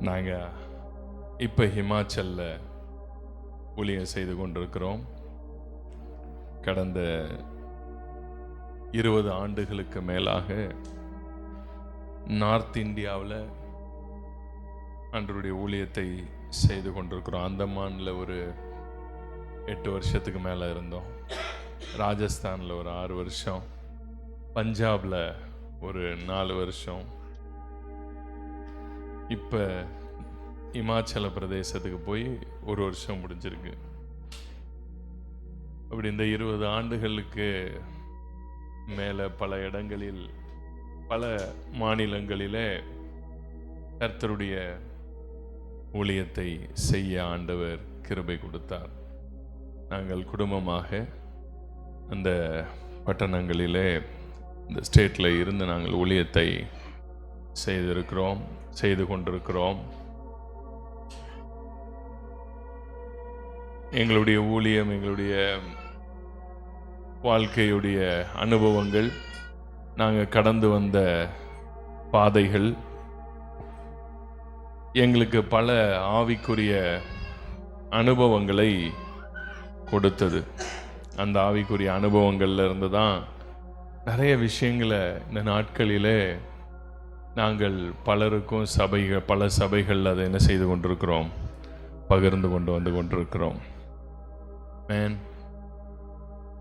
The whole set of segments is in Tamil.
நாங்கள் இப்போ ஹிமாச்சலில் ஊழியம் செய்து கொண்டிருக்கிறோம். கடந்த 20 ஆண்டுகளுக்கு மேலாக நார்த் இந்தியாவில் ஆண்டவருடைய ஊழியத்தை செய்து கொண்டிருக்கிறோம். அந்தமானில் ஒரு 8 வருஷத்துக்கு மேலே இருந்தோம். ராஜஸ்தானில் ஒரு 6 வருஷம், பஞ்சாபில் ஒரு 4 வருஷம், இப்போ இமாச்சல பிரதேசத்துக்கு போய் 1 வருஷம் முடிஞ்சிருக்கு. அப்படி இந்த 20 ஆண்டுகளுக்கு மேலே பல இடங்களில், பல மாநிலங்களிலே கர்த்தருடைய ஊழியத்தை செய்ய ஆண்டவர் கிருபை கொடுத்தார். நாங்கள் குடும்பமாக அந்த பட்டணங்களிலே, இந்த ஸ்டேட்டில் இருந்து நாங்கள் ஊழியத்தை செய்து கொண்டிருக்கிறோம். எங்களுடைய ஊழியம், எங்களுடைய வாழ்க்கையுடைய அனுபவங்கள், நாங்கள் கடந்து வந்த பாதைகள் எங்களுக்கு பல ஆவிக்குரிய அனுபவங்களை கொடுத்தது. அந்த ஆவிக்குரிய அனுபவங்கள்ல இருந்து தான் நிறைய விஷயங்களை இந்த நாட்களிலே நாங்கள் பலருக்கும் பல சபைகள் அதை என்ன செய்து கொண்டிருக்கிறோம், பகிர்ந்து கொண்டு கொண்டிருக்கிறோம்.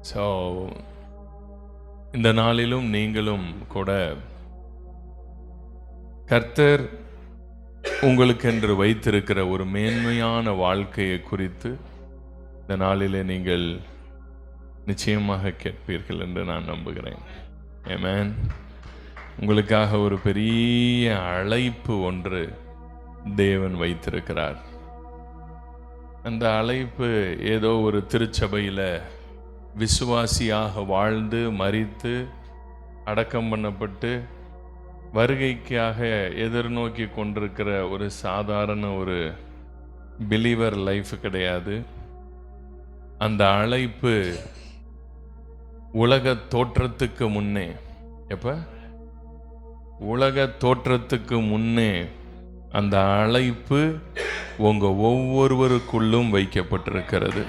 ஸோ இந்த நாளிலும் நீங்களும் கூட கர்த்தர் உங்களுக்கென்று வைத்திருக்கிற ஒரு மேன்மையான வாழ்க்கையை குறித்து இந்த நாளிலே நீங்கள் நிச்சயமாக கேட்பீர்கள் என்று நான் நம்புகிறேன். ஆமென். உங்களுக்காக ஒரு பெரிய அழைப்பு ஒன்று தேவன் வைத்திருக்கிறார். அந்த அழைப்பு ஏதோ ஒரு திருச்சபையில் விசுவாசியாக வாழ்ந்து மரித்து அடக்கம் பண்ணப்பட்டு வருகைக்காக எதிர்நோக்கி கொண்டிருக்கிற ஒரு சாதாரண ஒரு பிலீவர் லைஃப் கிடையாது. அந்த அழைப்பு உலக தோற்றத்துக்கு முன்னே, உலக தோற்றத்துக்கு முன்னே அந்த அழைப்பு உங்க ஒவ்வொருவருக்குள்ளும் வைக்கப்பட்டிருக்கிறது.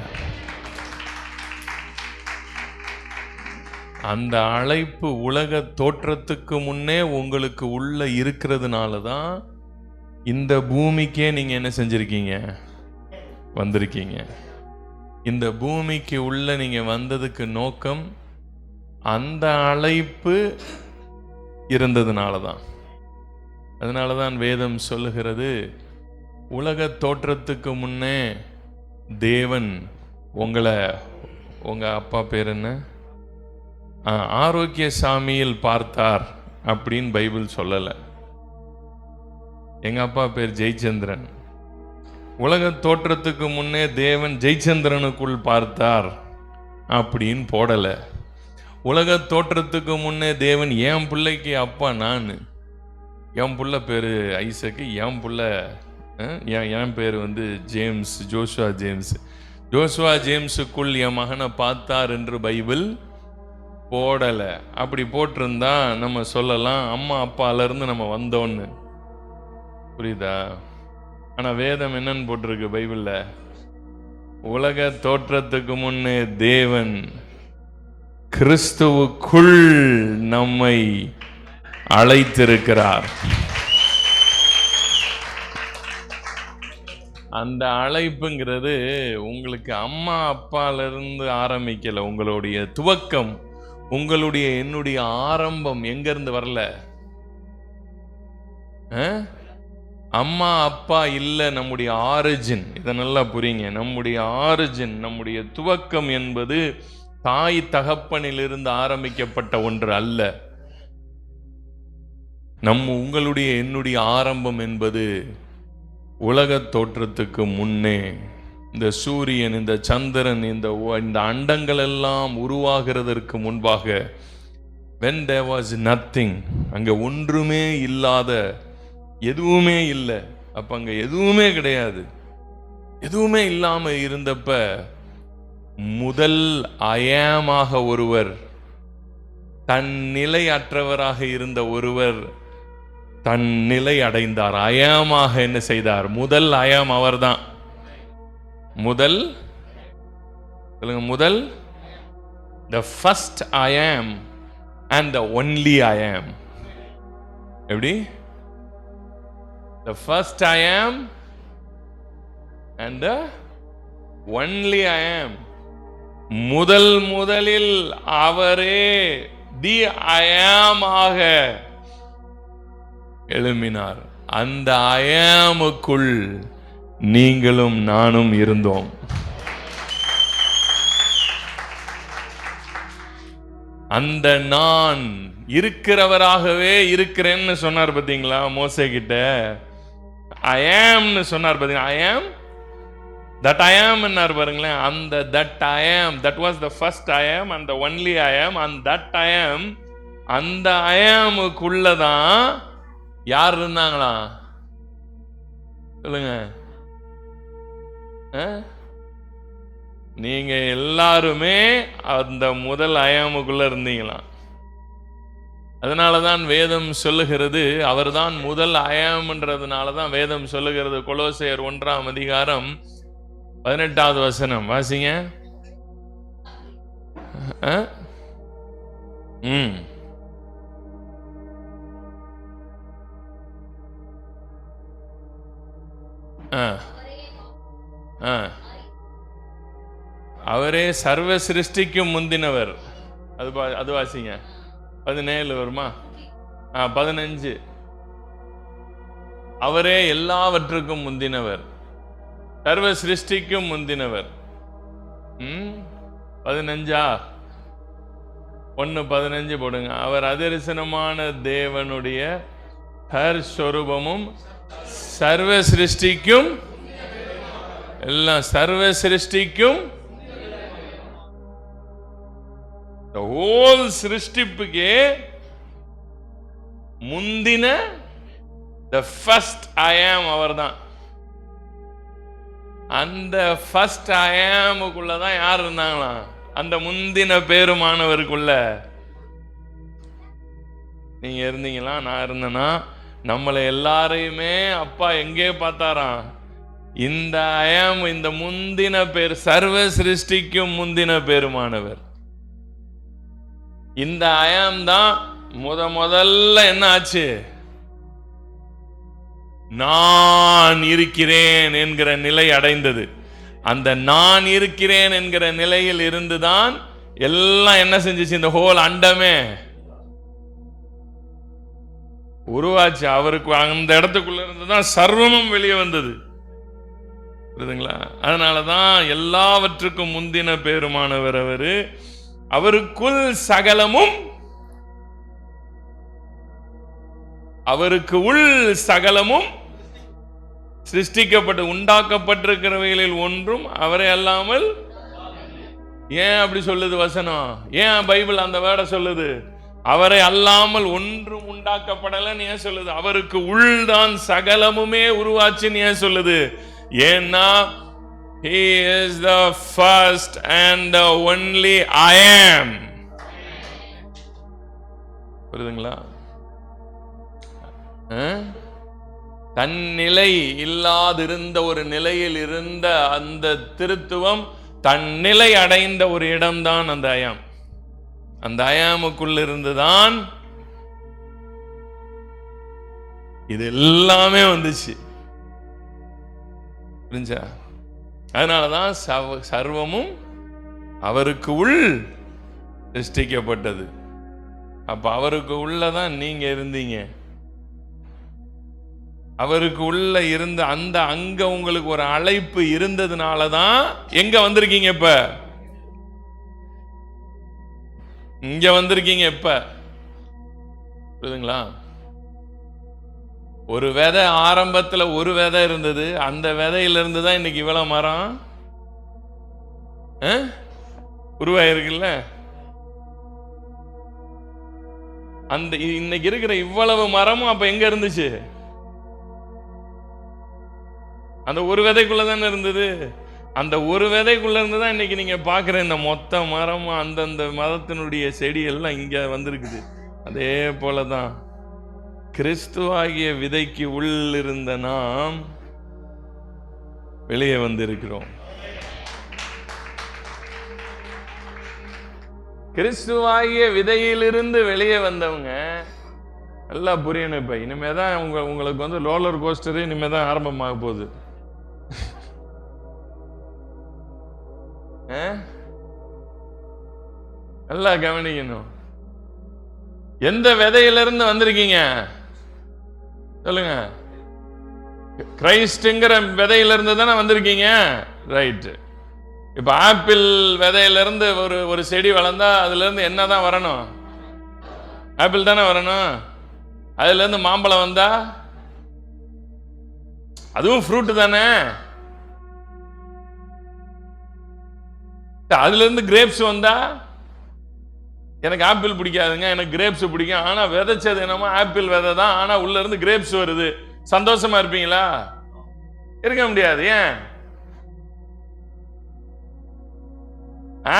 அந்த அழைப்பு உலக தோற்றத்துக்கு முன்னே உங்களுக்கு உள்ள இருக்கிறதுனால தான் இந்த பூமிக்கே நீங்க என்ன செஞ்சிருக்கீங்க, வந்திருக்கீங்க. இந்த பூமிக்கு உள்ள நீங்க வந்ததுக்கு நோக்கம் அந்த அழைப்பு இருந்ததுனால தான். அதனால தான் வேதம் சொல்லுகிறது, உலக தோற்றத்துக்கு முன்னே தேவன் உங்க அப்பா பேர் என்ன, ஆரோக்கிய சாமியில் பார்த்தார் அப்படின்னு பைபிள் சொல்லலை. எங்க அப்பா பேர் ஜெயச்சந்திரன். உலக தோற்றத்துக்கு முன்னே தேவன் ஜெயச்சந்திரனுக்குள் பார்த்தார் அப்படின்னு போடலை. உலக தோற்றத்துக்கு முன்னே தேவன் என் பிள்ளைக்கு அப்பா நான், என் பிள்ளை பேர் ஐசக்கு, என் பிள்ளை என் பேர் ஜேம்ஸ், ஜோஷுவா ஜேம்ஸுக்குள் என் மகனை பார்த்தார் என்று பைபிள் போடலை. அப்படி போட்டிருந்தா நம்ம சொல்லலாம் அம்மா அப்பாலேருந்து நம்ம வந்தோன்னு, புரியுதா? ஆனால் வேதம் என்னன்னு போட்டிருக்கு பைபிளில், உலக தோற்றத்துக்கு முன்னே தேவன் கிறிஸ்துவுக்குள் நம்மை அழைத்திருக்கிறார். அந்த அழைப்புங்கிறது உங்களுக்கு அம்மா அப்பாலிருந்து ஆரம்பிக்கல. உங்களுடைய துவக்கம், உங்களுடைய என்னுடைய ஆரம்பம் எங்கிருந்து வரல. அம்மா அப்பா இல்லை, நம்முடைய ஆரிஜின். இதை நல்லா புரியுங்க. நம்முடைய ஆரிஜின், நம்முடைய துவக்கம் என்பது தாய் தகப்பனிலிருந்து ஆரம்பிக்கப்பட்ட ஒன்று அல்ல. உங்களுடைய என்னுடைய ஆரம்பம் என்பது உலக தோற்றத்துக்கு முன்னே, இந்த சூரியன், இந்த சந்திரன், இந்த அண்டங்கள் எல்லாம் உருவாகிறதற்கு முன்பாக, when there was nothing, அங்க ஒன்றுமே இல்லாத, எதுவுமே இல்லை. அப்ப அங்க எதுவுமே கிடையாது. எதுவுமே இல்லாம இருந்தப்ப முதல் அயமாக ஒருவர், தன் நிலை அற்றவராக இருந்த ஒருவர் தன் நிலை அடைந்தார். அயாமாக என்ன செய்தார்? முதல் அயாம் அவர் தான். முதல் the first I am and the only I am. எப்படி? The first I am and the only I am. முதலில் அவரே தி I am ஆக எழும்பினார். அந்த I am-க்குள் நீங்களும் நானும் இருந்தோம். அந்த நான் இருக்கிறவராகவே இருக்கிறேன்னு சொன்னார் பார்த்தீங்களா மோசே கிட்ட. I am-னு சொன்னார் பார்த்தீங்களா. I am that I am என்னார் பாருங்களேன். அந்த that I am, that was the first I am and the only I am, and that I am, அந்த I am-க்குள்ளதான் யார் இருந்தாங்களா சொல்லுங்க? நீங்க எல்லாருமே அந்த முதல் I am-க்குள்ள இருந்தீங்களா? அதனாலதான் வேதம் சொல்லுகிறது, அவர்தான் முதல் I am-ன்றதுனாலதான் வேதம் சொல்லுகிறது. கொலோசையர் 1ஆம் அதிகாரம் 18வது வசனம் வாசிங்க. அவரே சர்வ சிருஷ்டிக்கும் முந்தினவர். அது வாசிங்க. 17 வருமா? 15. அவரே எல்லாவற்றுக்கும் முந்தினவர், சர்வ சிருஷ்டிக்கும் முந்தினவர். 15 1:15 போடுங்க. அவர் அதரிசனமான தேவனுடைய ஹர்ஸ்வரூபமும் சர்வ சிருஷ்டிக்கும், எல்லாம் சர்வ சிருஷ்டிக்கும், ஹோல் சிருஷ்டிப்புக்கே முந்தின the first I am அவர்தான். அந்த ஃபர்ஸ்ட் I am-க்குள்ளதான் யார் இருந்தாங்களா? அந்த முந்தின பேருமானவருக்குள்ள நீங்க இருந்தீங்களா? நான் இருந்தேனா? நம்மளை எல்லாரையுமே அப்பா எங்கே பார்த்தாராம்? இந்த I am, இந்த முந்தின பேர், சர்வ சிருஷ்டிக்கும் முந்தின பேருமானவர். இந்த I am தான் முதல்ல என்ன ஆச்சு? நான் இருக்கிறேன் என்கிற நிலை அடைந்தது. அந்த நான் இருக்கிறேன் என்கிற நிலையில் இருந்துதான் எல்லாம் என்ன செஞ்சிச்சு? இந்த ஹோல் அண்டமே உருவாச்சு. அவருக்கு அந்த இடத்துக்குள்ள இருந்துதான் சர்வமும் வெளியே வந்தது. புரியுதுங்களா? அதனாலதான் எல்லாவற்றுக்கும் முந்தின பேருமானவர் அவரு. அவருக்குள் சகலமும், அவருக்கு உள் சகலமும் சிருஷ்டிக்கப்பட்டு உண்டாக்கப்பட்டிருக்கிறவைகளில் ஒன்றும் அவரை அல்லாமல். ஏன் அப்படி சொல்லுது வசனம்? ஏன் பைபிள் அந்த வேர்டை சொல்லுது? அவரை அல்லாமல் ஒன்றும் உண்டாக்கப்படலன்னு ஏன் சொல்லுது? அவருக்கு உள்தான் சகலமுமே உருவாச்சுன்னு ஏன் சொல்லுது? ஏன்னா he is the first and the only I am. புரியுதுங்களா? தன்னிலை இல்லாதிருந்த ஒரு நிலையில் இருந்த அந்த திருத்துவம் தன்னிலை அடைந்த ஒரு இடம்தான் அந்த I am. அந்த I am-க்குள்ள இருந்துதான் இது எல்லாமே வந்துச்சு. புரிஞ்சா? அதனாலதான் சர்வமும் அவருக்கு உள் சிருஷ்டிக்கப்பட்டது. அப்ப அவருக்கு உள்ளதான் நீங்க இருந்தீங்க. அவருக்கு உள்ள இருந்த அந்த அங்க உங்களுக்கு ஒரு அழைப்பு இருந்ததுனாலதான் எங்க வந்திருக்கீங்க? இப்ப இங்க வந்திருக்கீங்க. இப்ப புரியுதுங்களா? ஒரு விதை ஆரம்பத்துல ஒரு விதை இருந்தது. அந்த விதையிலிருந்து தான் இன்னைக்கு இவ்வளவு மரம் உருவாயிருக்குல்ல. அந்த இன்னைக்கு இருக்கிற இவ்வளவு மரமும் அப்ப எங்க இருந்துச்சு? அந்த ஒரு விதைக்குள்ள தானே இருந்தது. அந்த ஒரு விதைக்குள்ள இருந்து தான் இன்னைக்கு நீங்க பாக்குற இந்த மொத்த மரமும் அந்தந்த மதத்தினுடைய செடி எல்லாம் இங்க வந்திருக்குது. அதே போலதான் கிறிஸ்துவாகிய விதைக்கு உள்ளிருந்த நாம் வெளியே வந்திருக்கிறோம். கிறிஸ்துவாகிய விதையிலிருந்து வெளியே வந்தவங்க நல்லா புரியணும். இப்ப இனிமேதான் உங்களுக்கு வந்து ரோலர் கோஸ்டர் இனிமேதான் ஆரம்பமாக போகுது. நல்லா கவனிக்கணும். எந்த விதையிலிருந்து வந்திருக்கீங்க சொல்லுங்க? கிரைஸ்ட்ங்கிற விதையிலிருந்து தானே வந்திருக்கீங்க. ரைட். இப்ப ஆப்பிள் விதையிலிருந்து ஒரு செடி வளர்ந்தா அதுல இருந்து என்னதான் வரணும்? ஆப்பிள் தானே வரணும். அதுல இருந்து மாம்பழம் வந்தா அதுவும் ஃப்ரூட் தானே. அதுல இருந்து கிரேப்ஸ் வந்தா, எனக்கு ஆப்பிள் பிடிக்காதுங்க, எனக்கு கிரேப்ஸ் பிடிக்கும், ஆனா விதைச்சது என்னமோ ஆப்பிள் விதை தான், ஆனா உள்ள இருந்து கிரேப்ஸ் வருது. சந்தோஷமா இருப்பீங்களா? இருக்க முடியாது. ஏன்?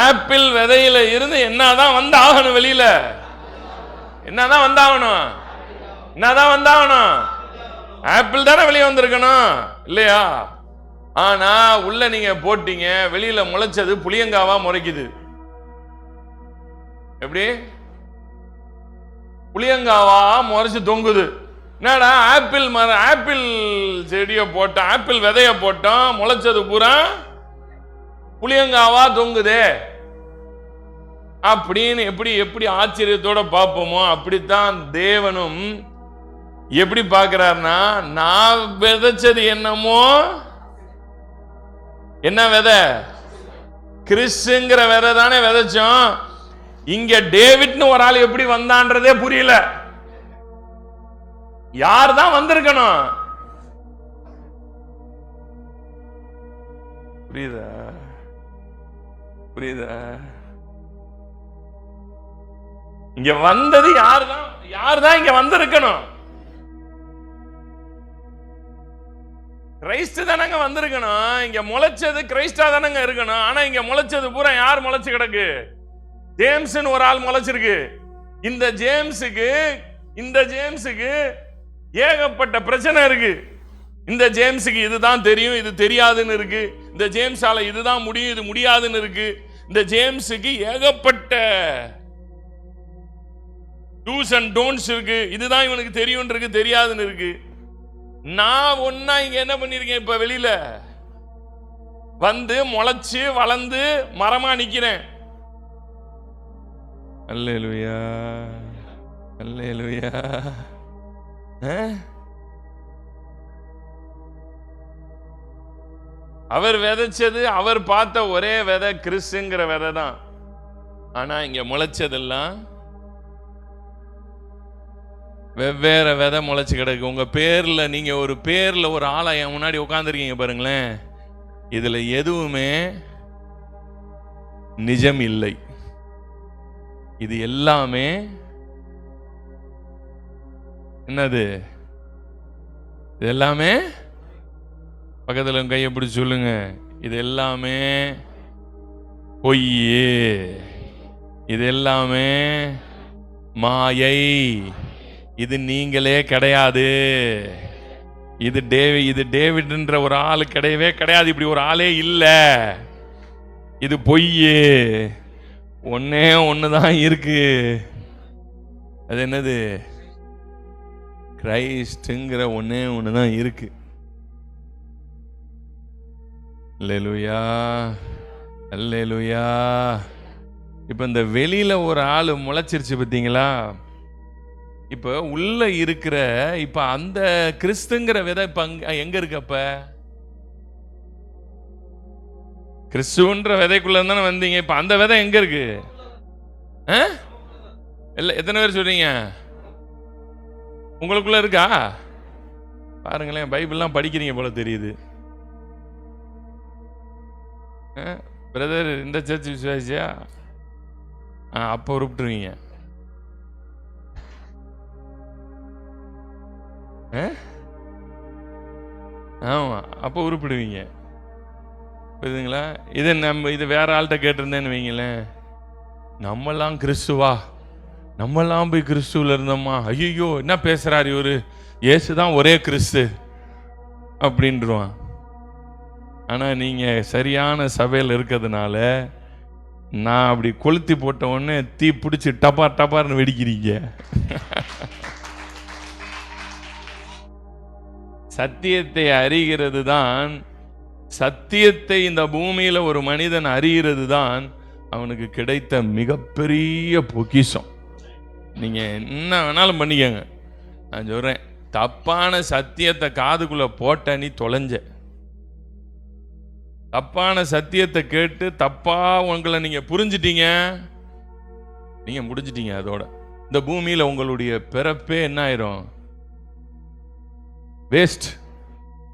ஆப்பிள் விதையில இருந்து என்னதான் வந்தாகணும் வெளியில? என்னதான் வந்தாகணும்? என்னதான் வந்தாகணும்? ஆப்பிள் தானே வெளியே வந்திருக்கணும் இல்லையா? ஆனா உள்ள நீங்க போட்டீங்க, வெளியில முளைச்சது புளியங்காவா முளைக்குது. எப்படி? புளியங்காவா முளைச்சு தொங்குது. என்னடா ஆப்பிள் மரம், ஆப்பிள் செடியை போட்டோம், ஆப்பிள் விதைய போட்டோம், முளைச்சது பூரா புளியங்காவா தொங்குதே அப்படின்னு எப்படி எப்படி ஆச்சரியத்தோட பார்ப்போமோ அப்படித்தான் தேவனும் எப்படி பார்க்கிறார்னா, நான் விதைச்சது என்னமோ, என்ன விதை? கிறிஸ்துங்கிற விதை தானே விதைச்சோம். இங்க டேவிட்னு ஒரு ஆள் எப்படி வந்தான்றதே புரியல. யார் தான் வந்திருக்கணும்? புரியுதா? புரியுதா? இங்க வந்தது யார் தான்? யார் தான் இங்க வந்திருக்கணும்? கிரைஸ்ட் தானங்க வந்திருக்கணும். இங்க முளைச்சது கிரைஸ்டா தானங்க இருக்கணும். ஆனா இங்க முளைச்சது பூரா யார் முளைச்சு கிடக்கு? ஜேம்ஸ்னு ஒரு ஆள் முளைச்சிருக்கு. இந்த ஜேம்ஸுக்கு ஏகப்பட்ட பிரச்சனை இருக்கு. இந்த ஜேம்ஸுக்கு இதுதான் தெரியும், இது தெரியாதுன்னு இருக்கு. இந்த ஜேம்ஸால இதுதான் முடியும், இது முடியாதுன்னு இருக்கு. இந்த ஜேம்ஸுக்கு ஏகப்பட்ட டூஸ் அண்ட் டோன்ட்ஸ் இருக்கு. இதுதான் இவனுக்கு தெரியும் இருக்கு, தெரியாதுன்னு இருக்கு. நான் ஒன்னா இங்க என்ன பண்ணிருக்கேன்? இப்ப வெளியில வந்து முளைச்சு வளர்ந்து மரமா நிக்கிறேன். அல்லேலூயா, அல்லேலூயா. அவர் விதைச்சது, அவர் பார்த்த ஒரே விதை கிறிஸ்துங்கிற விதை தான். ஆனா இங்க முளைச்சதெல்லாம் வெவ்வேறு விதை முளைச்சு கிடக்கு. உங்க பேர்ல, நீங்க ஒரு பேர்ல ஒரு ஆளை என் முன்னாடி உட்கார்ந்துருக்கீங்க பாருங்களேன். இதுல எதுவுமே நிஜம் இல்லை. இது எல்லாமே என்னது? இது எல்லாமே, பக்கத்துல கையை பிடிச்சு சொல்லுங்க, இது எல்லாமே பொய், இது எல்லாமே மாயை, இது நீங்களே கிடையாது. இது டேவிட்ன்ற ஒரு ஆளு கிடையவே கிடையாது. இப்படி ஒரு ஆளே இல்ல. இது பொய். ஒன்னே ஒண்ணுதான் இருக்கு. அது என்னது? கிரைஸ்ட்ங்கிற ஒன்னே ஒண்ணுதான் இருக்கு. அல்லேலூயா, அல்லேலூயா. இப்ப இந்த வெளியில ஒரு ஆளு முளைச்சிருச்சு பார்த்தீங்களா? இப்ப உள்ள இருக்கிற இப்ப அந்த கிறிஸ்துங்கிற விதை இப்ப எங்க இருக்கு? அப்ப கிறிஸ்துவன்ற விதைக்குள்ள தானே வந்தீங்க. இப்ப அந்த விதை எங்க இருக்கு? எத்தனை பேர் சொல்றீங்க? உங்களுக்குள்ள இருக்கா? பாருங்களேன், பைபிள்லாம் படிக்கிறீங்க போல தெரியுது. பிரதர் இந்த சர்ச் விசுவாசியா? அப்போ உருப்பிட்டுருவீங்க. ஆமா, அப்போ உருப்பிடுவீங்க. புரியுதுங்களா? இது வேற ஆள்கிட்ட கேட்டிருந்தேன்னு வைங்களேன், நம்மெல்லாம் கிறிஸ்துவா நம்மெல்லாம் போய் கிறிஸ்துவில் இருந்தோமா, ஐயோ என்ன பேசுறாரு இவரு, இயேசுதான் ஒரே கிறிஸ்து அப்படின்றான். ஆனால் நீங்கள் சரியான சபையில் இருக்கிறதுனால நான் அப்படி கொளுத்தி போட்ட உடனே தீ பிடிச்சி டபார்னு வெடிக்கிறீங்க. சத்தியத்தை அறிகிறது தான், சத்தியத்தை இந்த பூமியில் ஒரு மனிதன் அறிகிறது தான் அவனுக்கு கிடைத்த மிகப்பெரிய பொக்கிஷம். நீங்கள் என்ன வேணாலும் பண்ணிக்கங்க, நான் சொல்கிறேன், தப்பான சத்தியத்தை காதுக்குள்ளே போட்ட நீ தொலைஞ்ச. தப்பான சத்தியத்தை கேட்டு தப்பா உங்களை நீங்க புரிஞ்சிட்டீங்க, நீங்க முடிஞ்சிட்டீங்க. அதோட இந்த பூமியில உங்களுடைய பிறப்பே என்ன ஆயிரும், வேஸ்ட்,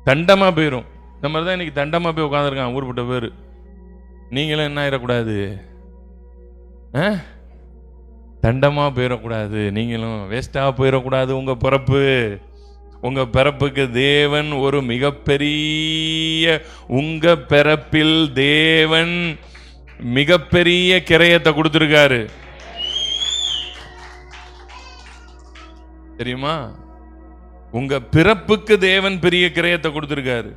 தண்டமா போயிடும். இந்த மாதிரி தான் இன்னைக்கு தண்டமா போய் உட்காந்துருக்கான் ஊர்பட்ட பேர். நீங்களும் என்ன ஆயிடக்கூடாது, தண்டமா போயிடக்கூடாது, நீங்களும் வேஸ்டா போயிடக்கூடாது. உங்க பிறப்புக்கு தேவன் ஒரு மிகப்பெரிய, உங்க பிறப்பில் தேவன் மிகப்பெரிய கிரயத்தை கொடுத்திருக்காரு தெரியுமா? உங்க பிறப்புக்கு தேவன் பெரிய கிரயத்தை கொடுத்திருக்காரு.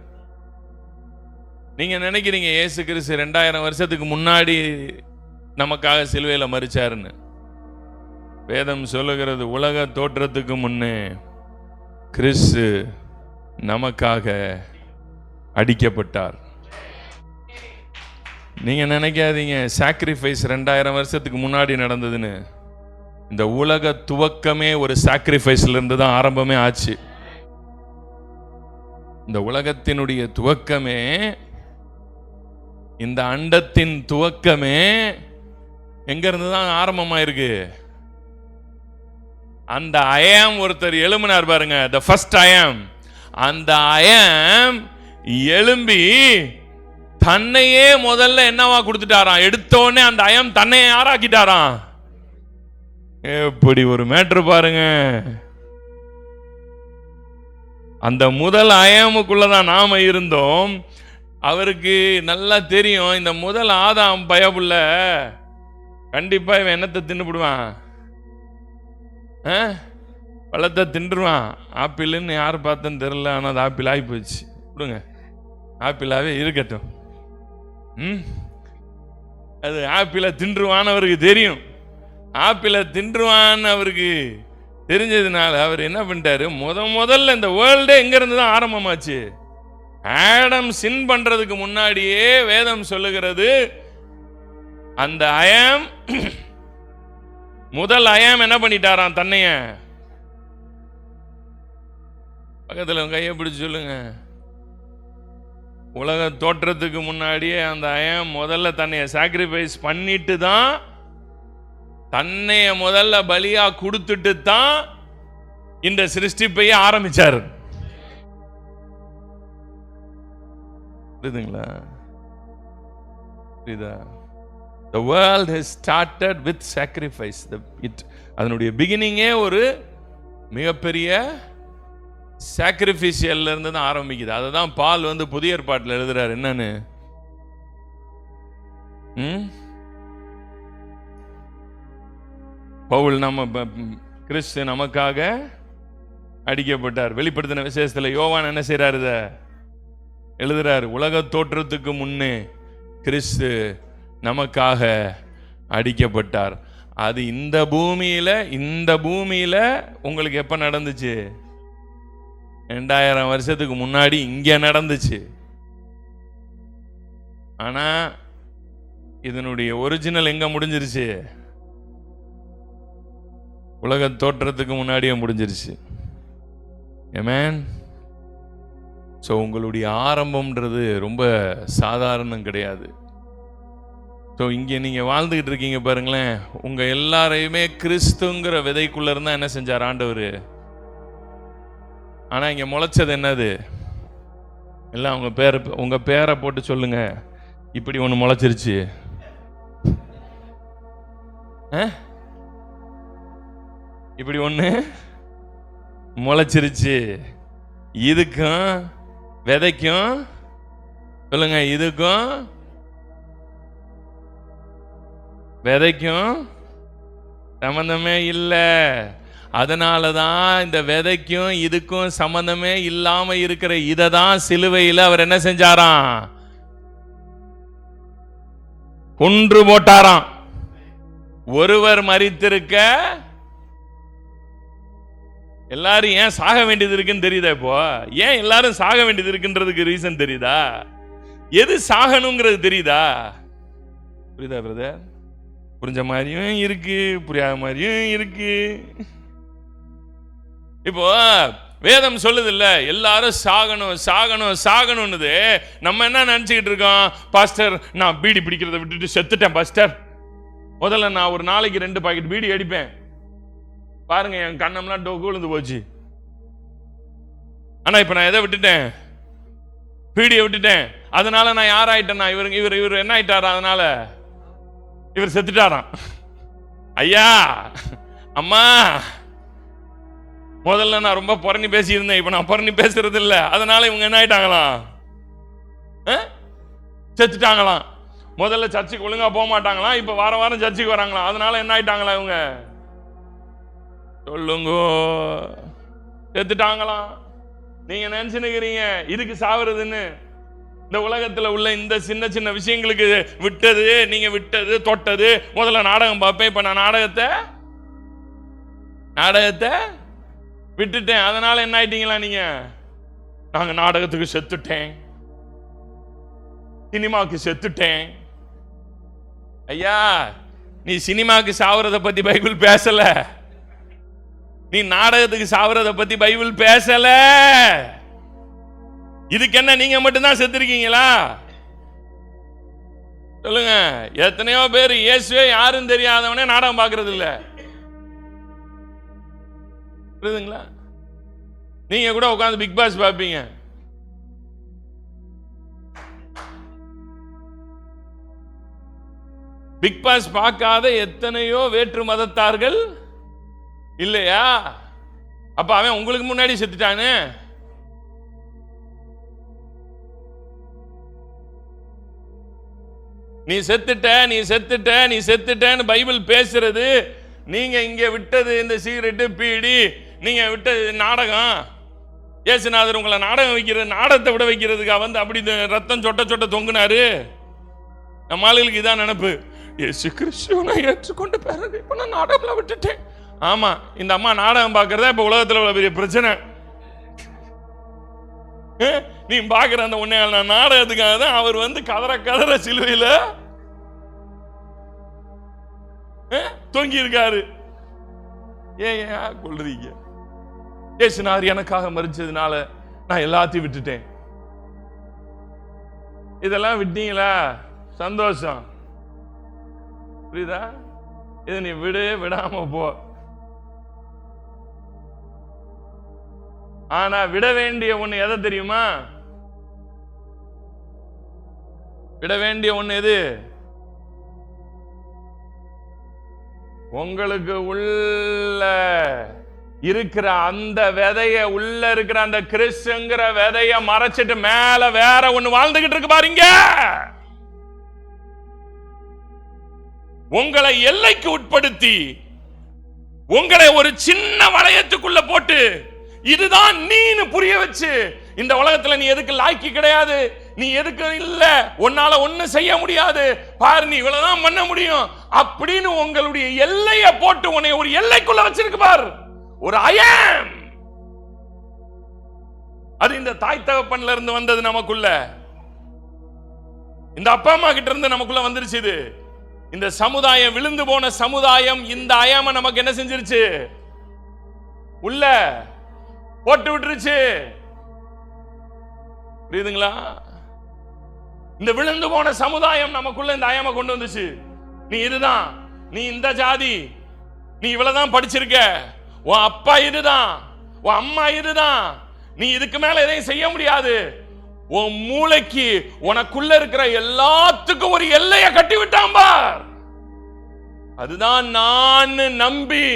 நீங்க நினைக்கிறீங்க இயேசு கிறிஸ்து 2000 வருஷத்துக்கு முன்னாடி நமக்காக சிலுவையில் மரிச்சாருன்னு. வேதம் சொல்லுகிறது, உலக தோற்றத்துக்கு முன்னே கிறிஸ்து நமக்காக அடிக்கப்பட்டார். நீங்க நினைக்காதீங்க சாக்ரிஃபைஸ் 2000 வருஷத்துக்கு முன்னாடி நடந்ததுன்னு. இந்த உலக துவக்கமே ஒரு சாக்ரிஃபைஸ்ல இருந்து தான் ஆரம்பமே ஆச்சு. இந்த உலகத்தினுடைய துவக்கமே, இந்த அண்டத்தின் துவக்கமே எங்க இருந்து தான் ஆரம்பமாயிருக்கு? அந்த ஐயாம் ஒருத்தர் எழும்பினார் பாருங்க, the first ஐயாம். அந்த ஐயாம் எழும்பி தன்னையே முதல்ல என்னவா கொடுத்துட்டாராம், எடுத்தோடனே அந்த ஐயாம் தன்னையே யாராக்கிட்டாராம். எப்படி ஒரு மேட்ரு பாருங்க. அந்த முதல் ஐயாமுக்குள்ளதான் நாம இருந்தோம். அவருக்கு நல்லா தெரியும், இந்த முதல் ஆதாம் பயப்புள்ள கண்டிப்பா இவன் என்னத்தை தின்னுபிடுவான், பழத்தை தின்றுவான். ஆப்பிள்னு யார் பார்த்தேன்னு தெரியல, ஆனால் அது ஆப்பிள் ஆகி போச்சு. கொடுங்க, ஆப்பிளாவே இருக்கட்டும். அது ஆப்பிளை தின்றுவான்னு அவருக்கு தெரியும். ஆப்பிளை தின்றுவான்னு அவருக்கு தெரிஞ்சதுனால அவர் என்ன பண்ணிட்டாரு, முதல்ல இந்த வேர்ல்டே எங்கிருந்து தான் ஆரம்பமாச்சு. ஆடம் சின் பண்றதுக்கு முன்னாடியே வேதம் சொல்லுகிறது, அந்த ஐயாம் முதல் ஐயாம் என்ன பண்ணிட்டாராம், தன்னைய. பக்கத்தில் கையை பிடிச்சு சொல்லுங்க, உலக தோற்றத்துக்கு முன்னாடியே அந்த ஐயாம் முதல்ல தன்னைய சாக்ரிஃபைஸ் பண்ணிட்டு தான், தன்னைய முதல்ல பலியா கொடுத்துட்டு தான் இந்த சிருஷ்டிப்பையே ஆரம்பிச்சாரு. புரியுதுங்களா? புரியுதா? The world has started with sacrifice. அதனுடைய பிகினிங்கே ஒரு மிகப்பெரிய சாக்ரிஃபிஷியல்ல இருந்து தான் ஆரம்பிக்குது. அதை தான் பால் புதிய ஏற்பாட்டில் எழுதுறாரு. என்னன்னு, பவுல் கிறிஸ்து நமக்காக அடிக்கப்பட்டார். வெளிப்படுத்தின விசேஷத்தில் யோவான் என்ன செய்யறாரு, இதை எழுதுறாரு. உலக தோற்றத்துக்கு முன்னே கிறிஸ்து நமக்காக அடிக்கப்பட்டார். அது இந்த பூமியில உங்களுக்கு எப்ப நடந்துச்சு? 2000 வருஷத்துக்கு முன்னாடி இங்க நடந்துச்சு. ஆனா இதனுடைய ஒரிஜினல் எங்க முடிஞ்சிருச்சு? உலக தோற்றத்துக்கு முன்னாடியே முடிஞ்சிருச்சு. ஆமென். ஸோ உங்களுடைய ஆரம்பம்ன்றது ரொம்ப சாதாரணம் கிடையாது. ஸோ இங்கே நீங்கள் வாழ்ந்துக்கிட்டு இருக்கீங்க பாருங்களேன், உங்கள் எல்லாரையுமே கிறிஸ்துங்கிற விதைக்குள்ளே இருந்தால் என்ன செஞ்சார் ஆண்டவர். ஆனால் இங்கே முளைச்சது என்னது? எல்லாம் உங்கள் பேரை போட்டு சொல்லுங்க, இப்படி ஒன்று முளைச்சிருச்சு. இப்படி ஒன்று முளைச்சிருச்சு. இதுக்கும் விதைக்கும் சொல்லுங்க, இதுக்கும் விதைக்கும் சம்பந்தமே இல்லை. அதனால தான் இந்த விதைக்கும் இதுக்கும் சம்பந்தமே இல்லாம இருக்கிற இதை தான் சிலுவையில் அவர் என்ன செஞ்சாராம்? கொன்று போட்டாராம். ஒருவர் மரித்திருக்க எல்லாரும் ஏன் சாக வேண்டியது இருக்குன்னு தெரியுதா? இப்போ ஏன் எல்லாரும் சாக வேண்டியது இருக்குன்றதுக்கு ரீசன் தெரியுதா? எது சாகணுங்கிறது தெரியுதா? புரியுதா பிரதர்? புரிஞ்ச மாதிரியும் இருக்கு, புரியாத மாதிரியும் இருக்கு. இப்போ வேதம் சொல்லுது இல்ல, எல்லாரும் சாகணும் சாகணும் சாகணும்னு. நம்ம என்ன நினைச்சுக்கிட்டு இருக்கோம்? பாஸ்டர், நான் பீடி பிடிக்கிறத விட்டுட்டு செத்துட்டேன் பாஸ்டர். முதல்ல நான் ஒரு நாளைக்கு 2 பாக்கெட் பீடி அடிப்பேன். பாருங்க, என் கண்ணம்லாம் டோக்கு விழுந்து போச்சு. ஆனா இப்ப நான் எதை விட்டுட்டேன்? பீடியை விட்டுட்டேன். அதனால நான் யார் ஆயிட்டேன்னா, இவர் என்ன ஆயிட்டாரா? அதனால இவர் செத்துட்டாராம். ஐயா அம்மா, முதல்ல நான் ரொம்ப புறணி பேசியிருந்தேன், இப்ப நான் புறணி பேசுறது இல்லை. அதனால இவங்க என்ன ஆயிட்டாங்களாம்? செத்துட்டாங்களாம். முதல்ல சர்ச்சுக்கு ஒழுங்கா போக மாட்டாங்களாம், இப்ப வாரம் வாரம் சர்ச்சுக்கு வராங்களாம். அதனால என்ன ஆயிட்டாங்களா இவங்க? சொல்லுங்க, செத்துட்டாங்களாம். நீங்க நினைச்சுக்கிறீங்க இதுக்கு சாவுறதுன்னு. இந்த உலகத்துல உள்ள இந்த சின்ன சின்ன விஷயங்களுக்கு விட்டது, நீங்க விட்டது தொட்டது. முதல்ல நாடகம் பார்ப்பேன், இப்ப நான் நாடகத்தை விட்டுட்டேன். அதனால என்ன ஆயிட்டீங்களா நீங்க? நாங்க நாடகத்துக்கு செத்துட்டேன், சினிமாவுக்கு செத்துட்டேன். ஐயா, நீ சினிமாவுக்கு சாவுறத பத்தி பைபிள் பேசல, நீ நாடகத்துக்கு சாவுறத பத்தி பைபிள் பேசல. இதுக்கு என்ன நீங்க மட்டும்தான் செத்துருக்கீங்களா? சொல்லுங்க. எத்தனையோ பேர் இயேசுவே யாருன்னு தெரியாதவனே நாடகம் பார்க்கறது இல்ல. புரியுதுங்களா? நீங்க கூட உட்கார்ந்து பிக் பாஸ் பார்ப்பீங்க. பிக் பாஸ் பார்க்காத எத்தனையோ வேற்று மதத்தார்கள் இல்லையா? அப்ப அவன் உங்களுக்கு முன்னாடி செத்துட்டானே. நீ செத்துட்டேன்னு பைபிள் பேசுறது. நீங்க இங்க விட்டது இந்த சிகரெட்டு பீடி, நீங்க விட்டது நாடகம். இயேசுநாதர் உங்களை நாடகம் வைக்கிறது, நாடகத்தை விட வைக்கிறதுக்கு வந்து அப்படி ரத்தம் சொட்ட சொட்ட தொங்குனாரு. நம்ம ஆளுகளுக்கு இதான் நினைப்பு. இயேசு கிறிஸ்துவை ஏற்றுக்கொண்டு பிறகு இப்ப நான் நாடகம் விட்டுட்டேன். ஆமா, இந்த அம்மா நாடகம் பார்க்கறதா இப்ப உலகத்துல உள்ள பெரிய பிரச்சனை. நீ பாக்குற அந்த உன்னை நாடகத்துக்காக தான் அவர் வந்து கதற சிலுவையில தொங்கி இருக்காரு. ஏன் கொள்றீங்க? இயேசுநாதர் எனக்காக மரிச்சதுனால நான் எல்லாத்தையும் விட்டுட்டேன். இதெல்லாம் விட்டீங்களா? சந்தோஷம். புரியுதா? இது நீ விடாம போ. ஆனா விட வேண்டிய ஒண்ணு எதை தெரியுமா? விட வேண்டிய ஒண்ணு எது? உங்களுக்கு உள்ள இருக்கிற அந்த விதைய, உள்ள இருக்கிற அந்த கிறிஸ்துங்கிற விதைய மறைச்சிட்டு மேல வேற ஒண்ணு வாழ்ந்துகிட்டு இருக்கு பாருங்க. உங்களை எல்லைக்கு உட்படுத்தி, உங்களை ஒரு சின்ன வளையத்துக்குள்ள போட்டு, இதுதான் நீன்னு புரிய வச்சு, இந்த உலகத்துல நீ எதுக்கு லாய்க்கு கிடையாது, நீ எதுக்கு இல்ல, உன்னால ஒண்ணும் செய்ய முடியாது, பாரு நீ இவ்வளவுதான் பண்ண முடியும் அப்படின்னு உங்களுடைய எல்லைய போட்டு உன்னை ஒரு எல்லைக்குள்ள வச்சிருக்கு பாரு. ஒரு அயம். அது இந்த தாய் தகப்பன்ல இருந்து வந்தது நமக்குள்ள, இந்த அப்பா அம்மா கிட்ட இருந்து நமக்குள்ள வந்துருச்சு. இது இந்த சமுதாயம், விழுந்து போன சமுதாயம் இந்த அயாம நமக்கு என்ன செஞ்சிருச்சு? உள்ள போட்டு விட்டுருச்சு. புரியுதுங்களா? இந்த விழுந்து போன சமுதாயம் நமக்குள்ள இந்த அயாம கொண்டு வந்துச்சு. நீ இதுதான், நீ இந்த ஜாதி, நீ இவ்வளவுதான் படிச்சிருக்க, உன் அப்பா இதுதான், உன் அம்மா இதுதான், நீ இதுக்கு மேல எதையும் செய்ய முடியாது. உன் மூளைக்கு உனக்குள்ள இருக்கிற எல்லாத்துக்கும் ஒரு எல்லையை கட்டி விட்டான் பார். அதுதான் நான் நம்பி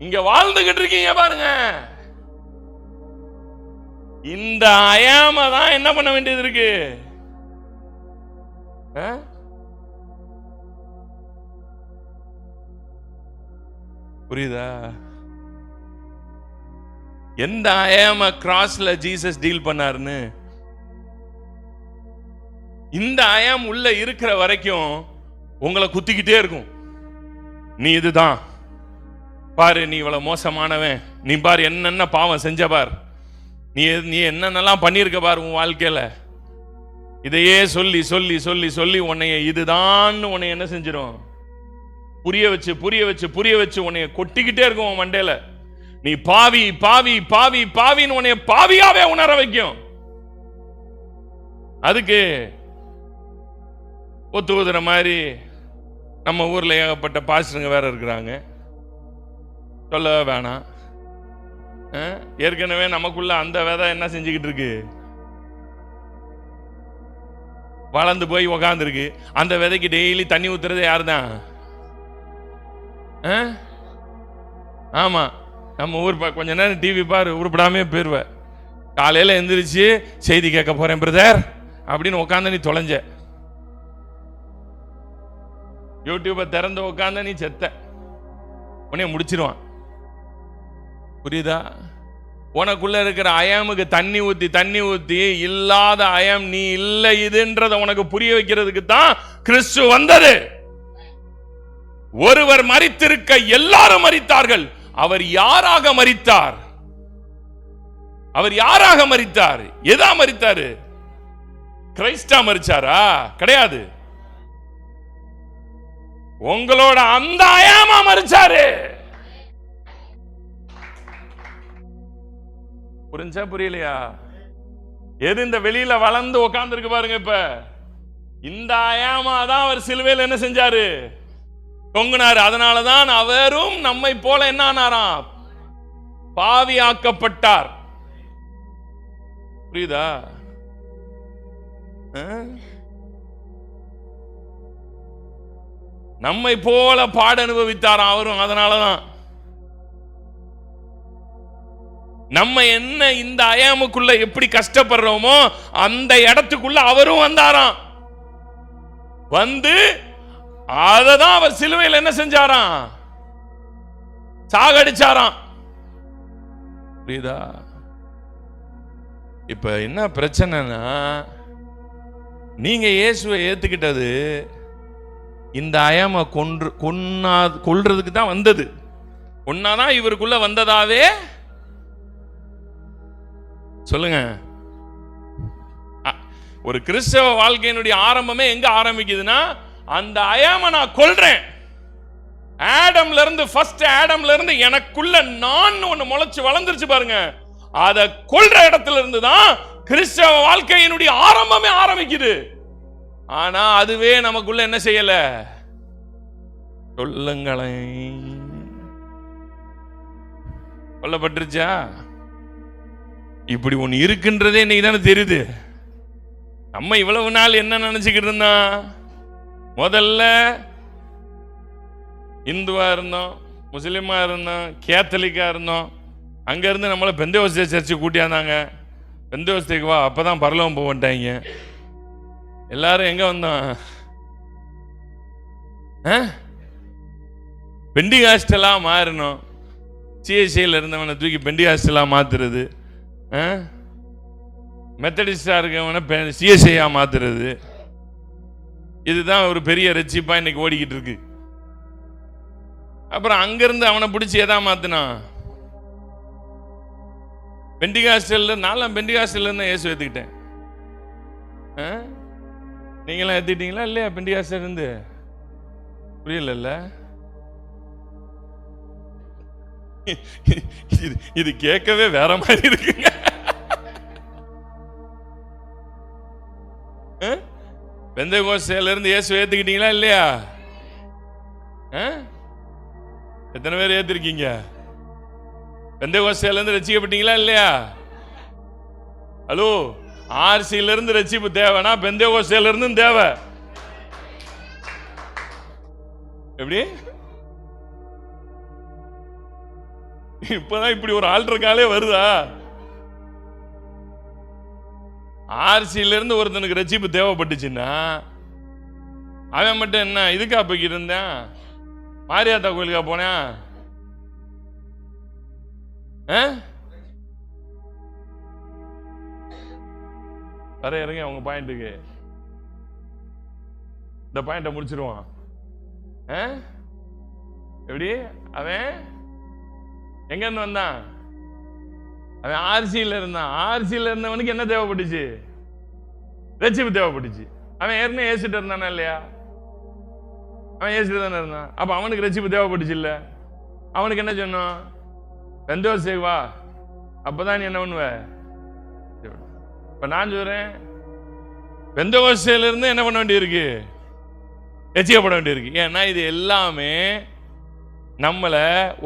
இங்க வாழ்ந்துகிட்டு இருக்கீங்க பாருங்க. இந்த அயாம தான் என்ன பண்ண வேண்டியது இருக்கு? புரியுதா? எந்த ஐயாம கிராஸ்ல ஜீசஸ் டீல் பண்ணாருன்னு, இந்த ஐயாம் உள்ள இருக்கிற வரைக்கும் உங்களை குத்திக்கிட்டே இருக்கும். நீ இதுதான் பாரு, நீ இவ்வளவு மோசமானவன், நீ பாரு என்னென்ன பாவம் செஞ்ச பார், நீ என்னென்னலாம் பண்ணியிருக்க பாரு உன் வாழ்க்கையில. இதையே சொல்லி சொல்லி சொல்லி சொல்லி உன்னைய இதுதான் உன்னை என்ன செஞ்சிடும், புரிய வச்சு புரிய வச்சு புரிய வச்சு உன்னைய கொட்டிக்கிட்டே இருக்கும் உன் மண்டையில. நீ பாவி பாவி பாவி பாவின்னு உன்னைய பாவியாவே உணர வைக்கும். அதுக்கு ஒத்து ஊதுற மாதிரி நம்ம ஊர்ல ஏகப்பட்ட பாஸ்டருங்க வேற இருக்கிறாங்க, சொல்ல வேணாம். ஏற்கனவே நமக்குள்ள அந்த விதை என்ன செஞ்சுக்கிட்டு இருக்கு, வளர்ந்து போய் உக்காந்துருக்கு. அந்த விதைக்கு டெய்லி தண்ணி ஊத்துறது யாருதான்? ஆமா, நம்ம ஊர் கொஞ்ச நேரம் டிவி பாரு, உருப்படாமே போயிருவ. காலையில எந்திரிச்சு செய்தி கேட்க போறேன் பிரதர் அப்படின்னு உட்காந்து நீ தொலைஞ்ச, யூடியூபை திறந்து உட்காந்து நீ செத்த, உன்னைய முடிச்சிருவான். புரியுதா? உனக்குள்ள இருக்கிற அயமுக்கு தண்ணி ஊத்தி தண்ணி ஊத்தி இல்லாத அயம் நீ இல்லை இதுன்றத உனக்கு புரிய வைக்கிறதுக்கு தான் கிறிஸ்து வந்தது. ஒருவர் மரித்திருக்க எல்லாரும் மரித்தார்கள். அவர் யாராக மரித்தார்? அவர் யாராக மரித்தார்? எதா மரித்தாரு? கிறிஸ்டா மரிச்சாரா? கிடையாது. உங்களோட அந்த அயாமா மரிச்சாரு. புரிஞ்சா புரியலையா? எது இந்த வெளியில வளர்ந்து உட்கார்ந்து இருக்கு பாருங்க, இப்ப இந்த அயாமா தான் அவர் சிலுவையில் என்ன செஞ்சாரு, தொங்குனாரு. அதனாலதான் அவரும் நம்மை போல என்ன ஆனாராம், பாவியாக்கப்பட்டார். புரியுதா? நம்மை போல பாட அனுபவித்தாராம் அவரும். அதனாலதான் நம்ம என்ன இந்த அயாமுக்குள்ள எப்படி கஷ்டப்படுறோமோ அந்த இடத்துக்குள்ள அவரும் வந்தாராம். வந்து அததான் அவர் சிலுவையில் என்ன செஞ்சாராம், சாகடிச்சாராம். புரியுதா? இப்ப என்ன பிரச்சனைனா, நீங்க இயேசுவை ஏத்துக்கிட்டது இந்த அயாம கொல்றதுக்கு தான் வந்தது. ஒன்னாதான் இவருக்குள்ள வந்ததாவே சொல்லுங்க. ஒரு கிறிஸ்தவ வாழ்க்கையினுடைய ஆரம்பமே எங்க ஆரம்பிக்குதுன்னா, அந்த அயாம நான் கொல்றேன். ஆடம்ல இருந்து, ஃபர்ஸ்ட் ஆடம்ல இருந்து எனக்குள்ள நான் ஒண்ணு முளைச்சு வளர்ந்துருச்சு பாருங்க, அத கொல்ற இடத்துல இருந்து தான் கிறிஸ்தவ வாழ்க்கையினுடைய ஆரம்பமே ஆரம்பிக்குது. ஆனா அதுவே நமக்குள்ள என்ன செய்யல, சொல்லுங்களேன், கொல்லப்பட்டுருச்சா? இப்படி ஒண்ணு இருக்குன்றதே இன்னைக்கு தானே தெரியுது. நம்ம இவ்வளவு நாள் என்ன நினைச்சுக்கிட்டு இருந்தோம், முதல்ல இந்துவா இருந்தோம், முஸ்லிமா இருந்தோம், கேத்தலிக்கா இருந்தோம். அங்க இருந்து நம்மள பெந்தேகோஸ்தே சர்ச்சுக்கு கூட்டியாந்தாங்க. பெந்தேகோஸ்தேக்கு வா, அப்பதான் பரலோகம் போட்டாங்க. எல்லாரும் எங்க வந்தோம், பெண்டிகாஸ்டலா மாறணும். சிஎஸ்ஐல இருந்தவனை தூக்கி பெண்டிகாஸ்டலா மாத்துறது, மெத்தடிஸ்டா இருக்கவனை சிஎஸ்ஐயா மாத்துறது, இதுதான் ஒரு பெரிய ரட்சிப்பா இன்னைக்கு ஓடிக்கிட்டு இருக்கு. அப்புறம் அங்கிருந்து அவனை பிடிச்சி எதா மாத்தினான், பெண்டிகாஸ்டல். நான்லாம் பெண்டிகாஸ்டல் இருந்து இயேசு ஏத்துக்கிட்டேன். நீங்களாம் ஏத்துக்கிட்டீங்களா இல்லையா பெண்டிகாஸ்டல் இருந்து? புரியல. இது கேட்கவே வேற மாதிரி இருக்குங்க. பெந்தேகோஸ்தேல இருந்து இயேசு ஏத்துக்கிட்டீங்களா இல்லையா? எத்தனை பேர் ஏத்திருக்கீங்க? பெந்தேகோஸ்தேல இருந்து ரட்சிக்கப்பட்டீங்களா இல்லையா? ஹலோ, ஆர்சியில இருந்து ரட்சிப்பு தேவைனா பெந்தேகோஸ்தேல இருந்து தேவை. எப்படி இப்பதான் இப்படி ஒரு ஆல்டர் காலே வருதா? ஆர்சியில இருந்து ஒருத்தனுக்கு ரட்சிப்பு தேவைப்பட்டுச்சுன்னா அவன் மட்டும் என்ன இதுக்கா போய்கிட்டு இருந்தேன், மாரியாத்தா கோயிலுக்கா போனேன், வர இறங்க அவங்க பாயிண்ட்டுக்கு. இந்த பாயிண்ட முடிச்சிருவான். எப்படி அவன் எங்க இருந்து வந்தான்? அவன் ஆர்சியில இருந்தான். ஆர்சியில இருந்தவனுக்கு என்ன தேவைப்பட்டுச்சு? ரட்சிப்பு தேவைப்பட்டுச்சு. அவன் ஏற்கனவே ஏசிட்டு இருந்தானா இல்லையா? அவன் ஏசிட்டு தானே இருந்தான். அப்ப அவனுக்கு ரட்சிப்பு தேவைப்பட்டுச்சு இல்ல? அவனுக்கு என்ன சொன்னோம்? பெந்தோஸ்தே வா, அப்பதான் நீ என்ன பண்ணுவ? இப்ப நான் சொல்றேன், பெந்தோஸ்தேல இருந்து என்ன பண்ண வேண்டியிருக்கு? ரட்சிக்கப்பட வேண்டியிருக்கு. ஏன்னா இது எல்லாமே நம்மள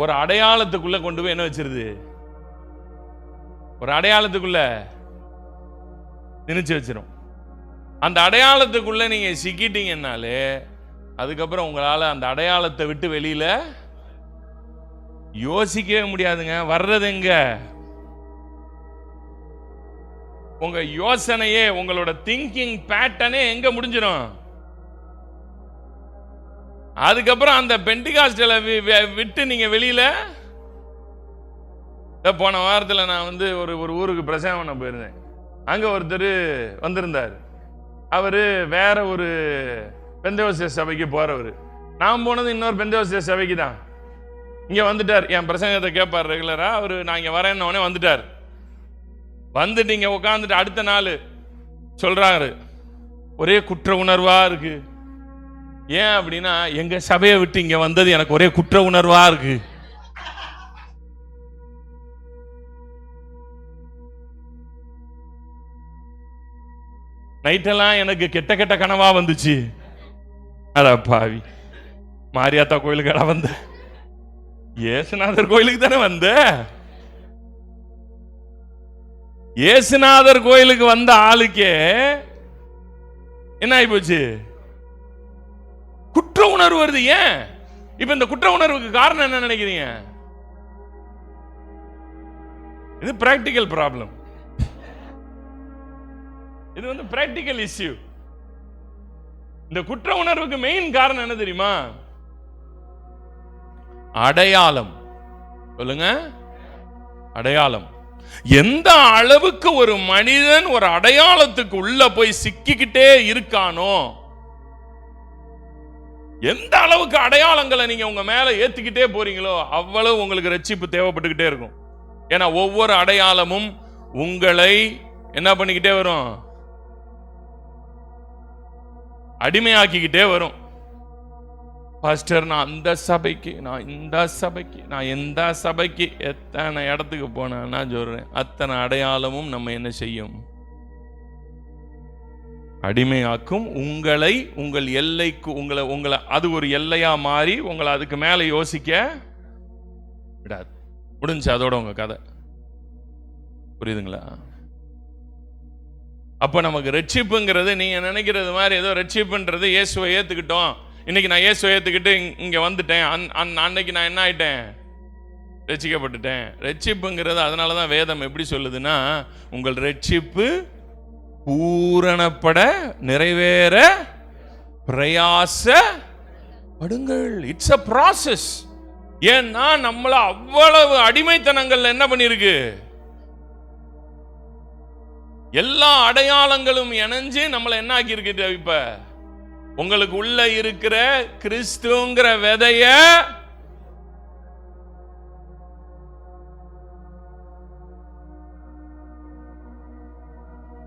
ஒரு அடையாளத்துக்குள்ள கொண்டு போய் என்ன வச்சிருது? ஒரு அடையாளத்துக்குள்ள திணிச்சு வச்சிரும். அந்த அடையாளத்துக்குள்ள நீங்க சிக்கிட்டீங்கன்னாலே அதுக்கப்புறம் உங்களால அந்த அடையாளத்தை விட்டு வெளியில யோசிக்கவே முடியாதுங்க. வர்றது எங்க? உங்க யோசனையே, உங்களோட திங்கிங் பேட்டர்னே எங்க முடிஞ்சிடும்? அதுக்கப்புறம் அந்த பெண்டிகாஸ்டல விட்டு நீங்க வெளியில. போன வாரத்தில் நான் வந்து ஒரு ஊருக்கு பிரசங்கம் பண்ண போயிருந்தேன். அங்க ஒருத்தர் வந்திருந்தார். அவரு வேற ஒரு பெந்தேகோஸ்தே சபைக்கு போறவர். நான் போனது இன்னொரு பெந்தேகோஸ்தே சபைக்கு தான். இங்க வந்துட்டார். என் பிரசங்கத்தை கேட்பார் ரெகுலரா. அவரு நான் இங்க வரேன்னு உடனே வந்துட்டார். வந்துட்டு இங்க உட்காந்துட்டு அடுத்த நாள் சொல்றாரு, ஒரே குற்ற உணர்வா இருக்கு. ஏன் அப்படின்னா, எங்க சபையை விட்டு இங்க வந்தது எனக்கு ஒரே குற்ற உணர்வா இருக்கு. நைட்டெல்லாம் எனக்கு கெட்ட கெட்ட கனவா வந்துச்சு. அட பாவி, மாரியாத்தா கோயிலுக்கு வந்த, ஏசுநாதர் கோயிலுக்கு தானே வந்த. ஏசுநாதர் கோயிலுக்கு வந்த ஆளுக்கே என்ன ஆகி போச்சு? குற்ற உணர்வு வருது. ஏன்? இப்ப இந்த குற்ற உணர்வுக்கு காரணம் என்ன நினைக்கிறீங்க? இது பிராக்டிக்கல் ப்ராப்ளம். இது வந்து பிராக்டிக்கல் இஷ்யூ. இந்த குற்ற உணர்வுக்கு மெயின் காரணம் என்ன தெரியுமா? அடையாளம். சொல்லுங்க, அடையாளம். எந்த அளவுக்கு ஒரு மனிதன் ஒரு அடையாளத்துக்கு உள்ள போய் சிக்கிக்கிட்டே இருக்கானோ, எந்த அளவுக்கு அடையாளங்களை நீங்க உங்க மேல ஏத்திக்கிட்டே போறீங்களோ அவ்வளவு உங்களுக்கு ரட்சிப்பு தேவைப்பட்டுக்கிட்டே இருக்கும். ஏன்னா ஒவ்வொரு அடையாளமும் உங்களை என்ன பண்ணிக்கிட்டே வரும்? அடிமையாக்கிக்கிட்டே வரும். பாஸ்டர், நான் அந்த சபைக்கு, நான் இந்த சபைக்கு, நான் எந்த சபைக்கு, எத்தனை இடத்துக்கு போனா சொல்றேன், அத்தனை அடையாளமும் நம்ம என்ன செய்யும்? அடிமையாக்கும். உங்களை உங்கள் எல்லைக்கு உங்களை அது ஒரு எல்லையா மாறி உங்களை அதுக்கு மேல யோசிக்க விடாது. முடிஞ்சு அதோட உங்க கதை. புரியுதுங்களா? அப்ப நமக்கு ரட்சிப்புங்கிறது நீங்க நினைக்கிறது மாதிரி ஏதோ ரட்சிப்புன்றது இயேசுவை ஏத்துக்கிட்டோம், இன்னைக்கு நான் இயேசுவை ஏத்துக்கிட்டு இங்க வந்துட்டேன், அன்னைக்கு நான் என்ன ஆயிட்டேன்? ரட்சிக்கப்பட்டுட்டேன். ரட்சிப்புங்கிறது அதனாலதான் வேதம் எப்படி சொல்லுதுன்னா, உங்கள் ரட்சிப்பு பூரணப்பட நிறைவேற பிரயாசப்படுங்கள். It's a process. ஏன்னா நம்மள அவ்வளவு அடிமைத்தனங்கள்ல என்ன பண்ணிருக்கு? எல்லா அடையாளங்களும் இணைஞ்சு நம்மள என்ன ஆக்கி இருக்கு? இப்ப உங்களுக்கு உள்ள இருக்கிற கிறிஸ்துங்கிற விதைய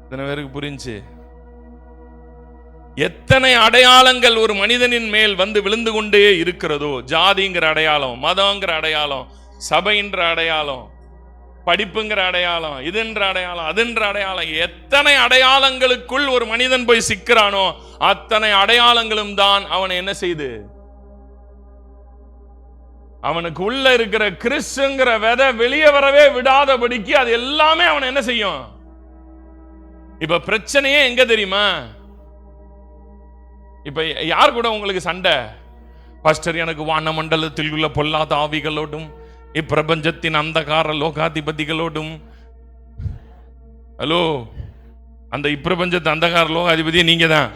எத்தனை பேருக்கு புரிஞ்சு? எத்தனை அடையாளங்கள் ஒரு மனிதனின் மேல் வந்து விழுந்து கொண்டே இருக்கிறதோ, ஜாதிங்கிற அடையாளம், மதங்கிற அடையாளம், சபைன்ற அடையாளம், படிப்புங்கிற அடையாளம், இதுன்ற அடையாளம், அதுன்ற அடையாளம், எத்தனை அடையாளங்களுக்குள் ஒரு மனிதன் போய் சிக்கிறானோ அத்தனை அடையாளங்களும் தான் அவனை என்ன செய்து, அவனுக்கு உள்ள இருக்கிற கிறிஸ்துங்கிற விதை வெளியே வரவே விடாதபடிக்கு அது எல்லாமே அவனை என்ன செய்யும்? இப்ப பிரச்சனையே எங்க தெரியுமா? இப்ப யார் கூட உங்களுக்கு சண்டை? பாஸ்டர், எனக்கு வான மண்டலத்தில் உள்ள பொல்லாத ஆவிகளோடும் இப்பிரபஞ்சத்தின் அந்தகார லோகாதிபதிகளோடும். ஹலோ, அந்த இப்பிரபஞ்சத்து அந்தகார லோகாதிபதி நீங்க தான்.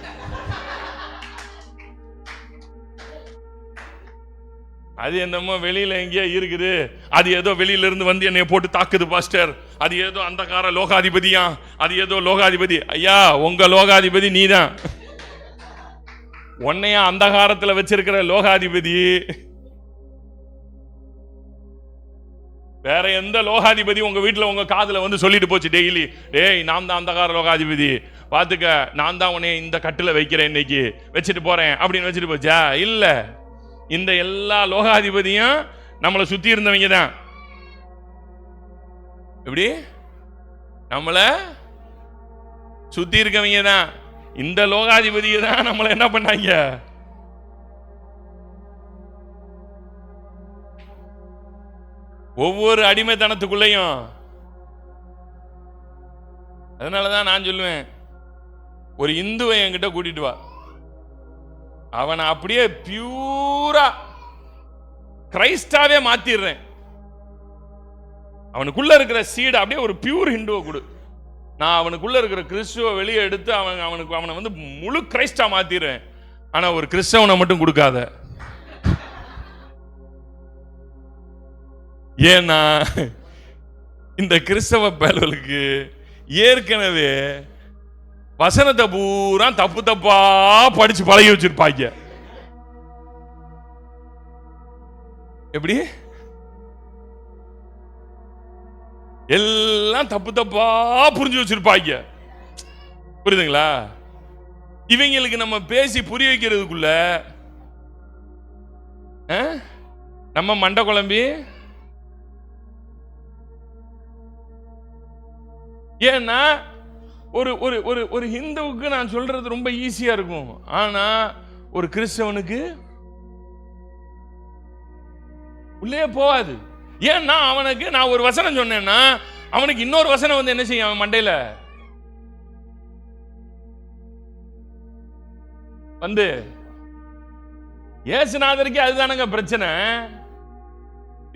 அது என்னமோ வெளியில எங்கேயோ இருக்குது, அது ஏதோ வெளியில இருந்து வந்து என்னைய போட்டு தாக்குது பாஸ்டர், அது ஏதோ அந்தகார லோகாதிபதியா, அது ஏதோ லோகாதிபதி. ஐயா, உங்க லோகாதிபதி நீதான். உன்னையா அந்தகாரத்துல வச்சிருக்கிற லோகாதிபதி வேற எந்த லோகாதிபதி உங்க வீட்டுல உங்க காதுல வந்து சொல்லிட்டு போச்சு டெய்லி, டேய் நான் தான் அந்தகார லோகாதிபதி, பாத்துக்க, நான் தான் உன்னை இந்த கட்டுல வைக்கிறேன், இன்னைக்கு வச்சுட்டு போறேன் அப்படின்னு வச்சுட்டு போச்சா? இல்ல, இந்த எல்லா லோகாதிபதியும் நம்மளை சுத்தி இருந்தவங்க தான். எப்படி? நம்மள சுத்தி இருக்கவங்க தான். இந்த லோகாதிபதியை தான் நம்மளை என்ன பண்ணாங்க? ஒவ்வொரு அடிமைத்தனத்துக்குள்ளையும். அதனாலதான் நான் சொல்லுவேன், ஒரு இந்துவை என்கிட்ட கூட்டிட்டு வா, அவனை அப்படியே பியூரா கிரைஸ்டாவே மாத்திடுறேன். அவனுக்குள்ள இருக்கிற சீடை அப்படியே ஒரு பியூர் ஹிந்துவை கொடு, நான் அவனுக்குள்ள இருக்கிற கிறிஸ்துவ வெளியே எடுத்து அவனை வந்து முழு கிரைஸ்டா மாத்திடுறேன். ஆனா ஒரு கிறிஸ்தவனை மட்டும் கொடுக்காத. ஏன்னா இந்த கிறிஸ்தவ பயல்களுக்கு ஏற்கனவே வசனத்தை பூரா தப்பு தப்பா படிச்சு பழகி வச்சிருப்பாங்க. எப்படி? எல்லாம் தப்பு தப்பா புரிஞ்சு வச்சிருப்பாங்க. புரியுதுங்களா? இவங்களுக்கு நம்ம பேசி புரிய வைக்கிறதுக்குள்ள நம்ம மண்டை குழம்பி. ஏன்னா ஒரு ஒரு ஒரு ஒரு ஹிந்துவுக்கு நான் சொல்றது ரொம்ப ஈஸியா இருக்கும், ஆனா ஒரு கிறிஸ்தவனுக்கு உள்ளே போகாது. ஏன்னா அவனுக்கு நான் ஒரு வசனம் சொன்னேன்னா அவனுக்கு இன்னொரு வசனம் வந்து என்ன செய்யும் அவன் மண்டையில வந்து. இயேசுநாதருக்கு அதுதானங்க பிரச்சனை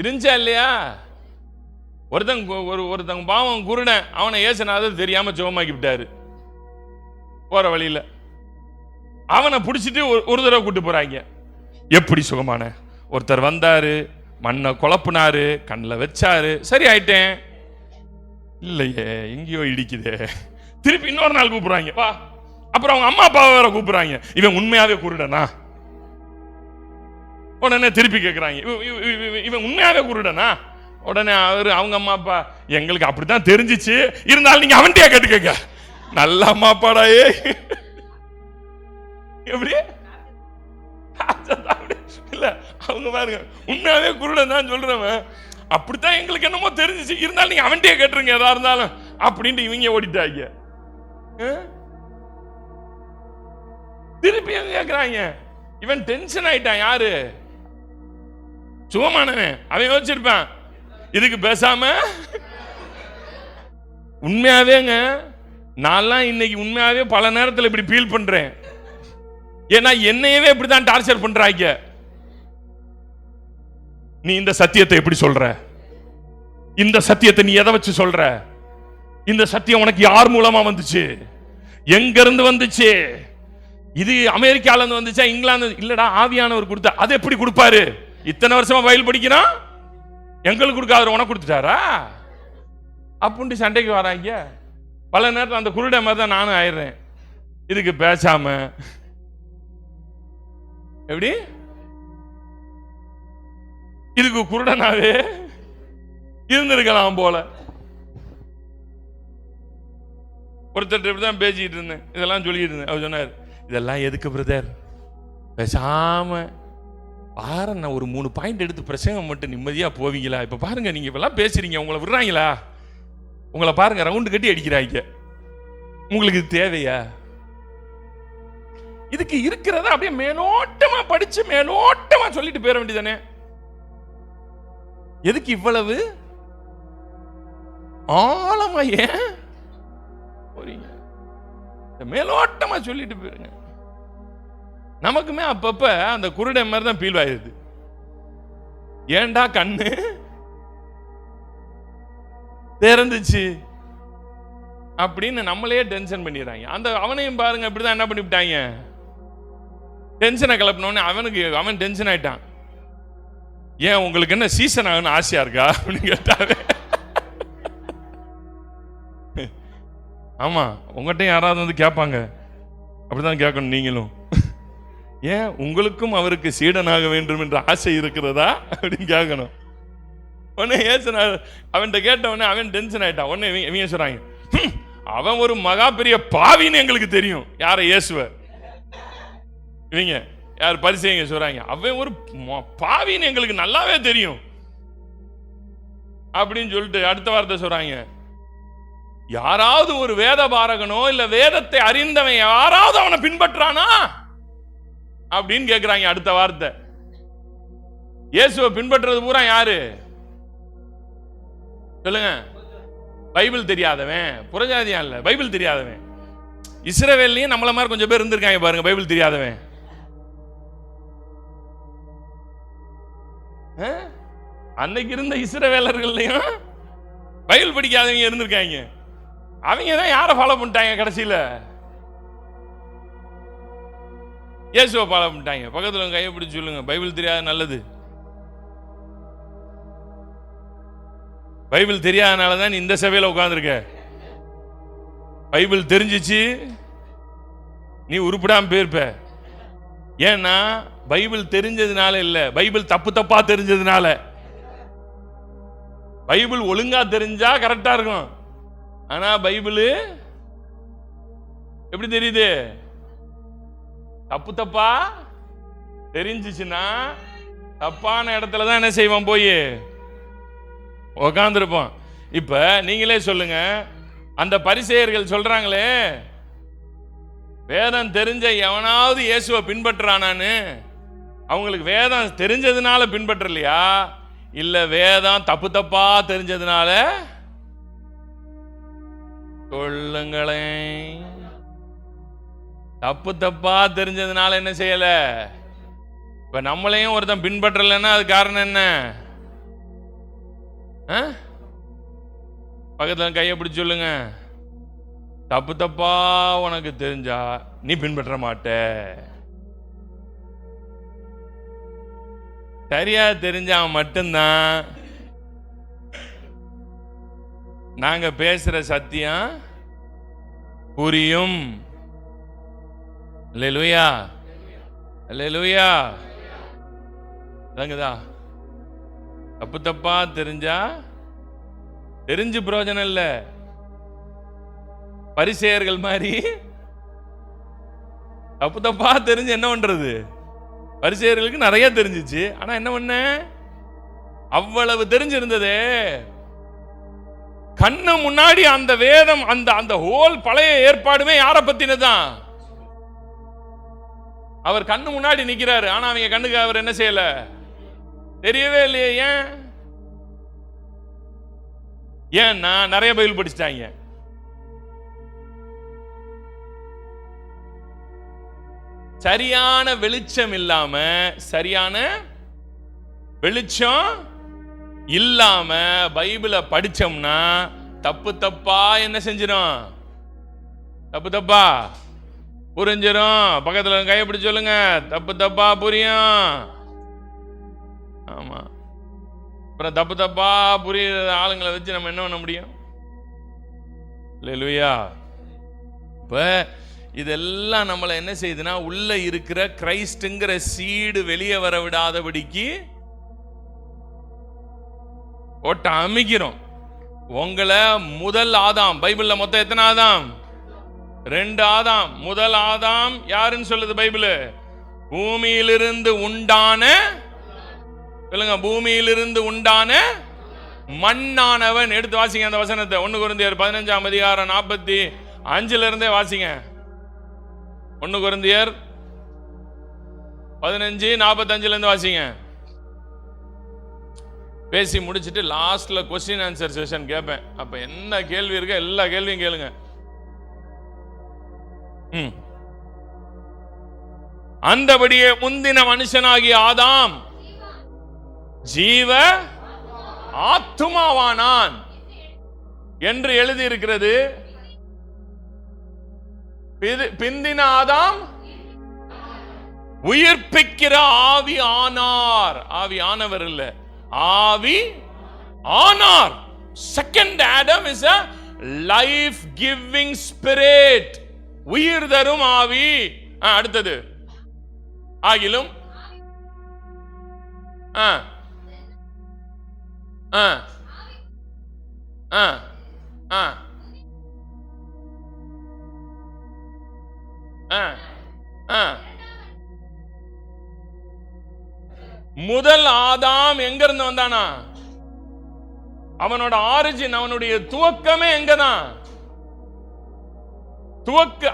இருந்துச்சா இல்லையா? ஒருத்தங்க பாவம் குருடன், அவனை இயேசுநாதர் தெரியாம சுகமாக்கி விட்டாரு போற வழியில. அவனை பிடிச்சிட்டு ஒரு தடவை கூட்டு போறாங்க. எப்படி சுகமான? ஒருத்தர் வந்தாரு, மண்ணை குழப்பினாரு, கண்ணில் வச்சாரு, சரி ஆயிட்டேன். இல்லையே, எங்கேயோ இடிக்குதே. திருப்பி இன்னொரு நாள் கூப்பிடுறாங்க, வா. அப்புறம் அவங்க அம்மா அப்பாவை வேற கூப்பிடுறாங்க. இவன் உண்மையாவே குருடனா? உடனே திருப்பி கேட்கிறாங்க, இவன் உண்மையாவே குருடனா? உடனே அவங்க அம்மா அப்பா, எங்களுக்கு அப்படித்தான் தெரிஞ்சிச்சு, இருந்தாலும் நீங்க அவன்கிட்டயே கேட்டுக்கங்க. நல்ல அம்மா அப்பாடாயே. எப்படி? இல்ல, அவங்க பாருங்க, உண்மையாவே குருடன் தான் சொல்றவன், அப்படித்தான் எங்களுக்கு என்னமோ தெரிஞ்சிச்சு, இருந்தாலும் நீங்க அவன்கிட்டயே கேட்டுருங்க எதா இருந்தாலும் அப்படின்ட்டு இவங்க ஓடிட்டாங்க. திருப்பி கேட்கிறாங்க. இவன் டென்ஷன் ஆயிட்டான். யாரு? சுகமானவன். அவன் யோசிச்சிருப்பான், இதுக்கு பேசாம உண்மையாவேங்க நான்லாம் இன்னைக்கு உண்மையாவே பல நேரத்தில் இப்படி ஃபீல் பண்றேன். ஏன்னா என்னையவே இப்படிதான் டார்ச்சர் பண்றாங்க. நீ இந்த சத்தியத்தை எப்படி சொல்ற? இந்த சத்தியத்தை நீ எதை வச்சு சொல்ற? இந்த சத்தியம் உனக்கு யார் மூலமா வந்துச்சு? எங்க இருந்து வந்துச்சு? இது அமெரிக்கால இருந்து வந்துச்சா, இங்கிலாந்து? இல்லடா, ஆவியானவர் கொடுத்த. அது எப்படி கொடுப்பாரு? இத்தனை வருஷமா பைபிள் படிக்கிறான், எங்களுக்கு கொடுக்காத உனக்கு கொடுத்துட்டாரா அப்படின்ட்டு சண்டைக்கு வராங்க. பல நேரத்தில் அந்த குருட மாதிரி தான் நானும் ஆயிடுறேன். இதுக்கு பேசாம எப்படி இதுக்கு குருடனாவே இருந்திருக்கலாம் போல. ஒருத்தர் இப்படிதான் பேசிட்டு இருந்தேன், இதெல்லாம் சொல்லிட்டு இருந்தேன். அவர் சொன்னார், இதெல்லாம் எதுக்கு பிரதர், பேசாம பாரு, நான் ஒரு 3 பாயிண்ட் எடுத்து பிரசங்கம் மட்டும் நிம்மதியா போவீங்களா? இப்ப பாருங்க, நீங்க இப்பெல்லாம் பேசுறீங்க, உங்களை விடுறாங்களா? உங்களை பாருங்க ரவுண்டு கட்டி அடிக்கிறாங்க. உங்களுக்கு இது தேவையா? இதுக்கு இருக்கிறத அப்படியே மேலோட்டமா படிச்சு மேலோட்டமா சொல்லிட்டு போயிட வேண்டியதானே. எதுக்கு இவ்வளவு ஆழமா ஏன் போறீங்க? மேலோட்டமா சொல்லிட்டு போயிருங்க. நமக்குமே அப்பப்ப அந்த குருடன் மாதிரி தான் ஃபீல் ஆயிடுது. ஏண்டா கண்ணு திறந்துச்சு அப்படின்னு நம்மளே டென்ஷன் பண்ணிடுறாங்க. அந்த அவனையும் பாருங்க இப்படிதான் என்ன பண்ணிவிட்டாங்க, டென்ஷனை கிளப்பினோடனே அவன் டென்ஷன் ஆயிட்டான். ஏன் உங்களுக்கு என்ன சீசன் ஆகணும்னு ஆசையா இருக்கா அப்படின்னு கேட்டாரு. ஆமா, உங்கள்கிட்ட யாராவது வந்து கேட்பாங்க, அப்படிதான் கேட்கணும் நீங்களும். ஏன் உங்களுக்கும் அவருக்கு சீடனாக வேண்டும் என்ற ஆசை இருக்கிறதா அப்படின்னு கேட்கணும். உடனே ஏசுனார் அவன்கிட்ட கேட்ட உடனே அவன் டென்ஷன் ஆயிட்டான். உடனே இவங்க சொல்றாங்க, அவன் ஒரு மகா பெரிய பாவின்னு எங்களுக்கு தெரியும். யாரை? இயேசுவ. இவங்க யார்? பரிசேயங்க சொல்றாங்க, அவன் ஒரு பாவின்னு எங்களுக்கு நல்லாவே தெரியும் அப்படின்னு சொல்லிட்டு அடுத்த வார்த்தை சொல்றாங்க, யாராவது ஒரு வேத பாரகனோ இல்ல வேதத்தை அறிந்தவன் யாராவது அவனை பின்பற்றானா அப்படின்னு கேட்கிறாங்க. அடுத்த வார்த்தை, இயேசுவை பின்பற்றுறது பூரா யாரு சொல்லுங்க? பைபிள் தெரியாதவன், புறஜாதியா இல்ல, பைபிள் தெரியாதவன். இஸ்ரவேல்லயும் நம்மள மாதிரி கொஞ்சம் பேர் இருந்திருக்காங்க பாருங்க, பைபிள் தெரியாதவன். அன்னைக்கு இருந்த இஸ்ரவேலர்கள்லயும் பைபிள் படிக்காதவங்க இருந்திருக்காங்க. அவங்க தான் யாரை ஃபாலோ பண்ணிட்டாங்க? கடைசியில இயேசுவை ஃபாலோ பண்ணிட்டாங்க. பக்கத்துல கையை பிடிச்சு சொல்லுங்க, பைபிள் தெரியாத நல்லது. பைபிள் தெரியாதனால தான் இந்த சபையில உட்கார்ந்துருக்க. பைபிள் தெரிஞ்சிச்சு நீ உருப்படாம போயிருப்ப. ஏன்னா பைபிள் தெரிஞ்சதுனால இல்ல, பைபிள் தப்பு தப்பா தெரிஞ்சதுனால. பைபிள் ஒழுங்கா தெரிஞ்சா கரெக்டா இருக்கும். ஆனா பைபிள் எப்படி தெரியுது? தப்பு தப்பா தெரிஞ்சிச்சுன்னா தப்பான இடத்துல தான் என்ன செய்வோம்? போய் உக்காந்துருப்போம். இப்ப நீங்களே சொல்லுங்க, அந்த பரிசேயர்கள் சொல்றாங்களே, வேதம் தெரிஞ்ச எவனாவது இயேசுவை பின்பற்றானான்னு, அவங்களுக்கு வேதம் தெரிஞ்சதுனால பின்பற்றலையா இல்ல வேதம் தப்பு தப்பா தெரிஞ்சதுனால? சொல்லுங்களேன். தப்பு தப்பா தெரிஞ்சதுனால என்ன செய்யல? இப்ப நம்மளையும் ஒருத்தன் பின்பற்றலைன்னா அது காரணம் என்ன? பக்கத்துல கையை பிடிச்சு சொல்லுங்க, தப்பு தப்பா உனக்கு தெரிஞ்சா நீ பின்பற்ற மாட்ட. சரியா தெரிஞ்சா மட்டும்தான் நாங்க பேசுற சத்தியம் புரியும். அல்லேலூயா, அல்லேலூயா. தாங்கதா. தப்பு தப்பா தெரிஞ்சா தெரிஞ்சு பிரயோஜனம் இல்ல. பரிசேயர்கள் மாதிரி தப்பு தப்பா தெரிஞ்சு என்ன பண்றது? பரிசேயர்களுக்கு நிறைய தெரிஞ்சிச்சு, ஆனா என்ன பண்ண? அவ்வளவு தெரிஞ்சிருந்ததே, கண்ணு முன்னாடி அந்த வேதம், அந்த அந்த ஹோல் பழைய ஏற்பாடுமே யாரை பத்தினதான்? அவர் கண்ணு முன்னாடி நிக்கிறாரு, ஆனா அவங்க கண்ணுக்கு அவர் என்ன செய்யல? தெரியவே இல்லையே. ஏன்? ஏன்னா நிறைய பைபிள் படிச்சுட்டாங்க. சரியான வெளிச்சம் இல்லாம, சரியான வெளிச்சம் இல்லாம பைபிளை படிச்சோம்னா தப்பு தப்பா என்ன செஞ்சிடும்? தப்பு தப்பா புரிஞ்சிடும். பக்கத்துல கையை பிடிச்சு சொல்லுங்க, தப்பு தப்பா புரியும். ஆமா, அப்புறம் தப்பு தப்பா புரியுற ஆளுங்களை வச்சு நம்ம என்ன பண்ண முடியும்? அல்லேலூயா. இப்ப இதெல்லாம் நம்மளை என்ன செய்யுதுன்னா, உள்ள இருக்கிற கிரைஸ்ட்ங்கிற சீடு வெளியே வர விடாதபடிக்கு ஓட்ட அமைக்கிறோம். உங்களை முதல் ஆதாம், பைபிள்ல மொத்தம் எத்தனை ஆதாம்? 2 ஆதாம். முதல் ஆதாம் யாருன்னு சொல்லுது பைபிள்? பூமியிலிருந்து உண்டான, சொல்லுங்க, பூமியிலிருந்து உண்டான மண்ணானவன். எடுத்து வாசிங்க அந்த வசனத்தை. 1 கொரிந்தியர் 15ஆம் அதிகாரம் 45 இருந்தே வாசிங்க. 1 கொரிந்தியர் 15:45 இருந்து வாசிங்க. பேசி முடிச்சுட்டு லாஸ்ட்ல கொஸ்டின் ஆன்சர் செஷன் கேட்பேன். அப்ப என்ன கேள்வி இருக்க எல்லா கேள்வியும் கேளுங்க. அந்தபடியே முந்தின மனுஷனாகிய ஆதாம் ஜீவ ஆத்துமாவானான் என்று எழுதி இருக்கிறது. பிந்தின ஆதாம் உயிர்ப்பிக்கிற ஆவி ஆனார். ஆவி ஆனவர் இல்ல, ஆவி ஆனார். Second Adam is a life giving spirit, உயிர் தரும் ஆவி. அடுத்தது ஆகிலும் முதல் ஆதாம் எங்க இருந்து வந்தானா? அவனோட ஆரிஜின், அவனுடைய துவக்கமே எங்கதான்?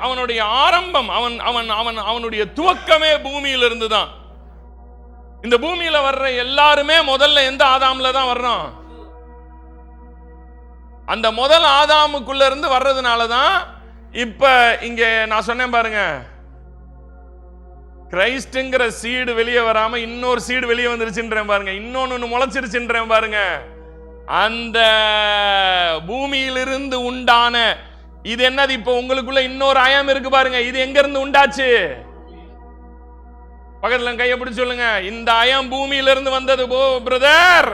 அவனுடைய ஆரம்பம், அவனுடைய துவக்கமே பூமியில இருந்து தான். இந்த பூமியில வர்ற எல்லாருமே முதல்ல எந்த ஆதாம்ல தான் வர்றோம்? அந்த முதல் ஆதாமுக்குள்ள இருந்து வர்றதுனாலதான் இப்ப இங்க நான் சொன்னேன் பாருங்க, கிரைஸ்ட்ங்கிற சீடு வெளியே வராம இன்னொரு சீடு வெளியே வந்துருச்சுன்றேன் பாருங்க, இன்னொன்னு முளைச்சிருச்சுன்றேன் பாருங்க. அந்த பூமியிலிருந்து உண்டான இது என்னது? இப்ப உங்களுக்குள்ள இன்னொரு அயம் இருக்கு பாருங்க, இது எங்க இருந்து உண்டாச்சு? பக்கத்துல கையை பிடிச்சு சொல்லுங்க, இந்த அயம் பூமியிலிருந்து வந்தது பிரதர்.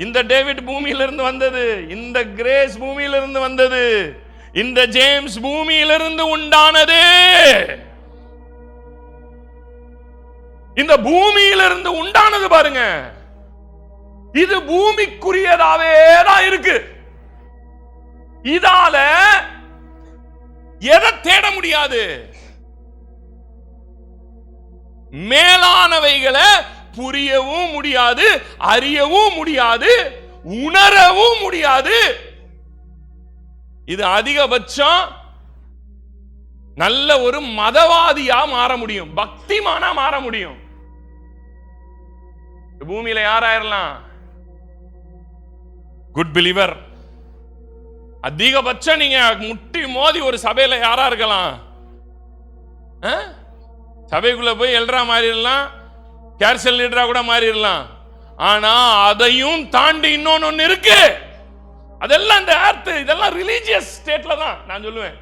இந்த டேவிட் பூமியிலிருந்து வந்தது, இந்த கிரேஸ் பூமியிலிருந்து வந்தது, இந்த ஜேம்ஸ் பூமியிலிருந்து உண்டானது. இந்த பூமியிலிருந்து உண்டானது பாருங்க, இது பூமிக்குரியதாவே தான் இருக்கு. இதால எதை தேட முடியாது? மேலானவைகளை புரியவும் முடியாது, அறியவும் முடியாது, உணரவும் முடியாது. இது அதிகபட்சம் நல்ல ஒரு மதவாதியா மாற முடியும், பக்திமானா மாற முடியும். பூமியில யாராயிரலாம்? Good believer. அதிகபட்சம் நீங்க முட்டி மோதி ஒரு சபையில யாரா இருக்கலாம்? சபைக்குள்ள போய் எல்ரா மாறிடலாம், கேர்சல் லீடரா கூட மாறிடலாம். ஆனா அதையும் தாண்டி இன்னொன்னு இருக்கு. அதெல்லாம் இந்த எர்த், இதெல்லாம் ரிலீஜியஸ் ஸ்டேட்ல தான் நான் சொல்லுவேன்.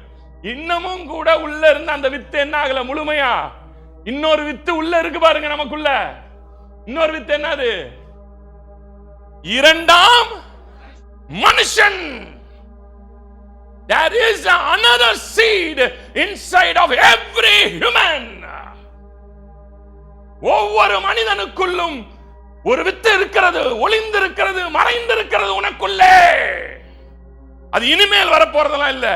இன்னமும் கூட உள்ள இருந்து அந்த வித்து என்ன ஆகல முழுமையா. இன்னொரு வித்து உள்ள இருக்கு பாருங்க நமக்குள்ள. இன்னொரு வித்து என்னது? இரண்டாம் மனுஷன். There is another seed inside of every human. ஒவ்வொரு மனிதனுக்குள்ளும் ஒரு வித்து இருக்கிறது, ஒளிந்திருக்கிறது, மறைந்திருக்கிறது உனக்குள்ளே. அது இனிமேல் வரப்போறதெல்லாம் இல்ல,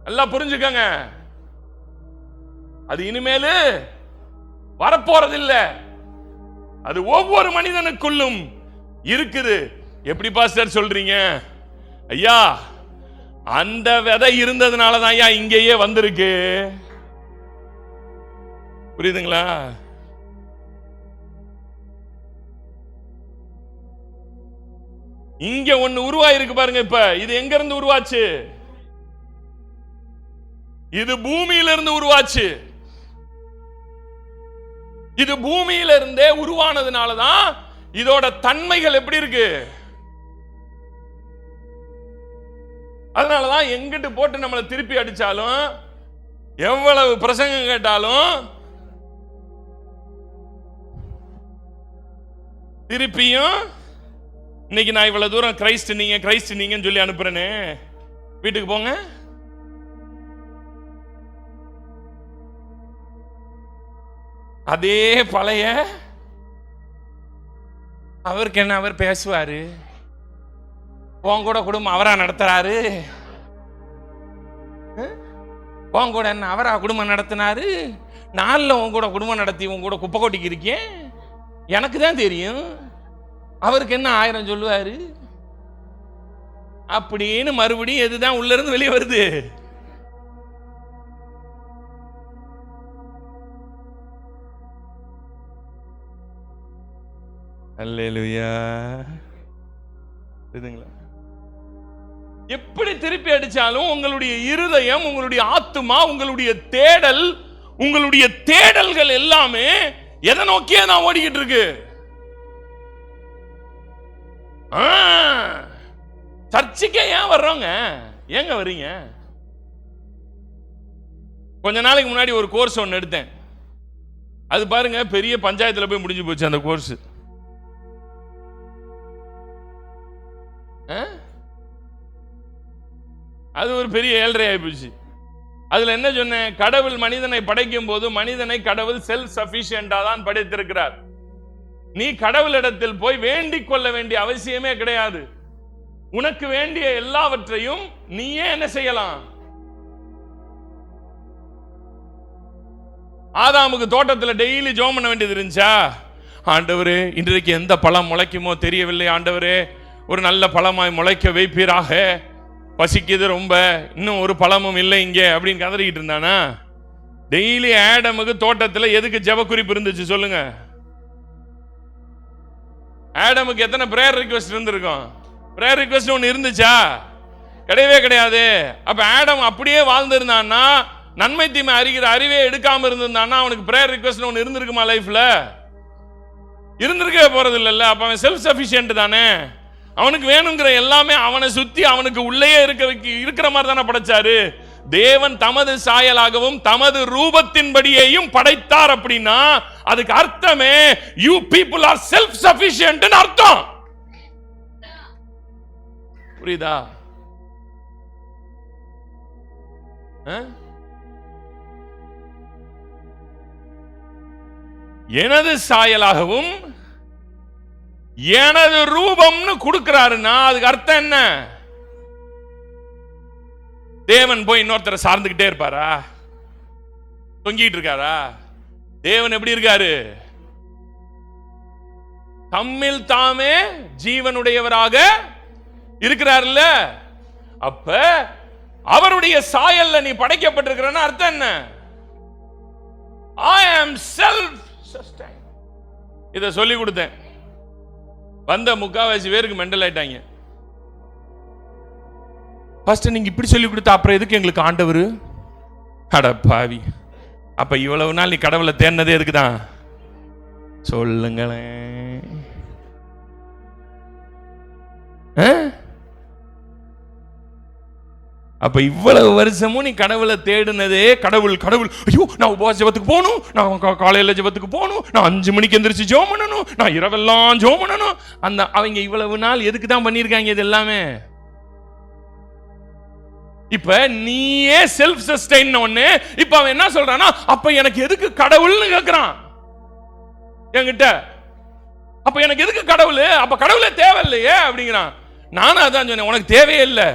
எல்லாம் புரிஞ்சுக்கங்க. அது இனிமேல் வரப்போறது இல்ல, அது ஒவ்வொரு மனிதனுக்குள்ளும் இருக்குது. எப்படி பாஸ்டர் சொல்றீங்க? ஐயா, அந்த விதை இருந்ததுனால தான் ஐயா இங்கேயே வந்திருக்கு. புரியுதுங்களா? இங்க ஒண்ணு உருவாயிருக்கு பாருங்க. இப்ப இது எங்க இருந்து உருவாச்சு? இது பூமியில இருந்து உருவாச்சு. இது பூமியில இருந்தே உருவானதுனாலதான் இதோட தன்மைகள் எப்படி இருக்கு. அதனாலதான் எங்கிட்டு போட்டு நம்மளை திருப்பி அடிச்சாலும், எவ்வளவு பிரசங்கம் கேட்டாலும், திருப்பியும் இன்னைக்கு நான் இவ்வளவு தூரம் கிரைஸ்ட் நீங்கன்னு சொல்லி அனுப்புறேன்னு, வீட்டுக்கு போங்க. அதே பழைய அவருக்கு என்ன, அவர் பேசுவாரு, உன் கூட குடும்பம் அவரா நடத்துறாரு, உன் கூட என்ன அவரா குடும்பம் நடத்தினாரு, நாளில் உன் கூட குடும்பம் நடத்தி உன் கூட குப்பை கொட்டிக்கு இருக்கேன், எனக்கு தான் தெரியும், அவருக்கு என்ன 1000 சொல்லுவாரு அப்படின்னு மறுபடியும் எதுதான் உள்ள இருந்து வெளியே வருது? அல்லேலூயா. இதுங்களா, எப்படி திருப்பி அடிச்சாலும் உங்களுடைய இருதயம், உங்களுடைய ஆத்துமா, உங்களுடைய தேடல், உங்களுடைய தேடல்கள் எல்லாமே எதை நோக்கியே நான் ஓடிக்கிட்டு இருக்கு? சர்ச்சுக்கே ஏன் வர்றோங்க? ஏங்க வர்றீங்க? கொஞ்ச நாளைக்கு முன்னாடி ஒரு கோர்ஸ் ஒன்று எடுத்தேன். அது பாருங்க பெரிய பஞ்சாயத்தில் போய் முடிஞ்சு போச்சு அந்த கோர்ஸ். அது ஒரு பெரிய 7.5 ஆகி போச்சு. அதுல என்ன சொன்னேன்? கடவுள் மனிதனை படைக்கும் போது மனிதனை கடவுள் செல்ஃப் சஃபிஷியண்டா தான் படைத்திருக்கிறார். நீ கடவுளிடத்தில் போய் வேண்டிக் கொள்ள வேண்டிய அவசியமே கிடையாது. உனக்கு வேண்டிய எல்லாவற்றையும் நீயே என்ன செய்யலாம்? ஆதாமுக்கு தோட்டத்தில் டெய்லி ஜெபம் பண்ண வேண்டியது இருந்துச்சா? ஆண்டவரே, இன்றைக்கு எந்த பழம் முளைக்குமோ தெரியவில்லை, ஆண்டவரே ஒரு நல்ல பழமாய் முளைக்க வைப்பீராக, பசிக்குது ரொம்ப, இன்னும் ஒரு பழமும் இல்லை இங்கே அப்படின்னு கதறிக்கிட்டு இருந்தானா? டெய்லி ஆடமுக்கு தோட்டத்தில் எதுக்கு ஜெப குறிப்பு இருந்துச்சு சொல்லுங்க? ஆடமுக்கு எத்தனை பிரேயர் ரிக்வெஸ்ட் இருந்திருக்கும்? பிரேயர் ரிக்வெஸ்ட் ஒன்று இருந்துச்சா? கிடையவே கிடையாது. அப்ப ஆடம் அப்படியே வாழ்ந்திருந்தான்னா, நன்மை தீமை அறிகிற அறிவே எடுக்காம இருந்திருந்தான்னா, அவனுக்கு பிரேயர் ரிக்வெஸ்ட் ஒன்று இருந்திருக்குமா? லைஃப்ல இருந்திருக்கவே போறது இல்லைல்ல. அப்ப அவன் செல்ஃப் சஃபிஷியன்ட் தானே. அவனுக்கு வேணுங்கிற எல்லாமே அவனை சுத்தி அவனுக்கு உள்ளேயே இருக்கிற மாதிரி தானே படைச்சாரு. தேவன் தமது சாயலாகவும் தமது ரூபத்தின்படியேயும் படைத்தார். அப்படின்னா அதுக்கு அர்த்தமே you people are self sufficient அர்த்தம். புரியுதா? எனது சாயலாகவும் எனது ரூபம்னு கொடுக்கிறாருன்னா அதுக்கு அர்த்தம் என்ன? தேவன் போய் இன்னொருத்தரை சார்ந்துகிட்டே இருப்பாரா? தொங்கிட்டு இருக்காரா? தேவன் எப்படி இருக்காரு? தம்மில் தாமே ஜீவனுடையவராக இருக்கிறார்ல. அப்ப அவருடைய சாயல்ல நீ படைக்கப்பட்டிருக்கிறன்னு அர்த்தம் என்ன? I am self-sustained. இதை சொல்லி கொடுத்தேன். வந்த முக்காவாசி பேருக்கு மெண்டல் ஆயிட்டாங்க. ஃபர்ஸ்ட் நீங்க இப்படி சொல்லி கொடுத்தா அப்புறம் எதுக்கு எங்களுக்கு ஆண்டவர்? அட பாவி, அப்ப இவ்வளவு நாள் நீ கடவுளை தேடினதே எதுக்கு தான் சொல்லுங்களேன். அப்ப இவ்வளவு வருஷமும் நீ கடவுளை தேடுனதே கடவுள் கடவுள். ஐயோ, நான் உபவாச ஜெபத்துக்கு போகணும், நான் காலையில ஜெபத்துக்கு போகணும், நான் 5 மணிக்கு எந்திரிச்சு ஜெபம் பண்ணணும், நான் இரவெல்லாம் ஜெபம் பண்ணணும். அந்த அவங்க இவ்வளவு நாள் எதுக்கு தான் பண்ணியிருக்காங்க இது எல்லாமே? இப்ப நீயே செல்ஃப் சஸ்டைன் ஒண்ணு. இப்ப அவன் என்ன சொல்றானா, அப்ப எனக்கு எதுக்கு கடவுள்னு கேக்குறான் என்கிட்ட. அப்ப எனக்கு எதுக்கு கடவுள்? அப்ப கடவுளே தேவையில்லையே அப்படிங்கிறான். நானும் அதான் சொன்னேன், உனக்கு தேவையே இல்லை.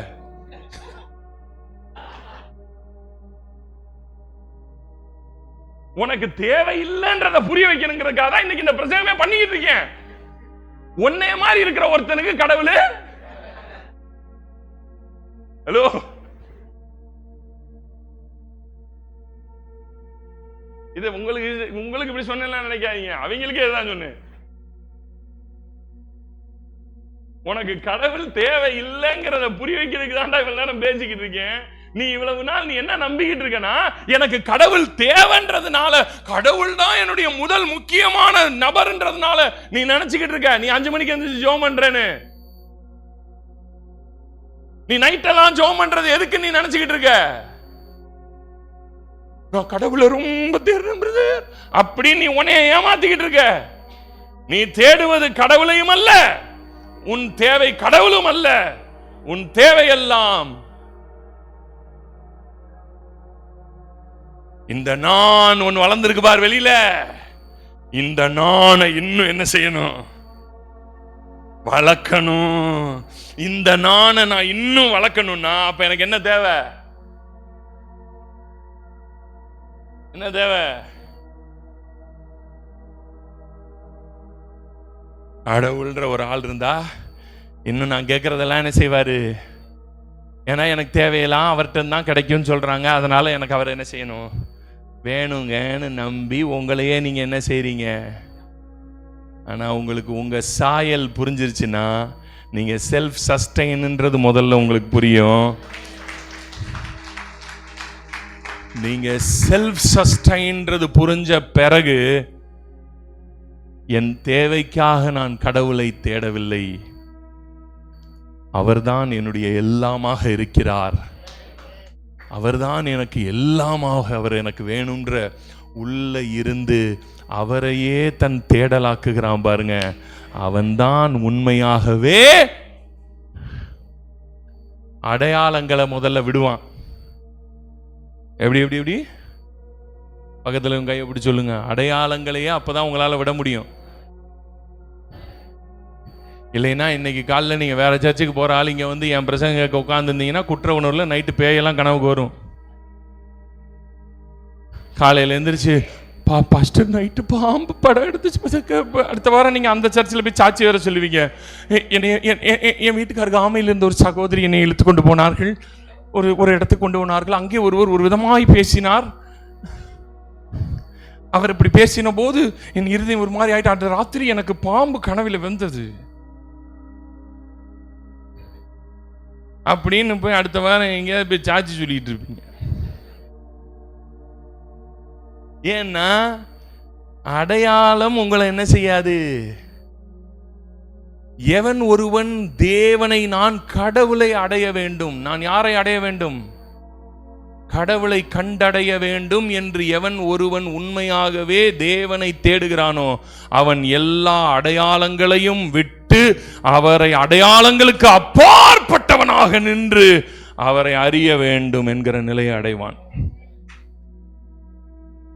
உனக்கு தேவையில்லைன்றத புரிய வைக்கணுங்கிறதுக்காக தான் இன்னைக்கு இந்த பிரசங்கமே பண்ணிக்கிட்டு இருக்கேன். உன்னைய மாதிரி இருக்கிற ஒருத்தனுக்கு கடவுள். ஹலோ, இது உங்களுக்கு இப்படி சொன்ன நினைக்காதீங்க, அவங்களுக்கே இதுதான் சொன்னேன். உனக்கு கடவுள் தேவை இல்லைங்கிறத புரிய வைக்கிறதுக்கு தான்டா இவ்வளவு நேரம் பேசிக்கிட்டு இருக்கேன். நீ இவ்வளவு நாள் நீ என்ன நம்பிக்கிட்டு இருக்கனா, எனக்கு கடவுள் தேவைன்றதுனால, கடவுள் தான் என்னுடைய முதல் முக்கியமான நபர்ன்றதுனால நீ நினைச்சுக்கிட்டு இருக்க. நீ 5 மணிக்கு எந்திரிச்சு ஜெபம் பண்றேன்னு, நீ நைட்டெல்லாம் ஜெபம் பண்றது எதுக்கு நீ நினைச்சுக்கிட்டு இருக்க? நான் கடவுளை ரொம்ப தேடுறேன் பிரதர் அப்படி நீ உன்னைய ஏமாத்திக்கிட்டு இருக்க. நீ தேடுவது கடவுளையும் அல்ல, உன் தேவை கடவுளும் அல்ல. உன் தேவையெல்லாம் இந்த நான் ஒன்னு வளர்ந்திருக்கு பார் வெளியில. இந்த நானை இன்னும் என்ன செய்யணும்? வளர்க்கணும். இந்த நானை நான் இன்னும் வளர்க்கணும்னா அப்ப எனக்கு என்ன தேவை? என்ன தேவை? கடவுள்ன்ற ஒரு ஆள் இருந்தா இன்னும் நான் கேட்கறதெல்லாம் என்ன செய்வாரு? ஏன்னா எனக்கு தேவையெல்லாம் அவர்கிட்ட தான் கிடைக்கும்னு சொல்றாங்க. அதனால எனக்கு அவர் என்ன செய்யணும்? வேணுங்கன்னு நம்பி உங்களையே நீங்க என்ன செய்றீங்க? ஆனா உங்களுக்கு உங்க சாயல் புரிஞ்சிருச்சுன்னா நீங்க செல்ஃப் சஸ்டைன்ன்றது முதல்ல உங்களுக்கு புரியும். நீங்க செல்ஃப் சஸ்டைன்றது புரிஞ்ச பிறகு என் தேவைக்காக நான் கடவுளை தேடவில்லை, அவர்தான் என்னுடைய எல்லாமாக இருக்கிறார். அவர்தான் எனக்கு எல்லாமாக, அவர் எனக்கு வேணுன்ற உள்ள இருந்து அவரையே தன் தேடலாக்குகிறான் பாருங்க. அவன்தான் உண்மையாகவே அடையாளங்களை முதல்ல விடுவான். எப்படி எப்படி எப்படி பக்கத்துல கையை எப்படி சொல்லுங்க, அடையாளங்களையே அப்பதான் உங்களால விட முடியும். இல்லைன்னா இன்னைக்கு காலையில் நீங்கள் வேறு சர்ச்சுக்கு போகிற ஆள் இங்கே வந்து என் பிரசங்க கேட்க உட்காந்துருந்தீங்கன்னா குற்ற உணர்வில் நைட்டு பேயெல்லாம் கனவுக்கு வரும். காலையில் எழுந்திரிச்சு பாஸ்டர் நைட்டு பாம்பு படம் எடுத்துச்சு. அடுத்த வாரம் நீங்கள் அந்த சர்ச்சில் போய் சாட்சி வேற சொல்லுவீங்க. என் வீட்டுக்காருக்கு ஆமையில் இருந்த ஒரு சகோதரி என்னை இழுத்து கொண்டு போனார்கள், ஒரு இடத்துக்கு கொண்டு போனார்கள். அங்கே ஒருவர் ஒரு விதமாய் பேசினார். அவர் இப்படி பேசின போது என் இருதயம் ஒரு மாதிரி ஆயிட்டு, அந்த ராத்திரி எனக்கு பாம்பு கனவில் வந்தது அப்படின்னு போய் அடுத்த வாரம் எங்கேயாவது போய் சாட்சி சொல்லிட்டு இருப்பீங்க. ஏன்னா அடையாளம் உங்களை என்ன செய்யாது. எவன் ஒருவன் தேவனை, நான் கடவுளை அடைய வேண்டும், நான் யாரை அடைய வேண்டும், கடவுளை கண்டடைய வேண்டும் என்று எவன் ஒருவன் உண்மையாகவே தேவனை தேடுகிறானோ அவன் எல்லா அடையாளங்களையும் விட்டு அவரை அடையாளங்களுக்கு அப்பாற்பட்டவனாக நின்று அவரை அறிய வேண்டும் என்கிற நிலையை அடைவான்.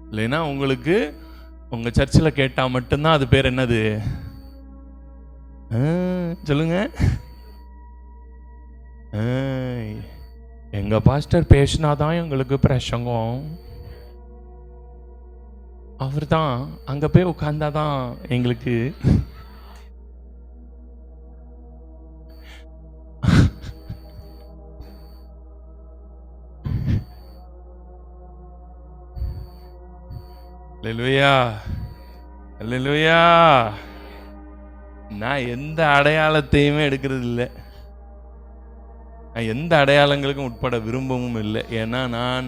இல்லைன்னா உங்களுக்கு உங்க சர்ச்சில் கேட்டா மட்டும்தான் அது பேர் என்னது சொல்லுங்க, எங்க பாஸ்டர் பேசினாதான் எங்களுக்கு பிரசங்கம், அவர் தான் அங்க போய் உட்கார்ந்தாதான் எங்களுக்கு. அல்லேலூயா அல்லேலூயா. நான் எந்த அடையாளத்தையுமே எடுக்கிறது இல்லை, நான் எந்த அடையாளங்களுக்கும் உட்பட விரும்பவும் இல்லை. ஏன்னா நான்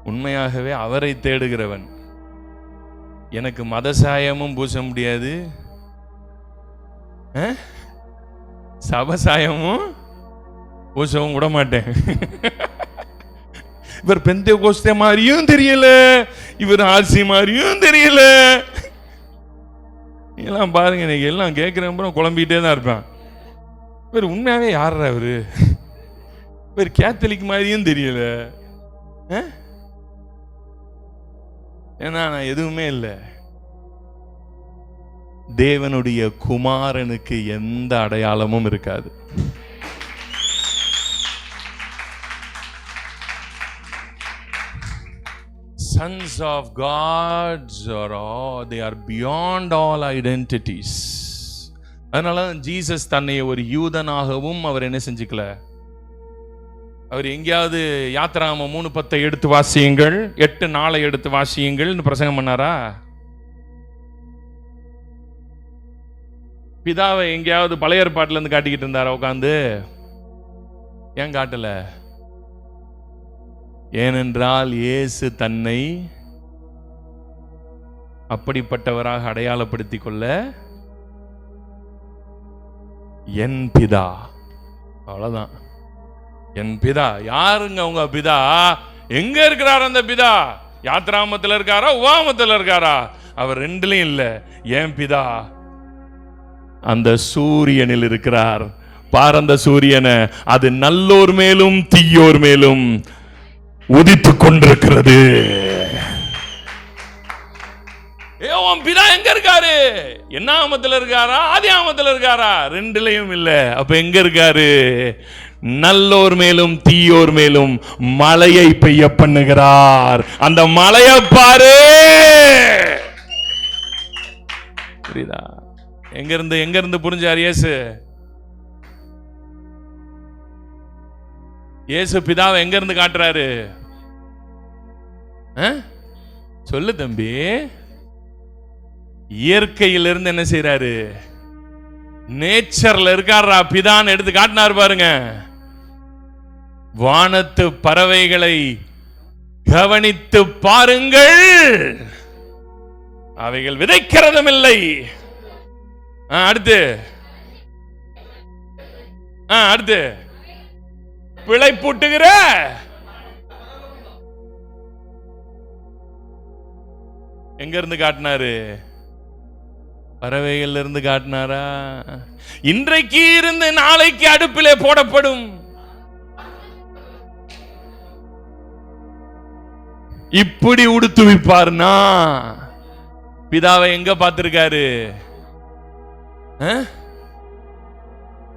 உண்மையாகவே அவரை தேடுகிறவன். எனக்கு மத சாயமும் பூச முடியாது, சபசாயமும் பூசவும் விட மாட்டேன். இவர் பெந்தேகோஸ்தே மாதிரியும் தெரியல, இவர் ஆர்சி மாதிரியும் தெரியல. எல்லாம் பாருங்க, இன்னைக்கு எல்லாம் கேட்கிறேன் குழம்பிக்கிட்டே தான் இருப்பேன். இவர் உண்மையாவே யார், அவரு இவர் கேத்தலிக் மாதிரியும் தெரியல. ஏன்னா நான் எதுவுமே இல்லை. தேவனுடைய குமாரனுக்கு எந்த அடையாளமும் இருக்காது. Sons of God they are beyond all identities. அதனால ஜீசஸ் தன்னை ஒரு யூதனாகவும் அவர் என்ன செஞ்சுக்கல. அவர் எங்கேயாவது யாத்திராகமம் 3:10 எடுத்து வாசியுங்கள், 8:4 எடுத்து வாசியுங்கள் பிரசங்கம் பண்ணாரா? பிதாவை எங்கேயாவது பழைய ஏற்பாட்டுல இருந்து காட்டிக்கிட்டு இருந்தாரா உட்காந்து? ஏன் காட்டல? ஏனென்றால் இயேசு தன்னை அப்படிப்பட்டவராக அடையாளப்படுத்திக் கொள்ள, என் பிதா, அவ்வளவுதான். என் பிதா யாருங்க? உங்க பிதா எங்க இருக்கிறார்? அந்த பிதா யாத்ராமத்தில் இருக்காரா, உபாமத்தில் இருக்காரா? அவர் ரெண்டுலயும் இல்ல. என் பிதா அந்த சூரியனில் இருக்கிறார். பார், அந்த சூரியனை, அது நல்லோர் மேலும் தீயோர் மேலும் உதித்து கொண்டிருக்கிறது. பிதா எங்க இருக்காரு? என்ன ஆமத்துல இருக்காரா, ஆதி ஆமத்துல இருக்காரா? ரெண்டுலயும் இல்ல. அப்ப எங்க இருக்காரு? நல்லோர் மேலும் தீயோர் மேலும் மழையை பெய்ய பண்ணுகிறார். அந்த மழையை பாரு. புரியுதா? எங்க இருந்து புரிஞ்சார் இயேசு? இயேசு பிதாவை எங்க இருந்து காட்டுறாரு? சொல்லு தம்பி. இயற்கையிலிருந்து என்ன செய்யறாரு? நேச்சர்ல இருக்காரா பிதான்னு எடுத்து காட்டினார் பாருங்க. வானத்து பறவைகளை கவனித்து பாருங்கள், அவைகள் விதைக்கிறதும் இல்லை. அடுத்து பிழை பூட்டுகிற எங்க இருந்து காட்டினாரு? பறவைகள்ல இருந்து காட்டினாரா? இன்றைக்கு இருந்து நாளைக்கு அடுப்பிலே போடப்படும். இப்படி உடுத்துவிப்பார்னா பிதாவை எங்க பார்த்திருக்காரு?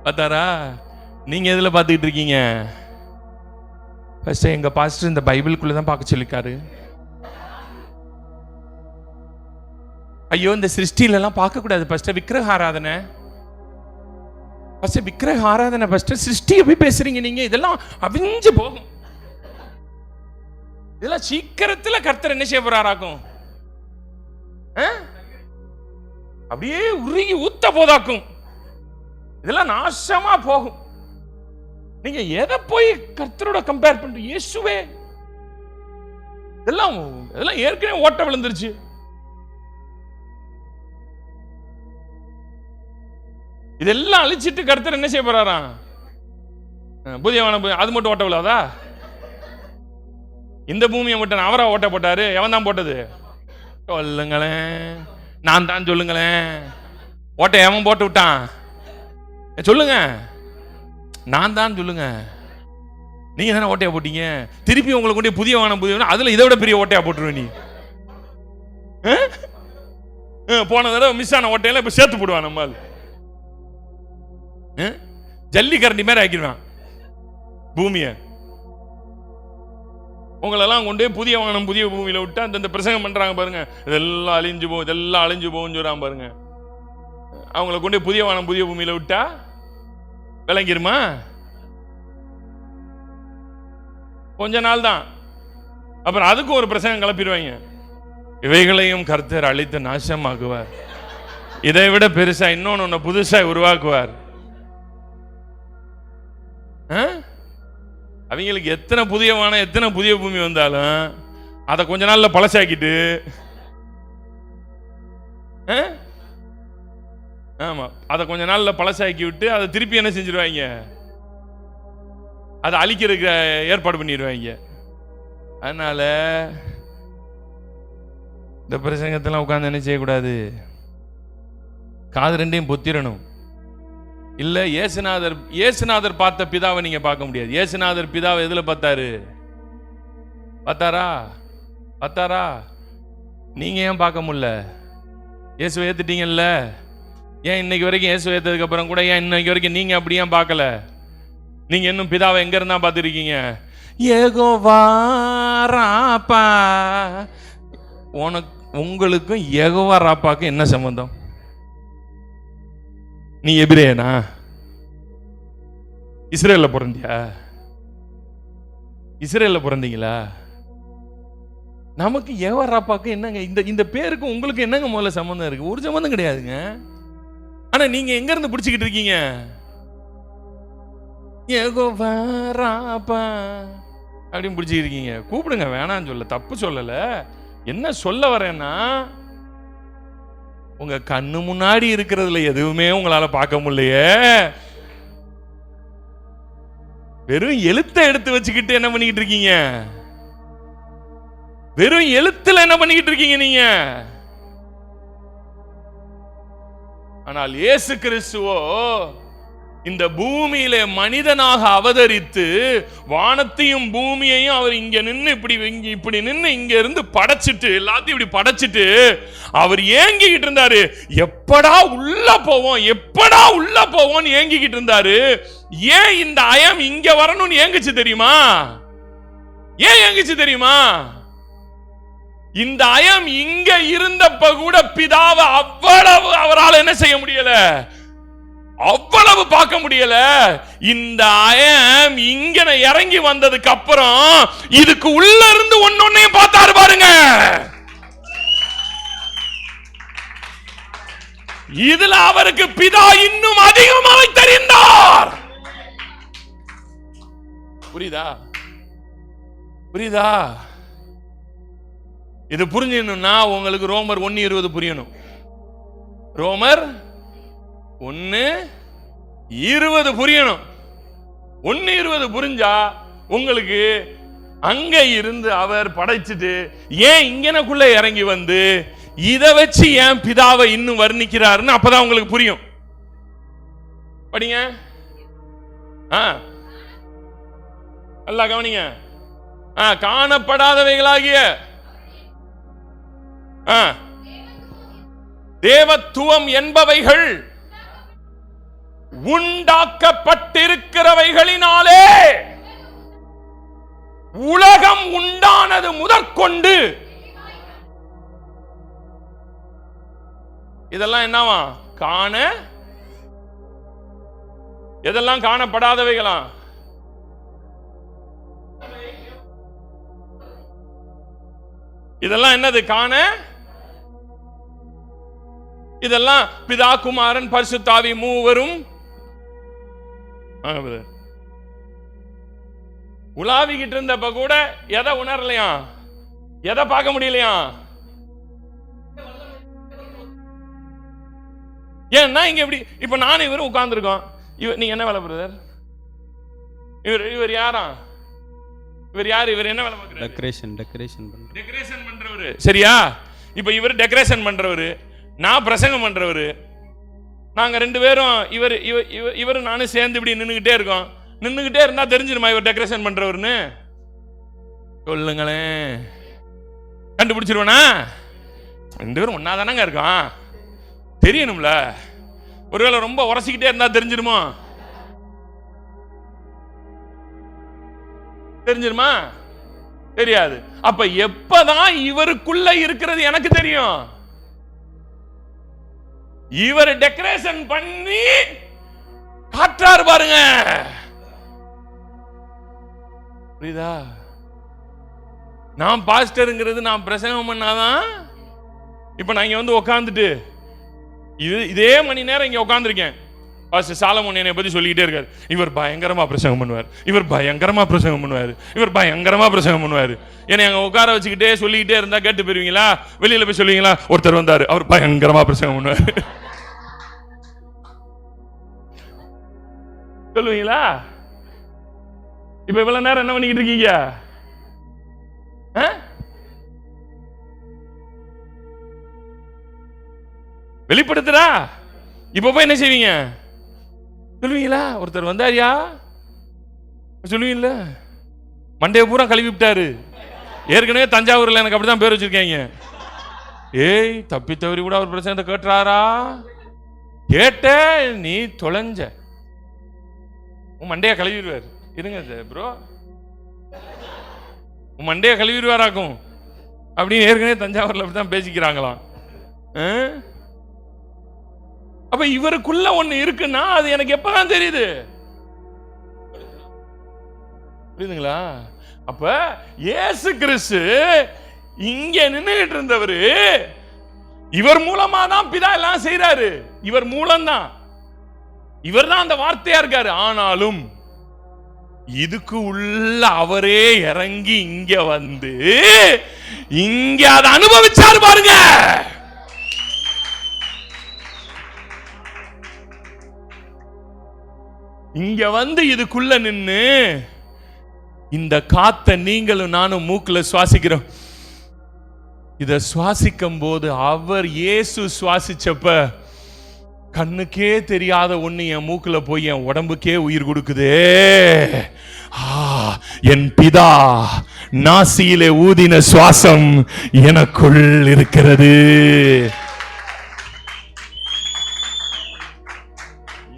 பார்த்தாரா? நீங்க எதுல பார்த்துக்கிட்டு இருக்கீங்க? ஃபர்ஸ்ட் எங்க பாஸ்டர் இந்த பைபிளுக்குள்ள தான் பார்க்க சொல்லிருக்காரு. ஐயோ, இந்த சிருஷ்டில எல்லாம் பார்க்க கூடாது ஃபர்ஸ்ட், விக்கிரக ஆராதனை. ஃபர்ஸ்ட் விக்கிரக ஆராதனை ஃபர்ஸ்ட், சிருஷ்டியை போய் பேசுறீங்க நீங்க. இதெல்லாம் அவிஞ்சு போகும். இதெல்லாம் சீக்கிரத்துல கர்த்தர் என்ன செய்ய போறாராக்கும்? அப்படியே உருகி ஊத்த போதாக்கும். இதெல்லாம் நாசமா போகும். நீங்க எதை போய் கர்த்தரோட கம்பேர் பண்றீங்க? இயேசுவே இதெல்லாம் ஏற்கனவே ஓட்ட விழுந்துருச்சு. இதெல்லாம் அழிச்சிட்டு கர்த்தர் என்ன செய்ய போறாராம்? புதிய அது மட்டும் ஓட்ட விழாதா? இந்த பூமியை மட்டும் அவரா ஓட்ட போட்டாரு? எவன் தான் போட்டது? சொல்லுங்களேன், நான் தான். சொல்லுங்களேன், ஓட்ட எவன் போட்டு விட்டான்? சொல்லுங்க, நான் தான். சொல்லுங்க, நீங்க தானே ஓட்டையா போட்டீங்க. திருப்பி உங்களுக்கு கொண்டு புதிய வானம், புதிய அதுல இதை விட பெரிய ஓட்டையா போட்டுருவேன் நீ. போன தடவை மிஸ் ஆன ஓட்டையில இப்ப சேர்த்து போடுவான். நம்மால் ஜல்லிக்கரண்டி மாதிரி ஆக்கிடுவான் பூமிய. உங்களெல்லாம் கொண்டு புதிய வானம் புதிய பூமியில விட்டு அந்த பிரசங்கம் பண்றாங்க பாருங்க, இதெல்லாம் அழிஞ்சு போகும், இதெல்லாம் அழிஞ்சு போகும் சொல்றான் பாருங்க. அவங்கள கொண்டு புதிய வானம் புதிய பூமியில விட்டா விளங்கிருமா? கொஞ்ச நாள் தான், அப்புறம் அதுக்கு ஒரு பிரசங்கம் கிளப்பிடுவாங்க. இவைகளையும் கர்த்தர் அழித்து நாசமாக்குவார், இதை விட பெருசா இன்னொன்னு புதுசா உருவாக்குவார். அவங்களுக்கு எத்தனை புதிய வானம் எத்தனை புதிய பூமி வந்தாலும் அதை கொஞ்ச நாள்ல பழசாக்கிட்டு, ஆமா, அதை கொஞ்ச நாள்ல பழசாக்கி விட்டு அதை திருப்பி என்ன செஞ்சிருவாங்க? அதை அழிக்கிறதுக்கு ஏற்பாடு பண்ணிடுவாங்க. அதனால இந்த பிரசங்கத்தெல்லாம் உட்கார்ந்து என்ன செய்யக்கூடாது? காது ரெண்டையும் பொத்திரணும். இல்ல இயேசுநாதர் பார்த்த பிதாவை நீங்க பார்க்க முடியாது. இயேசுநாதர் பிதாவை எதுல பார்த்தாரு? பார்த்தாரா? நீங்க ஏன் பார்க்க முடியல? இயேசுவை ஏத்துட்டீங்கல்ல, ஏன் இன்னைக்கு வரைக்கும் இயேசு ஏத்ததுக்கு அப்புறம் கூட ஏன் இன்னைக்கு வரைக்கும் நீங்க அப்படி ஏன் பார்க்கல? நீங்க இன்னும் பிதாவை எங்க இருந்தா பார்த்துருக்கீங்க? யெகோவா ராப்பா. உங்களுக்கும் யெகோவா ராப்பாக்கும் என்ன சம்பந்தம்? நீ எபிரேயனா? இஸ்ரேல்ல பிறந்தியா? இஸ்ரேல்ல பிறந்தீங்களா? நமக்கு யெகோவா ராப்பாக்கு என்னங்க இந்த பேருக்கு உங்களுக்கு என்னங்க முதல்ல சம்பந்தம் இருக்கு? ஒரு சம்பந்தம் கிடையாதுங்க. ஆனா நீங்க எங்க இருந்து பிடிச்சிக்கிட்டு இருக்கீங்க? யெகோவா ராப்பா அப்படின்னு பிடிச்சிக்கிட்டு இருக்கீங்க. கூப்பிடுங்க, வேணான்னு சொல்ல, தப்பு சொல்லல. என்ன சொல்ல வரேன்னா, உங்க கண்ணு முன்னாடி இருக்கிறதுல எதுவுமே உங்களால பார்க்க முடியலையே. வெறும் எழுத்தை எடுத்து வச்சுக்கிட்டு என்ன பண்ணிக்கிட்டு இருக்கீங்க? வெறும் எழுத்துல என்ன பண்ணிக்கிட்டு இருக்கீங்க நீங்க? ஆனால் இயேசு கிறிஸ்துவோ இந்த பூமியில மனிதனாக அவதரித்து வானத்தையும் பூமியையும் அவர் இங்க நின்று இப்படி நின்று இங்க இருந்து படைச்சிட்டு எல்லாத்தையும் இப்படி படைச்சிட்டு அவர் ஏங்கிக்கிட்டு இருந்தாரு. எப்படா உள்ள போவோம் ஏங்கிக்கிட்டு இருந்தாரு. ஏன் இந்த அயம் இங்க வரணும்னு ஏங்குச்சு தெரியுமா? ஏன் ஏங்குச்சு தெரியுமா? இந்த அயம் இங்க இருந்தப்ப கூட பிதாவை அவ்வளவு அவரால் என்ன செய்ய முடியல, அவ்வளவு பார்க்க முடியல. இந்த அயம் இங்க இறங்கி வந்ததுக்கு அப்புறம் இதுக்கு உள்ள இருந்து ஒன்னொன்னையும் பார்த்தாரு பாருங்க. இதுல அவருக்கு பிதா இன்னும் அதிகமாக தெரிந்தார். புரியுதா? இது புரிஞ்சணும்னா உங்களுக்கு ரோமர் 1:20 புரியணும். ரோமர் 1:20 புரியணும். 1:20 புரிஞ்சா உங்களுக்கு அங்க இருந்து அவர் படைச்சிட்டு ஏன் இங்கனக்குள்ள இறங்கி வந்து இத வச்சு ஏன் பிதாவை இன்னும் வர்ணிக்கிறாருன்னு அப்பதான் உங்களுக்கு புரியும். படிங்க. நல்லா கவனிங்க. காணப்படாதவைகளாகிய தேவத்துவம் என்பவைகள் உண்டாக்கப்பட்டிருக்கிறவைகளினாலே உலகம் உண்டானது முதற்கொண்டு இதெல்லாம் என்னவா எதெல்லாம் காணப்படாதவைகளா? இதெல்லாம் என்னது? இதெல்லாம் பிதா குமாரன் பரிசுத்த ஆவி மூவரும் உலாவிக்கிட்டு இருந்தப்ப கூட எதை உணரலையா? எதை பார்க்க முடியலையா? ஏன்னா இங்க எப்படி இப்ப நானும் இவரும் உட்கார்ந்துருக்கோம். நீங்க என்ன வேலை பிரதர்? இவர் யாரா? இவர் யாரு? இவர் என்ன வேலை பார்க்கறாரு? டெக்கரேஷன் பண்றவரு. சரியா? இப்ப இவர் டெக்கரேஷன் பண்றவரு, நான் பிரசங்கம் பண்றவரு. நாங்க ரெண்டு பேரும் இவர் நானும் சேர்ந்து இப்படி நின்னுகிட்டே இருக்கோம். நின்னுகிட்டே இருந்தா தெரிஞ்சிருமா இவர் டெக்கரேஷன் பண்றவர்னு? சொல்லுங்களேன். கண்டுபிடிச்சிருவனா? ரெண்டு பேரும் ஒன்னாதானங்க இருக்கோம், தெரியணும்ல. ஒருவேளை ரொம்ப உரசிக்கிட்டே இருந்தா தெரிஞ்சிருமா? தெரிஞ்சிருமா? தெரியாது. அப்ப எப்பதான் இவருக்குள்ள இருக்கிறது எனக்கு தெரியும்? இவர் டெக்கரேஷன் பண்ணி காட்டுறாரு பாருங்க. புரியுதா? நான் பாஸ்டருங்கிறது நான் பிரசங்கம் பண்ணாதான். இப்ப நான் இங்க வந்து உட்காந்துட்டு இதே மணி நேரம் இங்க உட்காந்துருக்கேன். பாஸ்டர் சாலமோன் என்னை பத்தி சொல்லிக்கிட்டே இருக்காரு. இவர் பயங்கரமா பிரசங்கம் பண்ணுவார், இவர் பயங்கரமா பிரசங்கம் பண்ணுவாரு, இவர் பயங்கரமா பிரசங்கம் பண்ணுவாரு. என்னை அங்க உட்கார வச்சுக்கிட்டே சொல்லிக்கிட்டே இருந்தா கேட்டு போயிருவீங்களா? வெளியில போய் சொல்லுவீங்களா? ஒருத்தர் வந்தாரு, அவர் பயங்கரமா பிரசங்கம் பண்ணுவாரு சொல்லுவீங்களா? இப்ப இவ்வளவு நேரம் என்ன பண்ணிக்கிட்டு இருக்கீங்க? வெளிப்படுத்துறா? இப்ப போய் என்ன செய்வீங்க? சொல்லுவீங்களா? ஒருத்தர் வந்தாரியா சொல்லுவீங்களா? மண்டைய பூரா கழுவி விட்டாரு. ஏற்கனவே தஞ்சாவூர்ல எனக்கு அப்படிதான் பேர் வச்சிருக்கீங்க. ஏய், தப்பி தவறி கூட அவர் பிரச்சனை கேட்டுறாரா? கேட்ட நீ தொலைஞ்ச. உன் மண்டைய கழுவிடுவார். இருங்க ப்ரோ, உன் மண்டைய கழுவிடுவாராக்கும் அப்படின்னு ஏற்கனவே தஞ்சாவூர்ல அப்படிதான் பேசிக்கிறாங்களாம். அப்ப இவருக்குள்ள ஒண்ணு இருக்குன்னா அது எனக்கு எப்பதான் தெரியுது? புரியுதுங்களா? அப்ப இயேசு கிறிஸ்து இங்க நின்னுகிட்டு இருந்தவரு இவர் மூலமா தான் பிதா எல்லாம் செய்யறாரு. இவர் மூலம்தான், இவர் தான் அந்த வார்த்தையா இருக்காரு. ஆனாலும் இதுக்கு உள்ள அவரே இறங்கி இங்க வந்து இங்க அதை அனுபவிச்சாரு பாருங்க. இங்க வந்து இதுக்குள்ள நின்னு இந்த காத்த நீங்களும் நானும் மூக்குல சுவாசிக்கிறோம். இத சுவாசிக்கும் போது அவர் இயேசு சுவாசிச்சப்ப கண்ணுக்கே தெரியாத ஒண்ணு என் மூக்குல போய் என் உடம்புக்கே உயிர் கொடுக்குதே. என் பிதா நாசியிலே ஊதின சுவாசம் எனக்குள் இருக்கிறது.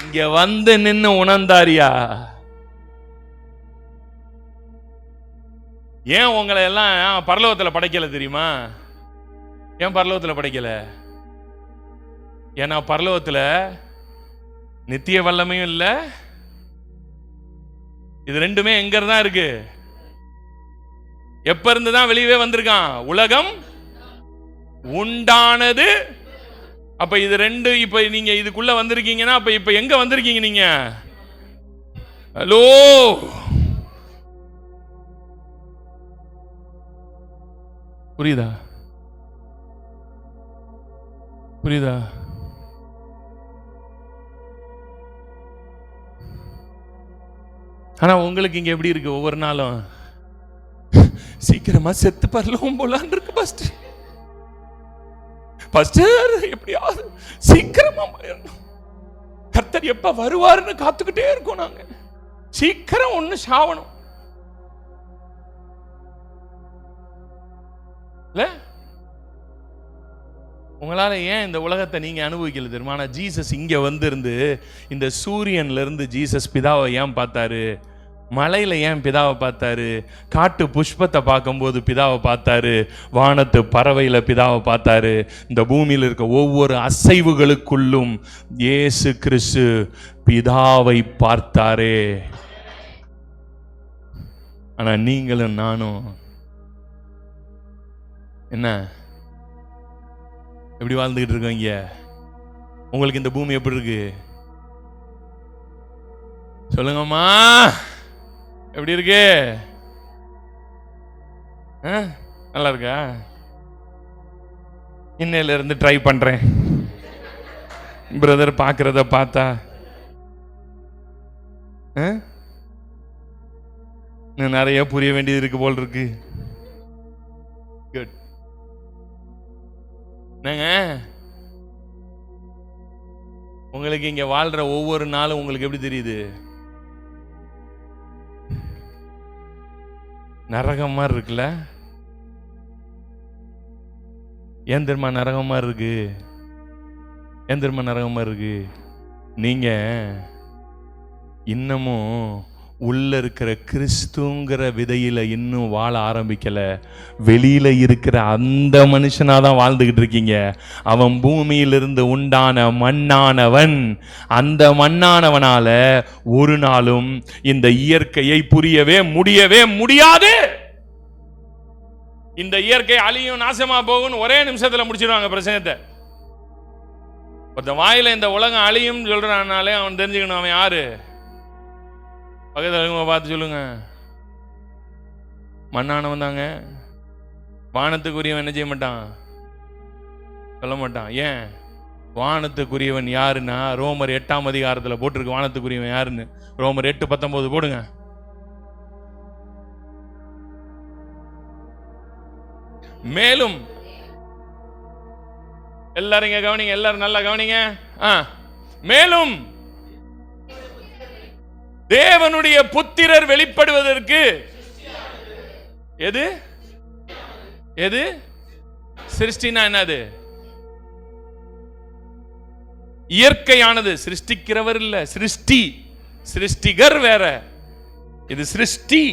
இங்க வந்து நின்னு உணர்ந்தாரியா? ஏன் உங்களை எல்லாம் பரலோகத்துல படைக்கல தெரியுமா? ஏன் பரலோகத்துல படைக்கல? ஏன்னா பரலோகத்துல நித்திய வல்லமையும் இல்ல. இது ரெண்டுமே எங்க தான் இருக்கு? எப்ப இருந்துதான் வெளியவே வந்திருக்கான்? உலகம் உண்டானது. அப்ப இது ரெண்டு, இப்ப நீங்க இதுக்குள்ள வந்திருக்கீங்கன்னா அப்ப இப்ப எங்க வந்திருக்கீங்க நீங்க? ஹலோ, புரியுதா? புரியுதா? ஆனா உங்களுக்கு இங்க எப்படி இருக்கு? ஒவ்வொரு நாளும் சீக்கிரமா செத்து பரலவும் போலான்னு இருக்கு பாஸ்டர். பாஸ்டர் எப்படியாவது சீக்கிரமா போயிடணும். கர்த்தர் எப்ப வருவாருன்னு காத்துக்கிட்டே இருக்கோம் நாங்க. சீக்கிரம் ஒண்ணு சாவணும் இல்ல? உங்களால ஏன் இந்த உலகத்தை நீங்க அனுபவிக்கல தெரியுமா? ஆனா ஜீசஸ் இங்க இருந்து இந்த சூரியன்ல இருந்து ஜீசஸ் பிதாவை ஏன் பார்த்தாரு? மலையில ஏன் பிதாவை பார்த்தாரு? காட்டு புஷ்பத்தை பார்க்கும்போது பிதாவை பார்த்தாரு. வானத்து பறவையில பிதாவை பார்த்தாரு. இந்த பூமியில் இருக்க ஒவ்வொரு அசைவுகளுக்குள்ளும் இயேசு கிறிஸ்து பிதாவை பார்த்தாரே. ஆனா நீங்களும் நானும் என்ன எப்படி வாழ்ந்துகிட்டு இருக்கோம்? உங்களுக்கு இந்த பூமி எப்படி இருக்கு சொல்லுங்கம்மா? எப்படி இருக்கு? நல்லா இருக்கா? இன்னையில இருந்து ட்ரை பண்றேன். பிரதர் பார்க்கறத பார்த்தா நிறைய புரிய வேண்டியது இருக்கு போல் இருக்கு. குட். உங்களுக்கு இங்க வாழ்ற ஒவ்வொரு நாளும் உங்களுக்கு எப்படி தெரியுது? நரகம் மாதிரி இருக்குல்ல? ஏன் தெரியுமா நரகம் மாதிரி இருக்கு? ஏன் தெரியுமா நரகம் மாதிரி இருக்கு? நீங்க இன்னமும் உள்ள இருக்கிற கிறிஸ்துங்கிற விதையில இன்னும் வாழ ஆரம்பிக்கல. வெளியில இருக்கிற அந்த மனுஷனாதான் வாழ்ந்துகிட்டு இருக்கீங்க. அவன் பூமியிலிருந்து உண்டான மண்ணானவன். அந்த மண்ணானவனால ஒரு நாளும் இந்த இயற்கையை புரியவே முடியாது. இந்த இயற்கை அழியும், நாசமா போகும், ஒரே நிமிஷத்துல முடிச்சிருவாங்க பிரச்சனத்தை. ஒருத்த வாயில இந்த உலகம் அழியும் சொல்றானாலே அவன் தெரிஞ்சுக்கணும் அவன் யாரு. பக்கத்தில் பார்த்து சொல்லுங்க, மண்ணானவன் தாங்க. வானத்துக்குரியவன் என்ன செய்ய மாட்டான்? சொல்ல மாட்டான். ஏன்? வானத்துக்குரியவன் யாருன்னா ரோமர் 8ஆம் அதிகாரத்தில் போட்டிருக்கு வானத்துக்குரியவன் யாருன்னு. ரோமர் 8:19 போடுங்க. மேலும் எல்லாரும் இங்க கவனிங்க, எல்லாரும் நல்லா கவனிங்க. மேலும் தேவனுடைய புத்திரர் வெளிப்படுவதற்கு எது எது சிருஷ்டினா என்னது? இயற்கையானது. சிருஷ்டிக்கிறவர் இல்ல, சிருஷ்டி. சிருஷ்டிகர் வேற, இது சிருஷ்டி.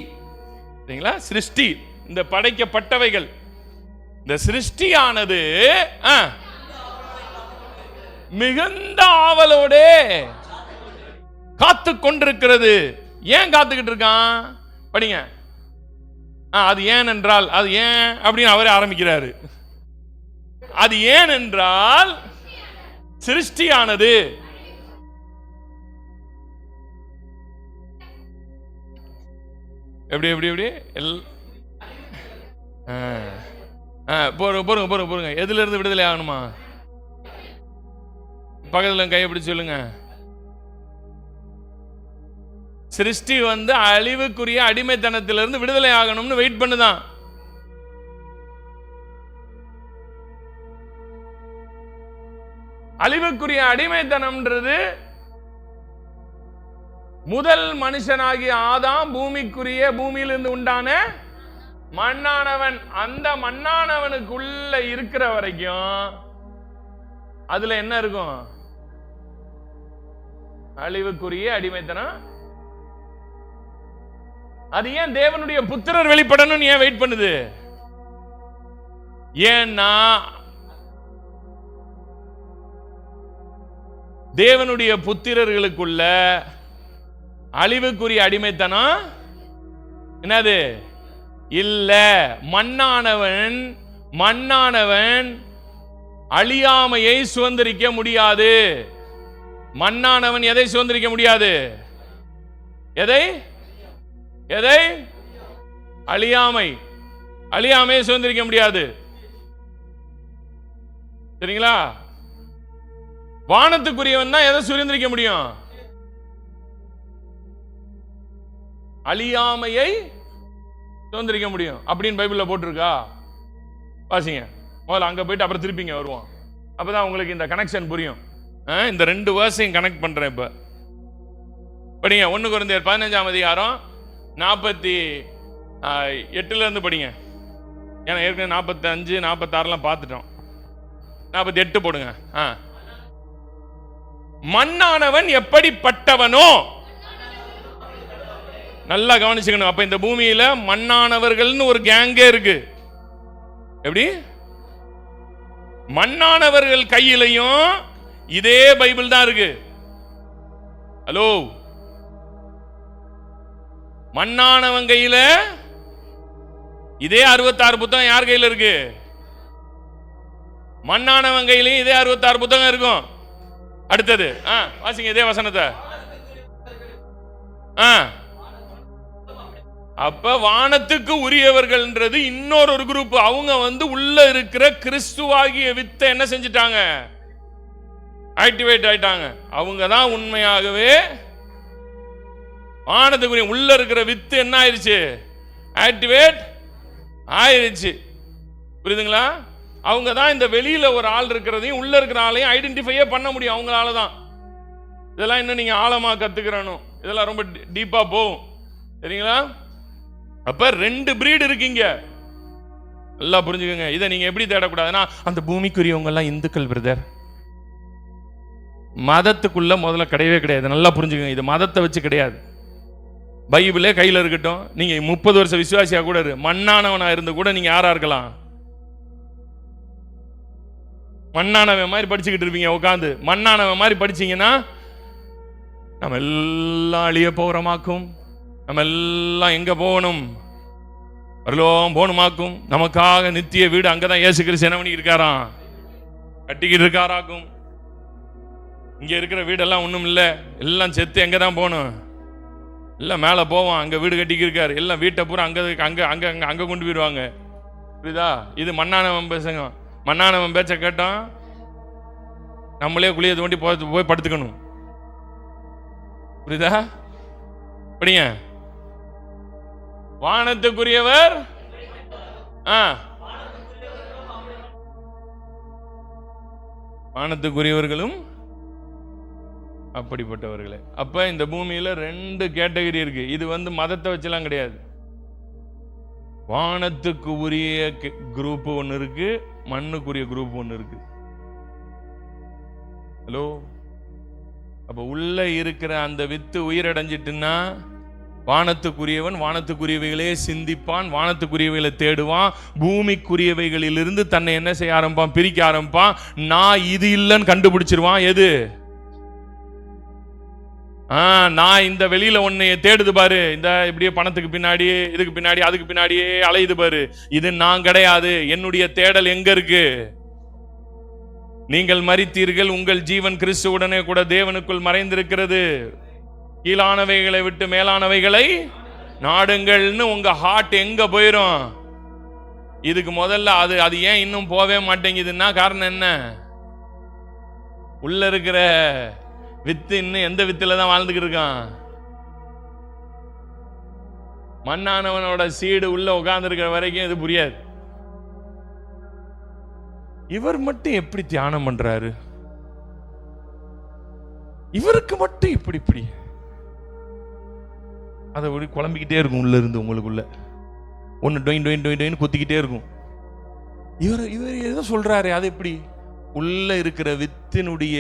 சரிங்களா? சிருஷ்டி, இந்த படைக்கப்பட்டவைகள். இந்த சிருஷ்டியானது மிகுந்த ஆவலோடு காத்து கொண்டிருக்கிறது. ஏன் காத்துக்கிட்டு இருக்கான்? படிங்க. அது ஏன் என்றால், அது ஏன் அப்படின்னு அவரே ஆரம்பிக்கிறாரு. அது ஏன் என்றால் சிருஷ்டியானது எப்படி எப்படி எப்படி போருங்க போருங்க போருங்க. எதுல இருந்து விடுதலை ஆகணுமா? பக்கத்துல கையை பிடிச்சு சொல்லுங்க. சிருஷ்டி அழிவுக்குரிய அடிமைத்தனத்திலிருந்து விடுதலை ஆகணும்னு வெயிட் பண்ணுதான். அழிவுக்குரிய அடிமைத்தனம்ன்றது முதல் மனுஷனாகிய ஆதாம் பூமியிலிருந்து உண்டான மண்ணானவன். அந்த மண்ணானவனுக்குள்ள இருக்கிற வரைக்கும் அதுல என்ன இருக்கும்? அழிவுக்குரிய அடிமைத்தனம். அது ஏன் தேவனுடைய புத்திரர் வெளிப்படணும் ஏன் வெயிட் பண்ணுது? ஏன்னா தேவனுடைய புத்திரர்களுக்குள்ள அழிவுக்குரிய அடிமைத்தனம் என்னது இல்ல. மண்ணானவன் அழியாமையை சுதந்திரிக்க முடியாது. மண்ணானவன் எதை சுதந்திரிக்க முடியாது? எதை எதை? அழியாமையை சுதந்திரிக்க முடியாது. சரிங்களா? வானத்துக்குரியவன் தான் எதை சுதந்திரிக்க முடியும்? அழியாமையை சுதந்திரிக்க முடியும் அப்படின்னு பைபிள்ல போட்டிருக்கா? வாசிங்க முதல்ல, அங்க போயிட்டு அப்புறம் திருப்பிங்க வருவோம். அப்பதான் உங்களுக்கு இந்த கனெக்ஷன் புரியும். இந்த 2 வேர்ஸையும் கனெக்ட் பண்றேன். இப்ப படிங்க 1 கொரிந்தியர் 15ஆம் அதிகாரம் 48 இருந்து படிங்க. ஏன்னா ஏற்கனவே 45 46 பார்த்துட்டோம். 48 போடுங்க. மண்ணானவன் எப்படிப்பட்டவனோ, நல்லா கவனிச்சுக்கணும். அப்ப இந்த பூமியில மண்ணானவர்கள்னு ஒரு கேங்கே இருக்கு. எப்படி? மண்ணானவர்கள் கையிலையும் இதே பைபிள் தான் இருக்கு. ஹலோ, மண்ணானவன் கையில இதே 66 புத்தகம் யார் கையில இருக்கு? மண்ணானவன் கையிலையும் இதே 66 புத்தகம் இருக்கும். அடுத்தது வாசிங்க இதே வசனத்தை. அப்ப வானத்துக்கு உரியவர்கள்ன்றது இன்னொரு குரூப். அவங்க உள்ள இருக்கிற கிறிஸ்துவாகிய வித்தை என்ன செஞ்சிட்டாங்க? ஆக்டிவேட் ஆயிட்டாங்க. அவங்க தான் உண்மையாகவே வானத்துக்குரிய. உள்ள இருக்கிற வித்து என்ன ஆயிருச்சு? ஆக்டிவேட் ஆயிருச்சு. புரியுதுங்களா? அவங்க தான் இந்த வெளியில ஒரு ஆள் இருக்கிறதையும் உள்ள இருக்கிற ஆளையும் ஐடென்டிஃபையே பண்ண முடியும் அவங்களால தான். இதெல்லாம் இன்னும் நீங்க ஆழமா கத்துக்கிறணும். இதெல்லாம் ரொம்ப டீப்பா போகும். சரிங்களா? அப்ப 2 பிரீடு இருக்கீங்க. நல்லா புரிஞ்சுக்கோங்க. இதை நீங்க எப்படி தேடக்கூடாதுன்னா, அந்த பூமிக்குரியவங்க எல்லாம் இந்துக்கள் பிரதர், மதத்துக்குள்ள முதல்ல கிடையவே கிடையாது. நல்லா புரிஞ்சுக்கோங்க. இது மதத்தை வச்சு கிடையாது. பைபிளே கையில் இருக்கட்டும். நீங்க 30 வருஷம் விசுவாசியா கூட இரு, மண்ணானவனா இருந்து கூட நீங்க யாரா இருக்கலாம்? மண்ணானவன் மாதிரி படிச்சுக்கிட்டு இருப்பீங்க உட்காந்து. மண்ணானவன் மாதிரி படிச்சீங்கன்னா நம்ம எல்லாம் அழிய போறமாக்கும். நம்ம எல்லாம் எங்க போகணும்? பரலோகம் போகணுமாக்கும். நமக்காக நித்திய வீடு அங்கதான் இயேசு கிறிஸ்து என்ன பண்ணி இருக்காராம்? கட்டிக்கிட்டு இருக்காராக்கும். இங்க இருக்கிற வீடெல்லாம் ஒண்ணும் இல்லை. எல்லாம் செத்து எங்க தான் போகணும்? எல்லாம் மேலே போவோம். அங்கே வீடு கட்டிக்கு இருக்காரு. எல்லாம் வீட்டை பூரா அங்கே அங்கே அங்கே அங்கே அங்கே கொண்டு போயிடுவாங்க. புரியுதா? இது மண்ணானவன் பேசுங்க. மண்ணானவன் பேச்சை கேட்டோம் நம்மளே குளியை தோண்டி போய் படுத்துக்கணும். புரியுதா? படிங்க. வானத்துக்குரியவர் வானத்துக்குரியவர்களும் அப்படிப்பட்டவர்களே. அப்ப இந்த பூமியில 2 கேட்டகரி இருக்கு. இது மதத்தை வச்செல்லாம் கிடையாது. வானத்துக்கு உரிய குரூப் ஒன்று இருக்கு, மண்ணுக்குரிய குரூப் ஒன்று இருக்கு. ஹலோ, அப்ப உள்ள இருக்கிற அந்த வித்து உயிரடைஞ்சிட்டுன்னா வானத்துக்குரியவன் வானத்துக்குரியவைகளே சிந்திப்பான், வானத்துக்குரியவைகளை தேடுவான். பூமிக்குரியவைகளிலிருந்து தன்னை என்ன செய்ய ஆரம்பிப்பான்? பிரிக்க ஆரம்பிப்பான். நான் இது இல்லைன்னு கண்டுபிடிச்சிருவான். எது? நான் இந்த வெளியில ஒன்னைய தேடுது பாரு, இந்த இப்படியே பணத்துக்கு பின்னாடி, இதுக்கு பின்னாடி, அதுக்கு பின்னாடியே அலையுது பாரு, இது நான் கிடையாது. என்னுடைய தேடல் எங்க இருக்கு? நீங்கள் மரித்தீர்கள், உங்கள் ஜீவன் கிறிஸ்துவுடனே கூட தேவனுக்குள் மறைந்திருக்கிறது. கீழானவைகளை விட்டு மேலானவைகளை நாடுங்கள்னு உங்க ஹார்ட் எங்க போயிரும்? இதுக்கு முதல்ல அது ஏன் இன்னும் போவே மாட்டேங்குதுன்னா காரணம் என்ன? உள்ள இருக்கிற வித்து இன்னும் எந்த வித்துல தான் வாழ்ந்துக்கிட்டு இருக்கான்? மண்ணானவனோட சீடு உள்ள உட்கார்ந்து இருக்கிற வரைக்கும் இது புரியாது. இவர் மட்டும் எப்படி தியானம் பண்றாரு? இவருக்கு மட்டும் இப்படி அதை குழம்பிக்கிட்டே இருக்கும். உள்ள இருந்து உங்களுக்குள்ள ஒன்னு டொயின் டொயின் டொயின் டொயின் குத்திக்கிட்டே இருக்கும். இவர் எதோ சொல்றாரு. அது எப்படி? உள்ள இருக்கிற வித்தினுடைய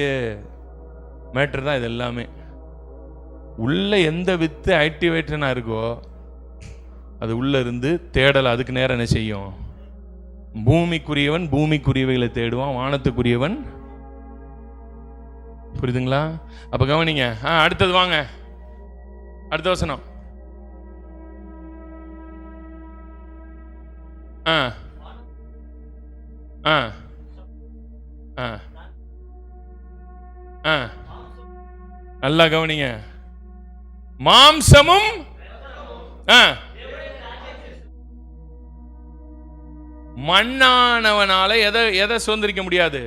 மேட்டர் தான் இது எல்லாமே. உள்ள எந்த வித்து ஆக்டிவேட்டனா இருக்கோ அது உள்ள இருந்து தேடல் அதுக்கு நேரம் என்ன செய்யும்? பூமிக்குரியவன் பூமிக்குரியவைகளை தேடுவான், வானத்துக்குரியவன். புரியுதுங்களா? அப்ப கவனிங்க. அடுத்தது வாங்க, அடுத்த வசனம். நல்லா கவனிங்க. மாம்சமும் மண்ணானவனால எதை சுதந்திரிக்க முடியாது?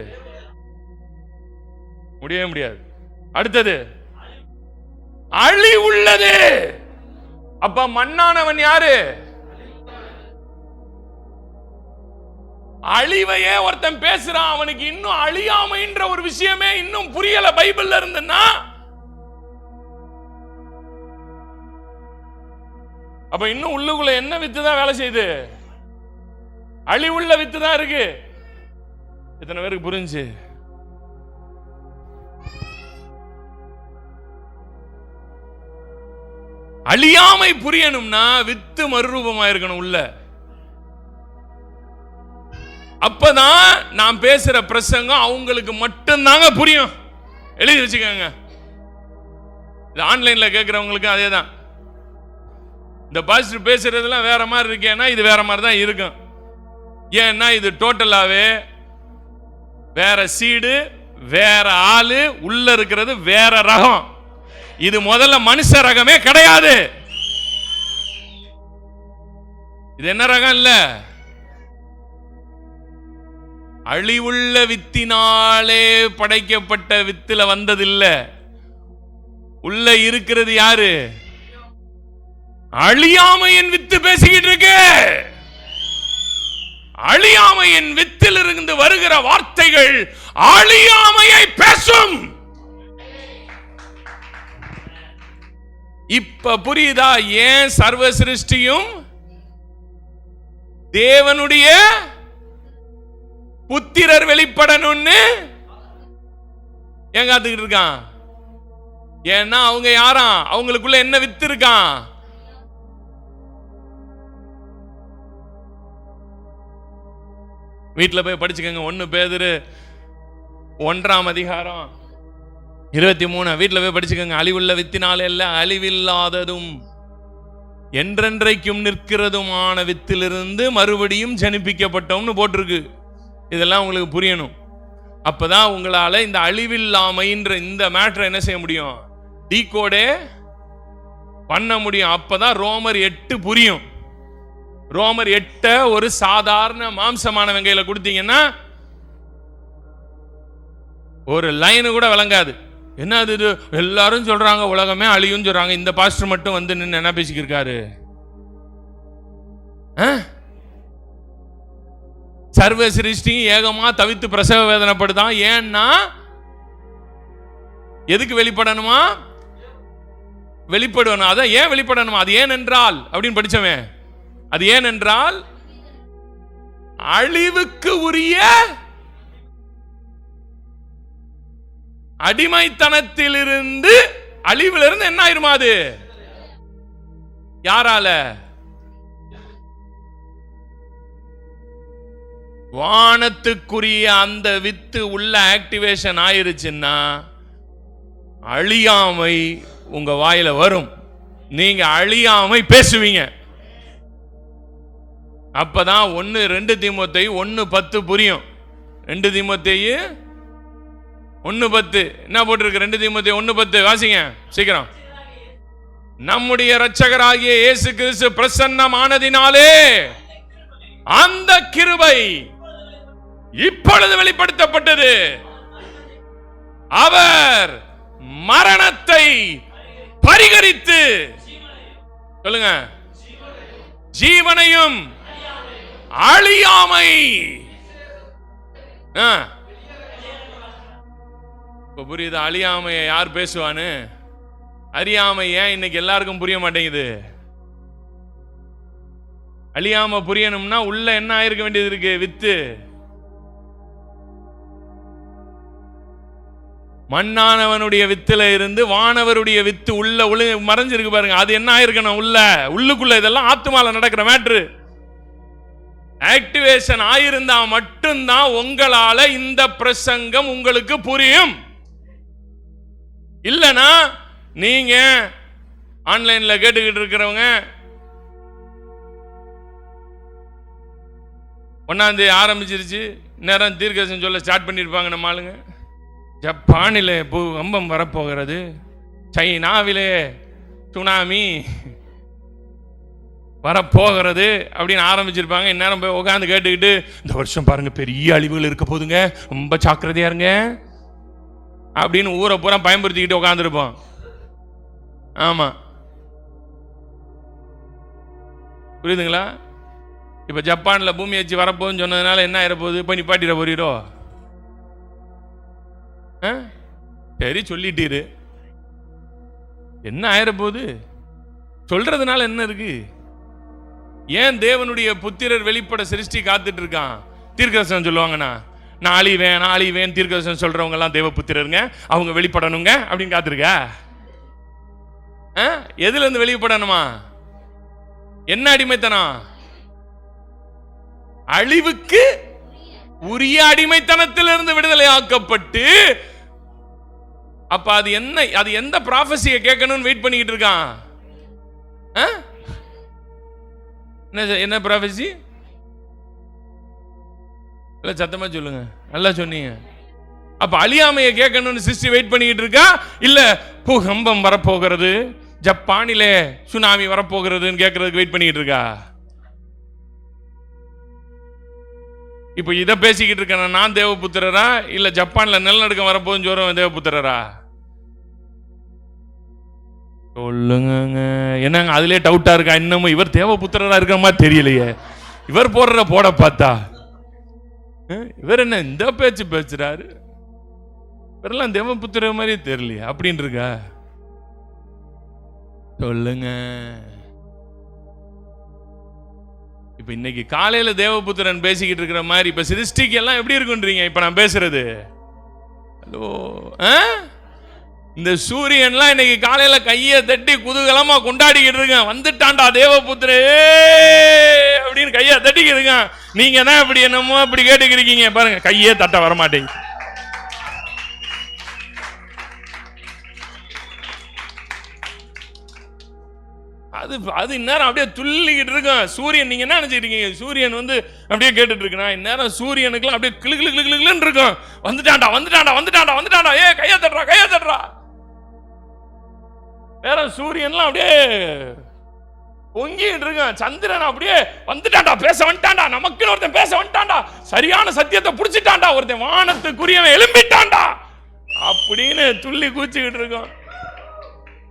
முடியவே முடியாது. அடுத்தது அழி உள்ளது. அப்ப மண்ணானவன் யாரு? அழிவையே ஒருத்தன் பேசுறான், அவனுக்கு இன்னும் அழியாமைன்ற ஒரு விஷயமே இன்னும் புரியல பைபிள்ல இருந்துன்னா, அப்ப இன்னும் உள்ளுக்குள்ள என்ன வித்து தான் வேலை செய்யுது? அழிவுள்ள வித்து தான் இருக்கு. எத்தனை பேருக்கு புரிஞ்சு? அழியாமை புரியணும்னா வித்து மறுரூபமா இருக்கணும் உள்ள. அப்பதான் நான் பேசுற பிரசங்கம் அவங்களுக்கு மட்டும்தாங்க புரியும். எழுதி வச்சுக்கோங்க. இது ஆன்லைன்ல கேட்கிறவங்களுக்கு அதேதான். இந்த பாஸ்டர் பேசுறதுலாம் வேற மாதிரி இருக்கேன்னா இது வேற மாதிரி தான் இருக்கும். ஏன்னா இது டோட்டலாவே வேற சீடு, வேற ஆளு, உள்ள இருக்கிறது வேற ரகம். இது முதல்ல மனுஷ ரகமே கிடையாது. இது என்ன ரகம் இல்ல, அழிவுள்ள வித்தினாலே படைக்கப்பட்ட வித்துல வந்ததில்ல. உள்ள இருக்கிறது யாரு? அழியாமையின் வித்து பேசிக்கிட்டு இருக்கு. அழியாமையின் வித்தில் இருந்து வருகிற வார்த்தைகள் அழியாமையை பேசும். இப்ப புரியுதா ஏன் சர்வ சிருஷ்டியும் தேவனுடைய புத்திரர் வெளிப்படணும்னு ஏன் காத்துக்கிட்டு இருக்கான்? ஏன்னா அவங்க யாரா? அவங்களுக்குள்ள என்ன வித்து இருக்கான்? வீட்டில் போய் படிச்சுக்கோங்க. 1 பேதுரு 1ஆம் அதிகாரம் 23 வீட்டில் போய் படிச்சுக்கோங்க. அழிவுள்ள வித்தினாலே அல்ல, அழிவில்லாததும் என்றென்றைக்கும் நிற்கிறதுமான வித்திலிருந்து மறுபடியும் ஜனிப்பிக்கப்பட்டோம்னு போட்டிருக்கு. இதெல்லாம் உங்களுக்கு புரியணும். அப்பதான் உங்களால இந்த அழிவில்லாமைன்ற இந்த மேட்டரை என்ன செய்ய முடியும்? டீகோடே பண்ண முடியும். அப்பதான் ரோமர் 8 புரியும். ரோமர் 8 ஒரு சாதாரண மாம்சமானவங்க கையில கொடுத்தீங்கன்னா ஒரு லைனு கூட விளங்காது. என்ன அது? எல்லாரும் சொல்றாங்க உலகமே அழியும் சொல்றாங்க, இந்த பாஸ்டர் மட்டும் வந்து நின்று என்ன பேசிக்கிட்டு இருக்காரு? சர்வ சிருஷ்டி ஏகமா தவித்து பிரசவ வேதனைப்படுதான். ஏன்னா எதுக்கு வெளிப்படணுமா? வெளிப்படணும். அதான் ஏன் வெளிப்படணுமா? அது ஏன் என்றால் அப்படின்னு படிச்சவன், அது ஏன் என்றால் அழிவுக்கு உரிய அடிமைத்தனத்திலிருந்து, அழிவிலிருந்து என்ன ஆயிருமா? அது யாரால? வானத்துக்குரிய அந்த வித்து உள்ள ஆக்டிவேஷன் ஆயிருச்சுன்னா அழியாமை உங்க வாயில வரும். நீங்க அழியாமை பேசுவீங்க. அப்பதான் 2 தீமோத்தேயு 1:10 புரியும். 2 தீமோத்தேயு 1:10 என்ன போட்டிருக்கு? 2 தீமோத்தேயு 1:10 வாசிங்க சீக்கிரம். நம்முடைய இரட்சகராகிய இயேசு கிறிஸ்து பிரசன்னமானதினாலே அந்த கிருபை இப்பொழுது வெளிப்படுத்தப்பட்டது. அவர் மரணத்தை பரிகரித்து, சொல்லுங்க, ஜீவனையும் அழியாமை. இப்ப புரியுது அழியாமையை யார் பேசுவான்னு? அறியாமை ஏன் இன்னைக்கு எல்லாருக்கும் புரிய மாட்டேங்குது? அழியாம புரியணும்னா உள்ள என்ன ஆயிருக்க வேண்டியது இருக்கு? வித்து. மண்ணானவனுடைய வித்துல இருந்து வானவருடைய வித்து உள்ள மறைஞ்சிருக்கு பாருங்க. அது என்ன ஆயிருக்கணும்? உள்ளுக்குள்ள. இதெல்லாம் ஆத்துமால நடக்கிற மேட்ரு. ஆக்டிவேஷன் ஆயிருந்தா மட்டும்தான் உங்களால இந்த பிரசங்கம் உங்களுக்கு புரியும். இல்லனா நீங்க ஆன்லைன்ல கேட்டுக்கிட்டு இருக்கிறவங்க 1ஆம் தேதி ஆரம்பிச்சிருச்சு, நேரம் தீர்க்கதரிசனம் சொல்ல ஸ்டார்ட் பண்ணிருப்பாங்க நம்ம ஆளுங்க. ஜப்பானிலே பூகம்பம் வரப்போகிறது, சைனாவிலே சுனாமி வரப்போகிறது அப்படின்னு ஆரம்பிச்சிருப்பாங்க. இந்நேரம் போய் உட்காந்து கேட்டுக்கிட்டு, இந்த வருஷம் பாருங்க பெரிய அழிவுகள் இருக்க போதுங்க, ரொம்ப ஜாக்கிரதையா இருங்க அப்படின்னு ஊரை பூரா பயன்படுத்திக்கிட்டு உட்காந்துருப்போம். ஆமா, புரியுதுங்களா? இப்போ ஜப்பானில் பூமி வச்சு வரப்போகுதுன்னு சொன்னதுனால என்ன ஆயிரப்போகுது? போய் நிப்பாட்டிட போறீரோ? சரி சொல்லிட்டீரு, என்ன ஆயிரப்போகுது? சொல்றதுனால என்ன இருக்கு? ஏன் தேவனுடைய புத்திரர் வெளிப்பட சிருஷ்டி காத்துட்டு இருக்கான்? தீர்க்கதரிசனம் சொல்லுவாங்கண்ணா, நான் அழிவேன் தீர்க்கதரிசனம் சொல்றவங்க எல்லாம் தேவ புத்திரருங்க, அவங்க வெளிப்படணுங்க அப்படின்னு காத்திருக்கா? எதுல இருந்து வெளிப்படணுமா? என்ன அடிமைத்தனம்? அழிவுக்கு உரிய அடிமைத்தனத்திலிருந்து விடுதலை ஆக்கப்பட்டு, அப்ப அது என்ன? அது எந்த ப்ராஃபஸியை கேட்கணும்னு வெயிட் பண்ணிக்கிட்டு இருக்கான்? என்ன ப்ராஃபஸி? இல்ல சத்தமா சொல்லுங்க, நல்லா சொன்னீங்க. அப்ப அழியாமையை கேட்கணும்னு சிருஷ்டி வெயிட் பண்ணிக்கிட்டு இருக்கா? இல்ல பூகம்பம் வரப்போகிறது, ஜப்பானிலே சுனாமி வரப்போகிறதுன்னு கேட்கறதுக்கு வெயிட் பண்ணிக்கிட்டு இருக்கா? இப்ப இதை பேசிக்கிட்டு இருக்கேன் நான் தேவபுத்திரரா, இல்ல ஜப்பான்ல நிலநடுக்கம் வரப்போகுதுன்னு சொல்றவன் தேவபுத்திரரா? சொல்லுங்க. என்னங்க அதுலயே டவுட்டா இருக்கா? இன்னமும் இவர் தேவபுத்திரரா இருக்கிற மாதிரி தெரியலையே, இவர் போடுற போட பார்த்தா. இவர் என்ன இந்த பேச்சு பேசுறாரு? இவரெல்லாம் தேவபுத்திர மாதிரி தெரியலையே அப்படின்னு இருக்கா? சொல்லுங்க. இப்ப இன்னைக்கு காலையில தேவபுத்திரன் பேசிக்கிட்டு இருக்கிற மாதிரி இப்ப சிருஷ்டிக்கு எல்லாம் எப்படி இருக்குன்றீங்க இப்ப நான் பேசுறது? ஹலோ, இந்த சூரியன்லாம் இன்னைக்கு காலையில கையை தட்டி குதூகலமா கொண்டாடிக்கிட்டு இருக்கேன், வந்துட்டான்டா தேவபுத்திரே அப்படின்னு கையை தட்டிக்கிட்டு இருக்கேன். நீங்க தான் இப்படி என்னமோ அப்படி கேட்டுக்கிறீங்க பாருங்க, கையே தட்ட வரமாட்டேங்க. அது இந்நேரம் அப்படியே துள்ளிக்கிட்டு இருக்கும் சூரியன். நீங்க என்ன நினைச்சிருக்கீங்க? சூரியன் வந்து அப்படியே கேட்டுட்டு இருக்குன்னா இந்நேரம் சூரியனுக்குலாம் அப்படியே கிளு கிளு கிளு கிளுன்னு இருக்கும். வந்துட்டான்டா வந்துட்டான்டா வந்துட்டான்டா வந்துட்டான்டா, ஏ கையை தட்டுறா கையை தட்டுறா. வேற சூரியன்லாம் அப்படியே பொங்கிட்டு இருக்கான். சந்திரன் அப்படியே வந்துட்டான்டா, பேச வந்துட்டான்டா, நமக்குன்னு ஒருத்தன் பேச வந்துட்டான்டா, சரியான சத்தியத்தை புடிச்சிட்டான்டா, ஒருத்தன் வானத்துக்குரியவன் எழும்பிட்டான்டா அப்படின்னு துள்ளி கூச்சிக்கிட்டு இருக்கோம்.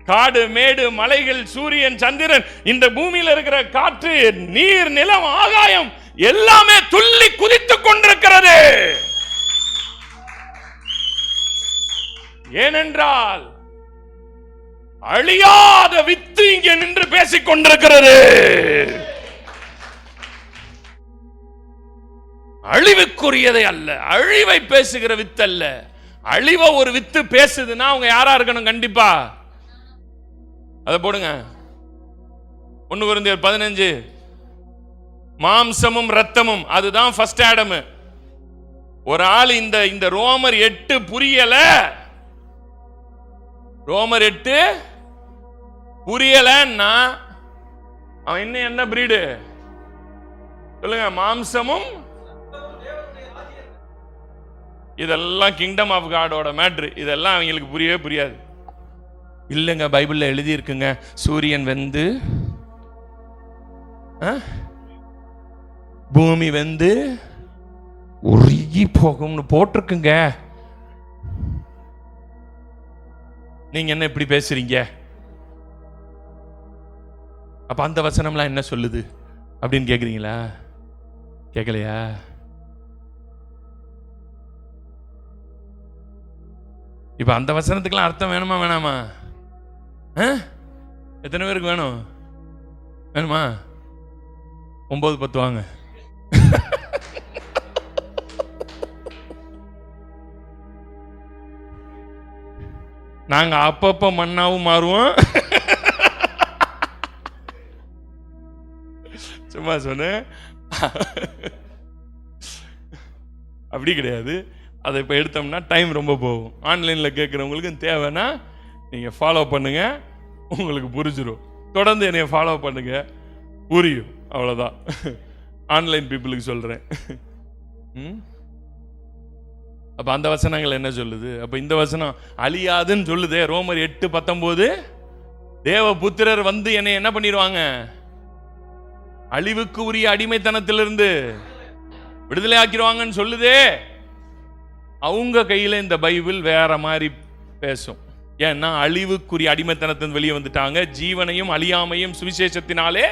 காடு மேடு மலைகள் சூரியன் சந்திரன் இந்த பூமியில் இருக்கிற காற்று நீர் நிலம் ஆகாயம் எல்லாமே துள்ளி குதித்துக் கொண்டிருக்கிறது. ஏனென்றால் அழியாத வித்து இங்கே நின்று பேசிக் கொண்டிருக்கிறது. அழிவுக்குரியதை அல்ல, அழிவை பேசுகிற வித்து அல்ல. அழிவை ஒரு வித்து பேசுதுன்னா அவங்க யாரா இருக்கணும்? கண்டிப்பா அதை போடுங்க. 1 கொரிந்தியர் 15. மாம்சமும் ரத்தமும், அதுதான் ஃபர்ஸ்ட் ஆடம். ஒரு ஆள் இந்த ரோமர் 8 புரியல, ரோமர் 8 புரியலன்னா அவன் இன்னும் என்ன பிரீடு சொல்லுங்க? மாம்சமும் இதெல்லாம் கிங்டம் ஆஃப் காடோட மேட்ரு. இதெல்லாம் அவங்களுக்கு புரியவே புரியாது. இல்லைங்க பைபிள்ல எழுதி இருக்குங்க, சூரியன் வெந்து பூமி வெந்து உருகி போகும்னு போட்டிருக்குங்க. நீங்க என்ன இப்படி பேசுறீங்க? அப்ப அந்த வசனம்லாம் என்ன சொல்லுது அப்படின்னு கேக்குறீங்களா? கேட்கலையா? இப்ப அந்த வசனத்துக்குலாம் அர்த்தம் வேணுமா வேணாமா? எத்தனை பேருக்கு வேணும்? வேணுமா? 9 10 வாங்க. நாங்க அப்பப்ப மண்ணாவும் மாறுவோம். சும்மா சொன்னேன், அப்படி கிடையாது. அதை இப்போ எடுத்தோம்னா டைம் ரொம்ப போகும். ஆன்லைனில் கேட்குறவங்களுக்கு தேவைன்னா நீங்கள் ஃபாலோ பண்ணுங்க, உங்களுக்கு புரிஞ்சிடும். தொடர்ந்து என்னைய ஃபாலோ பண்ணுங்க, புரியும். அவ்வளோதான். ஆன்லைன் பீப்புளுக்கு சொல்கிறேன். அப்போ அந்த வசனங்கள் என்ன சொல்லுது? அப்போ இந்த வசனம் அழியாதுன்னு சொல்லுதே. ரோமர் 8:19 தேவபுத்திரர் வந்து என்னை என்ன பண்ணிடுவாங்க? அழிவுக்கு உரிய அடிமைத்தனத்திலிருந்து விடுதலை ஆக்கிடுவாங்கன்னு சொல்லுதே. அவங்க கையில இந்த பைபிள் வேற மாதிரி பேசும். ஏன்னா அழிவுக்குரிய அடிமைத்தனத்தின் வெளியே வந்துட்டாங்க. ஜீவனையும் அழியாமையும் சுவிசேஷத்தினாலே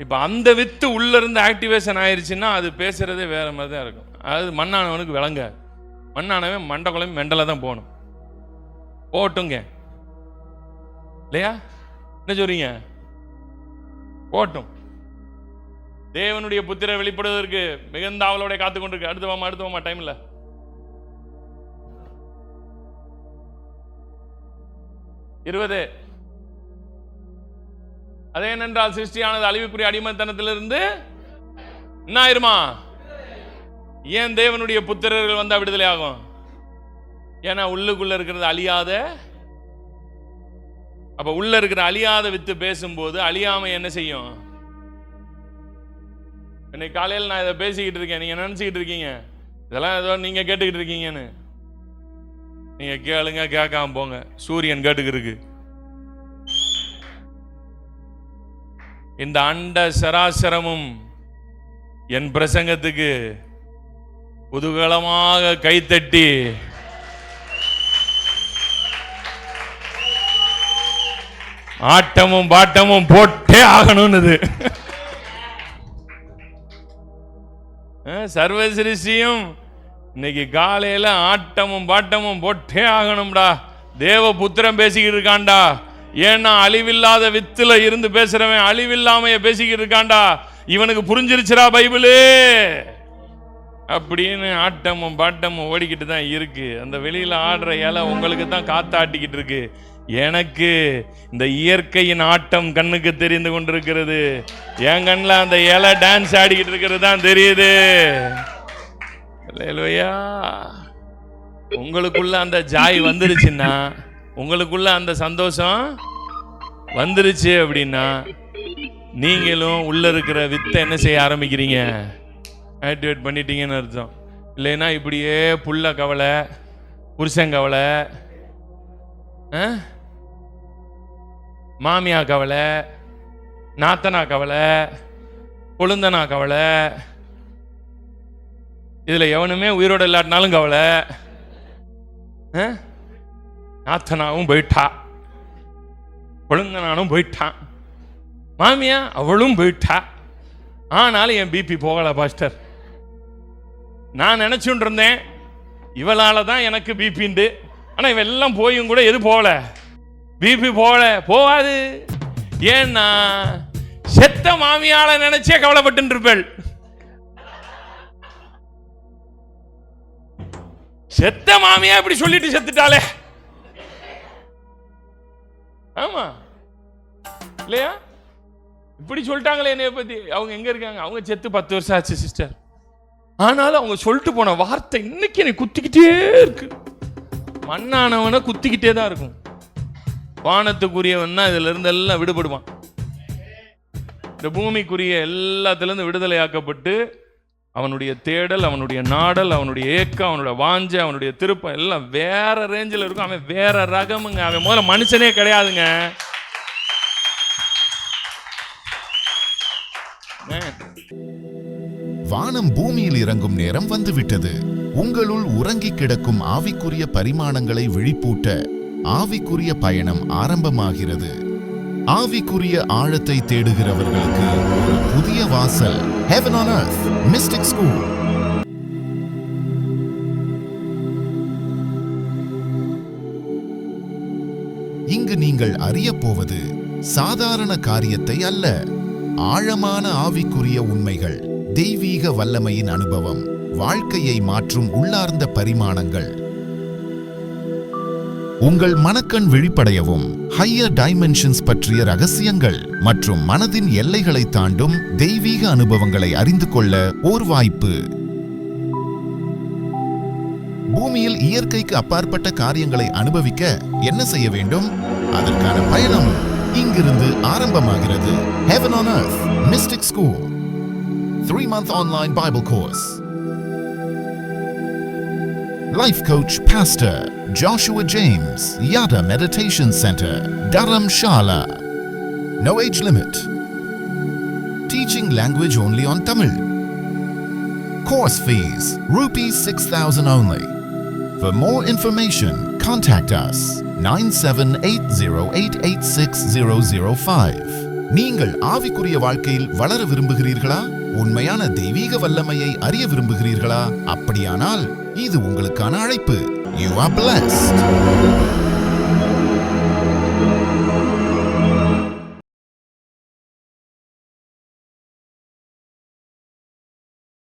இப்போ அந்த வித்து உள்ள இருந்து ஆக்டிவேஷன் ஆயிடுச்சுன்னா அது பேசுறதே வேற மாதிரி தான் இருக்கும். அது மண்ணானவனுக்கு விளங்காது. மண்ணானவன் மண்டை குழம்பு மெண்டலாக தான் போகணும். போட்டுங்க இல்லையா? என்ன சொல்றீங்க? போட்டும். தேவனுடைய புத்திர வெளிப்படுவதற்கு மிகுந்த ஆவலோட காத்து கொண்டிருக்கு. அடுத்து வாமா டைம் இல்ல. அதே என்னென்றால் சிருஷ்டியானது அழிவுக்குரிய அடிமைத்தனத்திலிருந்து என்ன ஆயிருமா? ஏன் தேவனுடைய புத்திரர்கள் வந்தா விடுதலை ஆகும்? ஏன்னா உள்ளுக்குள்ள இருக்கிறது அழியாத. அப்ப உள்ள இருக்கிற அழியாத வித்து பேசும்போது அழியாம என்ன செய்யும்? இன்னைக்கு காலையில் நான் இதை பேசிக்கிட்டு இருக்கேன், நீங்க நினைச்சுக்கிட்டு இருக்கீங்க இதெல்லாம் ஏதோ நீங்க கேட்டுக்கிட்டு இருக்கீங்கன்னு. நீங்க கேளுங்க, கேட்காம போங்க. சூரியன் கேட்டுக்கிட்டு இருக்கு. இந்த அண்ட சராசரமும் என் பிரசங்கத்துக்கு குதூகலமாக கைத்தட்டி ஆட்டமும் பாட்டமும் போட்டே ஆகணும்னு. சர்வ சிருஷ்டியும் இன்னைக்கு காலையில ஆட்டமும் பாட்டமும் போட்டே ஆகணும்டா. தேவ புத்திரம் பேசிக்கிட்டு இருக்காண்டா. ஏன்னா அழிவில்லாத வித்துல இருந்து பேசுறவன் அழிவில்லாமைய பேசிக்கிட்டு இருக்காண்டா. இவனுக்கு புரிஞ்சிருச்சுரா பைபிளு அப்படின்னு ஆட்டமும் பாட்டமும் ஓடிக்கிட்டு தான் இருக்கு. அந்த வெளியில ஆடுற இலை உங்களுக்கு தான் காத்தாட்டிக்கிட்டு இருக்கு. எனக்கு இந்த இயற்கையின் ஆட்டம் கண்ணுக்கு தெரிந்து கொண்டிருக்கிறது. என் கண்ணில் அந்த இலை டான்ஸ் ஆடிக்கிட்டு இருக்கிறது தான் தெரியுது. அல்லேலூயா. உங்களுக்குள்ள அந்த ஜாய் வந்துருச்சுன்னா, உங்களுக்குள்ள அந்த சந்தோஷம் வந்துருச்சு அப்படின்னா, நீங்களும் உள்ள இருக்கிற வித்தை என்ன செய்ய ஆரம்பிக்கிறீங்க? ஆக்டிவேட் பண்ணிட்டீங்கன்னு அர்த்தம். இல்லைன்னா இப்படியே புள்ள கவலை, புருஷன் கவலை, மாமியா கவலை, நாத்தனா கவலை, கொழுந்தனா கவலை, இதுல எவனுமே உயிரோட இல்லாட்டினாலும் கவலை. நாத்தனாவும் போயிட்டா, கொழுந்தனானும் போயிட்டான், மாமியா அவளும் போயிட்டா. ஆனாலும் என் பிபி போகல பாஸ்டர். நான் நினைச்சுட்டு இருந்தேன் இவளால தான் எனக்கு பிபிண்டு. ஆனா இவெல்லாம் போயும் கூட எது போகல? பிபி போகாது. ஏன்னா செத்த மாமியால நினைச்சே கவலைப்பட்டு இருப்பேள். செத்த மாமியா இப்படி சொல்லிட்டு செத்துட்டாலே. ஆமா இல்லையா? இப்படி சொல்லிட்டாங்களே என்னைய பத்தி. அவங்க எங்க இருக்காங்க? அவங்க செத்து 10 வருஷம் ஆச்சு சிஸ்டர். ஆனாலும் அவங்க சொல்லிட்டு போன வார்த்தை இன்னைக்கு என்னை குத்திக்கிட்டே இருக்கு. மண்ணானவனை குத்திக்கிட்டே தான் இருக்கும். வானத்துக்குரியவன் தான் இதுல இருந்து எல்லாம் விடுபடுவான். இந்த பூமிக்குரிய எல்லாத்திலிருந்து விடுதலையாக்கப்பட்டு அவனுடைய தேடல், அவனுடைய நாடல், அவனுடைய ஏக்கம், அவனுடைய வாஞ்சை, அவனுடைய திருப்பம் எல்லாம் வேற ரேஞ்சில் இருக்கும். அவன் வேற ரகமுங்க. அவன் முதல்ல மனுஷனே கிடையாதுங்க. வானம் பூமியில் இறங்கும் நேரம் வந்துவிட்டது. உங்களுள் உறங்கி கிடக்கும் ஆவிக்குரிய பரிமாணங்களை விழிப்பூட்ட ஆவிக்குரிய பயணம் ஆரம்பமாகிறது. ஆவிக்குரிய ஆழத்தை தேடுகிறவர்களுக்கு ஒரு புதிய வாசல். Heaven on Earth Mystic School. இங்கு நீங்கள் அறியப் போவது சாதாரண காரியத்தை அல்ல, ஆழமான ஆவிக்குரிய உண்மைகள், தெய்வீக வல்லமையின் அனுபவம், வாழ்க்கையை மாற்றும் உள்ளார்ந்த பரிமாணங்கள். உங்கள் மனக்கண் விழிப்படையவும் ஹையர் டைமென்ஷன்ஸ் பற்றிய ரகசியங்கள் மற்றும் மனதின் எல்லைகளை தாண்டும் தெய்வீக அனுபவங்களை அறிந்து கொள்ள ஓர் வாய்ப்பு. பூமியில் இயற்கைக்கு அப்பாற்பட்ட காரியங்களை அனுபவிக்க என்ன செய்ய வேண்டும்? அதற்கான பயணம் இங்கிருந்து ஆரம்பமாகிறது. Heaven on Earth Mystic School 3-month online Bible course. Life coach Pastor Joshua James, Yada Meditation Center, Dharamshala. No age limit. Teaching language only on Tamil. Course fees rupees 6,000 only. For more information, contact us 9780886005. நீங்கள் ஆவிக்குரிய வாழ்க்கையில் வளர விரும்புகிறீர்களா? உண்மையான தெய்வீக வல்லமையை அறிய விரும்புகிறீர்களா? அப்படியானால் இது உங்களுக்கான அழைப்பு. You are blessed.